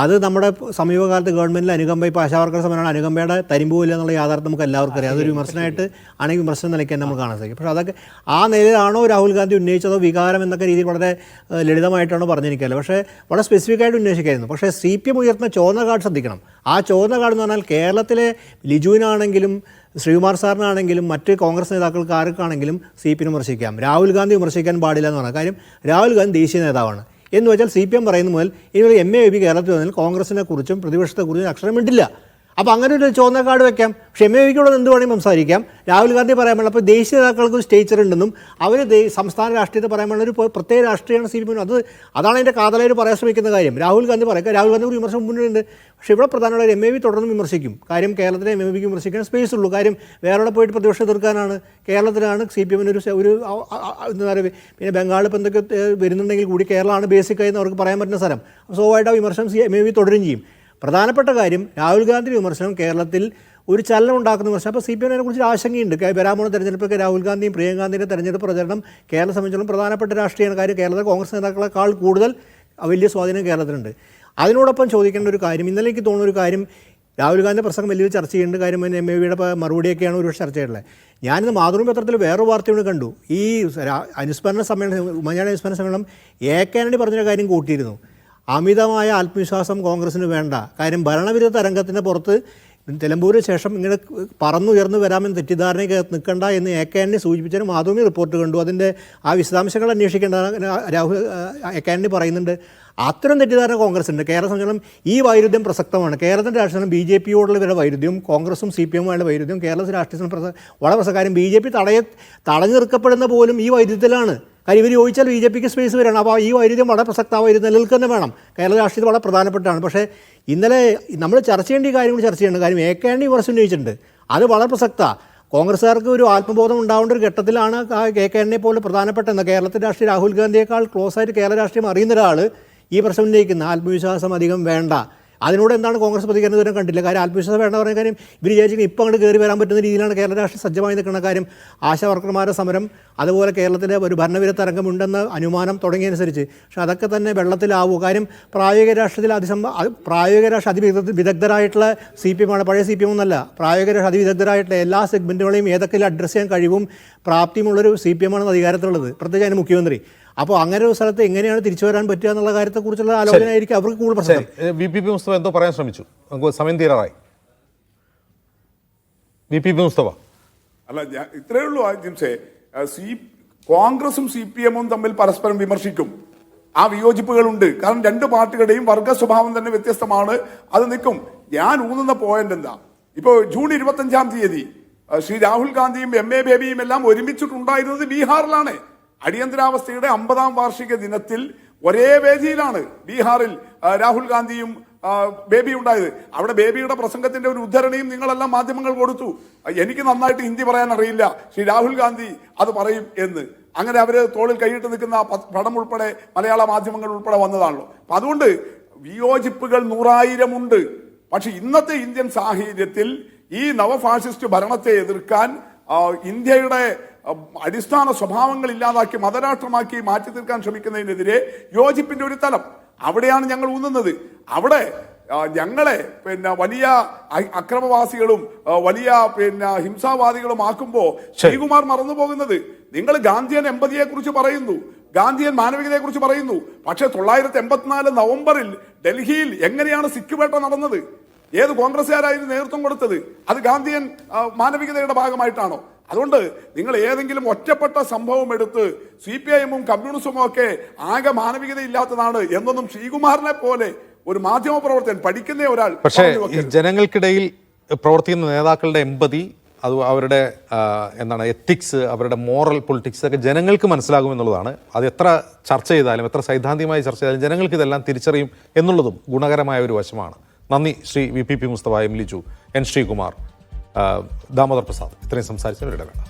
അത് നമ്മുടെ സമീപകാലത്ത് ഗവൺമെൻറ്റിൽ അനുകമ്പ, ഇപ്പോൾ ആശാവർക്കർ സമരമാണ്, അനുകമ്പയുടെ തരിമ്പൂല്ല എന്നുള്ള യാഥാർത്ഥ്യം നമുക്ക് എല്ലാവർക്കും അറിയാം. അതൊരു വിമർശനമായിട്ട് ആണെങ്കിൽ വിമർശനം നിലയ്ക്കാൻ നമ്മൾ കാണാൻ സാധിക്കും. പക്ഷേ അതൊക്കെ ആ നിലയിലാണോ രാഹുൽ ഗാന്ധി ഉന്നയിച്ചതോ വികാരം എന്നൊക്കെ രീതിയിൽ വളരെ ലളിതമായിട്ടാണോ പറഞ്ഞിരിക്കുകയല്ലോ. പക്ഷേ വളരെ സ്പെസിഫിക് ആയിട്ട് ഉന്നയിച്ചിരിക്കുന്നു. പക്ഷേ CPM ഉയർത്തുന്ന ചുവന്ന കാർഡ് ശ്രദ്ധിക്കണം. ആ ചുവന്ന കാർഡ് എന്ന് പറഞ്ഞാൽ കേരളത്തിലെ ലിജുവിനാണെങ്കിലും ശ്രീകുമാർ സാറിനാണെങ്കിലും മറ്റ് കോൺഗ്രസ് നേതാക്കൾക്ക് ആർക്കാണെങ്കിലും CPM വിമർശിക്കാം. രാഹുൽ ഗാന്ധി വിമർശിക്കാൻ പാടില്ല എന്ന് പറഞ്ഞ കാര്യം രാഹുൽ ഗാന്ധി ദേശീയ നേതാവാണ് എന്ന് വെച്ചാൽ CPM പറയുന്ന മുതൽ ഇനി MAB കേരളത്തിൽ വന്നാൽ കോൺഗ്രസിനെ കുറിച്ചും പ്രതിപക്ഷത്തെക്കുറിച്ചും അക്ഷരം മിണ്ടില്ല. അപ്പോൾ അങ്ങനെ ഒരു ചുവന്ന കാർഡ് വെക്കാം. പക്ഷേ MABക്കൂടെ എന്ത് വേണമെങ്കിൽ സംസാരിക്കാം. രാഹുൽ ഗാന്ധി പറയാൻ പാടില്ല. അപ്പോൾ ദേശീയ നേതാക്കൾക്ക് ഒരു സ്റ്റേച്ചർ ഉണ്ടെന്നും അവർ സംസ്ഥാന രാഷ്ട്രീയത്തെ പറയാൻ പാടുള്ള ഒരു പ്രത്യേക രാഷ്ട്രീയമാണ് CPM. അതാണ് അതിൻ്റെ കാതലായി പറയാൻ ശ്രമിക്കുന്ന കാര്യം. രാഹുൽ ഗാന്ധി പറയാം, രാഹുൽ ഗാന്ധി ഒരു വിമർശനം മുന്നിലുണ്ട്. പക്ഷേ ഇവിടെ പ്രധാനമായിട്ട് MAB തുടർന്ന് വിമർശിക്കും. കാര്യം കേരളത്തിലെ MABക്ക് വിമർശിക്കാൻ സ്പേസ് ഉള്ളൂ. കാര്യം വേറെ പോയിട്ട് പ്രതിപക്ഷം എതിർക്കാനാണ്. കേരളത്തിലാണ് CPM ഒരു എന്താ പറയുക, പിന്നെ ബംഗാൾ ഇപ്പം എന്തൊക്കെ വരുന്നുണ്ടെങ്കിൽ കൂടി കേരളമാണ് ബേസിക്കായി എന്ന് അവർക്ക് പറയാൻ പറ്റുന്ന സ്ഥലം. സ്വാഭാവികമായിട്ട് ആ വിമർശനം MAB തുടരും ചെയ്യും. പ്രധാനപ്പെട്ട കാര്യം രാഹുൽ ഗാന്ധിയുടെ വിമർശനം കേരളത്തിൽ ഒരു ചലനം ഉണ്ടാക്കുന്ന വിമർശനം. അപ്പോൾ CPM കുറിച്ച് ആശങ്കയുണ്ട്. വരാൻ പോകുന്ന തെരഞ്ഞെടുപ്പൊക്കെ രാഹുൽ ഗാന്ധിയും പ്രിയങ്കാന്തിൻ്റെ തെരഞ്ഞെടുപ്പ് പ്രചരണം കേരളത്തെ സംബന്ധിച്ചിടത്തോളം പ്രധാനപ്പെട്ട രാഷ്ട്രീയമാണ്. കാര്യം കേരളത്തിലെ കോൺഗ്രസ് നേതാക്കളെക്കാൾ കൂടുതൽ വലിയ സ്വാധീനം കേരളത്തിലുണ്ട്. അതിനോടൊപ്പം ചോദിക്കേണ്ട ഒരു കാര്യം, ഇന്നലെ എനിക്ക് തോന്നുന്ന ഒരു കാര്യം, രാഹുൽ ഗാന്ധിയുടെ പ്രസംഗം വലിയൊരു ചർച്ച ചെയ്യേണ്ട കാര്യം MABയുടെ മറുപടിയൊക്കെയാണ് ഒരു ചർച്ച ചെയ്തിട്ടുള്ളത്. ഞാനിന്ന് മാതൃഭൂമി പത്രത്തിൽ വേറൊരു വാർത്തയോട് കണ്ടു. ഈ അനുസ്മരണ സമ്മേളനം, ഉമ്മൻചാണ്ടി അനുസ്മരണ സമ്മേളനം AK പറഞ്ഞൊരു കാര്യം കൂട്ടിയിരുന്നു. അമിതമായ ആത്മവിശ്വാസം കോൺഗ്രസ്സിന് വേണ്ട. കാര്യം ഭരണവിരുദ്ധ തരംഗത്തിൻ്റെ പുറത്ത് നിലമ്പൂരിന് ശേഷം ഇങ്ങനെ പറന്നുയർന്നു വരാമെന്ന് തെറ്റിദ്ധാരണയ്ക്ക് നിൽക്കണ്ട എന്ന് AK സൂചിപ്പിച്ചതിന് മാതൃഭൂമി റിപ്പോർട്ട് കണ്ടു. അതിൻ്റെ ആ വിശദാംശങ്ങൾ അന്വേഷിക്കേണ്ട രാഹുൽ AK പറയുന്നുണ്ട്. അത്തരം തെറ്റിദ്ധാരണ കോൺഗ്രസ് ഉണ്ട്. കേരള സംബന്ധിച്ചിടത്തോളം ഈ വൈരുദ്ധ്യം പ്രസക്തമാണ്. കേരളത്തിൻ്റെ രാഷ്ട്രീയം BJPയോടുള്ള ഇവരുടെ വൈരുദ്ധ്യം, കോൺഗ്രസും CPMുമായുള്ള വൈരുദ്ധ്യം കേരളത്തിലെ രാഷ്ട്രീയത്തിൽ വളരെ പ്രസക്തം. BJP തടഞ്ഞു നിർക്കപ്പെടുന്ന പോലും ഈ വൈരുദ്ധ്യത്തിലാണ്. കാര്യം ഇവർ ചോദിച്ചാൽ BJPക്ക് സ്പേസ് വരികയാണ്. അപ്പോൾ ഈ വൈരുദ്ധ്യം വളരെ പ്രസക്തമായിരുന്നു, നിലനിൽക്കുന്ന വേണം. കേരള രാഷ്ട്രീയത്തിൽ വളരെ പ്രധാനപ്പെട്ടാണ്. പക്ഷേ ഇന്നലെ നമ്മൾ ചർച്ച ചെയ്യേണ്ട ഈ കാര്യം കൂടി ചർച്ച ചെയ്യേണ്ട കാര്യം AK വിമർശനം ഉന്നയിച്ചിട്ടുണ്ട്. അത് വളരെ പ്രസക്തമാണ്. കോൺഗ്രസ്സുകാർക്ക് ഒരു ആത്മബോധം ഉണ്ടാവേണ്ട ഒരു ഘട്ടത്തിലാണ് AK പോലെ പ്രധാനപ്പെട്ട കേരളത്തിൻ്റെ രാഷ്ട്രീയ രാഹുൽ ഗാന്ധിയേക്കാൾ ക്ലോസ് ആയിട്ട് കേരള രാഷ്ട്രീയം അറിയുന്ന ഒരാൾ ഈ പ്രശ്നം ഉന്നയിക്കുന്ന ആത്മവിശ്വാസം അധികം വേണ്ട. അതിനോട് എന്താണ് കോൺഗ്രസ് പ്രതികരണം ഇതുവരെ കണ്ടില്ല. കാര്യം ആത്മവിശ്വാസം വേണ്ട പറയുന്ന കാര്യം ഇവർ വിചാരിച്ചിട്ട് ഇപ്പോൾ അങ്ങോട്ട് കയറി വരാൻ പറ്റുന്ന രീതിയിലാണ് കേരള രാഷ്ട്രീയം സജ്ജമായി നിൽക്കുന്ന കാര്യം. ആശാവർക്കർമാരുടെ സമരം, അതുപോലെ കേരളത്തിലെ ഒരു ഭരണവിരുദ്ധ തരംഗമുണ്ടെന്ന അനുമാനം തുടങ്ങിയനുസരിച്ച്. പക്ഷേ അതൊക്കെ തന്നെ വെള്ളത്തിലാവൂ. കാര്യം പ്രായോഗിക രാഷ്ട്രീയത്തിൽ പ്രായോഗിക രാഷ്ട്രീയ വിദഗ്ധരായിട്ടുള്ള CPM ആണ്. പഴയ CPM ഒന്നല്ല. പ്രായോഗിക രാഷ്ട്രീയ അതിവിദഗ്ധരായിട്ടുള്ള എല്ലാ സെഗ്മെൻറ്റുകളെയും ഏതൊക്കെ അഡ്രസ്സ് ചെയ്യാൻ കഴിവും പ്രാപ്തിയുമുള്ളൊരു CPM ആണ് അധികാരത്തിലുള്ളത്, പ്രത്യേകിച്ച് അതിന് മുഖ്യമന്ത്രി. അപ്പോൾ അങ്ങനെ ഒരു സ്ഥലത്ത് എങ്ങനെയാണ് തിരിച്ചു വരാൻ പറ്റുക എന്നുള്ള കാര്യത്തെക്കുറിച്ചുള്ള ആലോചനയായിരിക്കും അവർക്ക് കൂടുതൽ പ്രശ്നം. VP മുസ്തഫ എന്തോ പറയാൻ ശ്രമിച്ചു, നമുക്ക് സമയം തീരാറായി. VP മുസ്തഫ. അല്ല, ഇത്രയേ ഉള്ളൂ ജിംസേ. കോൺഗ്രസും CPMും തമ്മിൽ പരസ്പരം വിമർശിക്കും. ആ വിയോജിപ്പുകളുണ്ട്. കാരണം രണ്ട് പാർട്ടികളുടെയും വർഗ സ്വഭാവം തന്നെ വ്യത്യസ്തമാണ്. അത് നിൽക്കും. ഞാൻ ഊന്നുന്ന പോയിന്റ് എന്താ, ഇപ്പോൾ ജൂൺ 25 ശ്രീ രാഹുൽ ഗാന്ധിയും MABയും എല്ലാം ഒരുമിച്ചിട്ടുണ്ടായിരുന്നത് ബീഹാറിലാണ്. അടിയന്തരാവസ്ഥയുടെ 50ാം വാർഷിക ദിനത്തിൽ ഒരേ വേദിയിലാണ് ബീഹാറിൽ രാഹുൽ ഗാന്ധിയും ബേബി ഉണ്ടായത്. അവിടെ ബേബിയുടെ പ്രസംഗത്തിന്റെ ഒരു ഉദ്ധരണിയും നിങ്ങളെല്ലാം മാധ്യമങ്ങൾ കൊടുത്തു. എനിക്ക് നന്നായിട്ട് ഹിന്ദി പറയാൻ അറിയില്ല, ശ്രീ രാഹുൽ ഗാന്ധി അത് പറയും എന്ന്. അങ്ങനെ അവര് തോളിൽ കൈയിട്ട് നിൽക്കുന്ന പടം ഉൾപ്പെടെ മലയാള മാധ്യമങ്ങൾ ഉൾപ്പെടെ വന്നതാണല്ലോ. അപ്പൊ അതുകൊണ്ട് വിയോജിപ്പുകൾ 100,000 ഉണ്ട്. പക്ഷെ ഇന്നത്തെ ഇന്ത്യൻ സാഹചര്യത്തിൽ ഈ നവഫാഷിസ്റ്റ് ഭരണത്തെ എതിർക്കാൻ ഇന്ത്യയുടെ അടിസ്ഥാന സ്വഭാവങ്ങൾ ഇല്ലാതാക്കി മതരാഷ്ട്രമാക്കി മാറ്റി തീർക്കാൻ ശ്രമിക്കുന്നതിനെതിരെ യോജിപ്പിന്റെ ഒരു തലം അവിടെയാണ് ഞങ്ങൾ ഊന്നുന്നത്. അവിടെ ഞങ്ങളെ വലിയ അക്രമവാസികളും വലിയ ഹിംസാവാദികളും ആക്കുമ്പോ ശ്രീകുമാർ മറന്നു പോകുന്നത്, നിങ്ങൾ ഗാന്ധിയൻ എമ്പതിയെ കുറിച്ച് പറയുന്നു, ഗാന്ധിയൻ മാനവികതയെ കുറിച്ച് പറയുന്നു. പക്ഷെ 1984 നവംബറിൽ ഡൽഹിയിൽ എങ്ങനെയാണ് സിഖ് വേട്ട നടന്നത്? ഏത് കോൺഗ്രസ്സുകാരായിരുന്നു നേതൃത്വം കൊടുത്തത്? അത് ഗാന്ധിയൻ മാനവികതയുടെ ഭാഗമായിട്ടാണോ? അതുകൊണ്ട് നിങ്ങൾ ഏതെങ്കിലും ഒറ്റപ്പെട്ട സംഭവം എടുത്ത് CPIMും കമ്മ്യൂണിസവും ഒക്കെ ആകെ മാനവികത ഇല്ലാത്തതാണ് എന്നൊന്നും ശ്രീകുമാറിനെ പോലെ ഒരു മാധ്യമ പ്രവർത്തകൻ പഠിക്കുന്ന ഒരാൾ. പക്ഷേ ജനങ്ങൾക്കിടയിൽ പ്രവർത്തിക്കുന്ന നേതാക്കളുടെ എമ്പതി, അത് അവരുടെ എത്തിക്സ്, അവരുടെ മോറൽ പൊളിറ്റിക്സ് ഒക്കെ ജനങ്ങൾക്ക് മനസ്സിലാകുമെന്നുള്ളതാണ്. അത് എത്ര ചർച്ച ചെയ്താലും എത്ര സൈദ്ധാന്തികമായി ചർച്ച ചെയ്താലും ജനങ്ങൾക്ക് ഇതെല്ലാം തിരിച്ചറിയും എന്നുള്ളതും ഗുണകരമായ ഒരു വശമാണ്. നന്ദി Shri VP Mustafa, M Liju, N Sreekumar, Damodar Prasad ഇത്രയും സംസാരിച്ചവരുടെ വേണ്ട.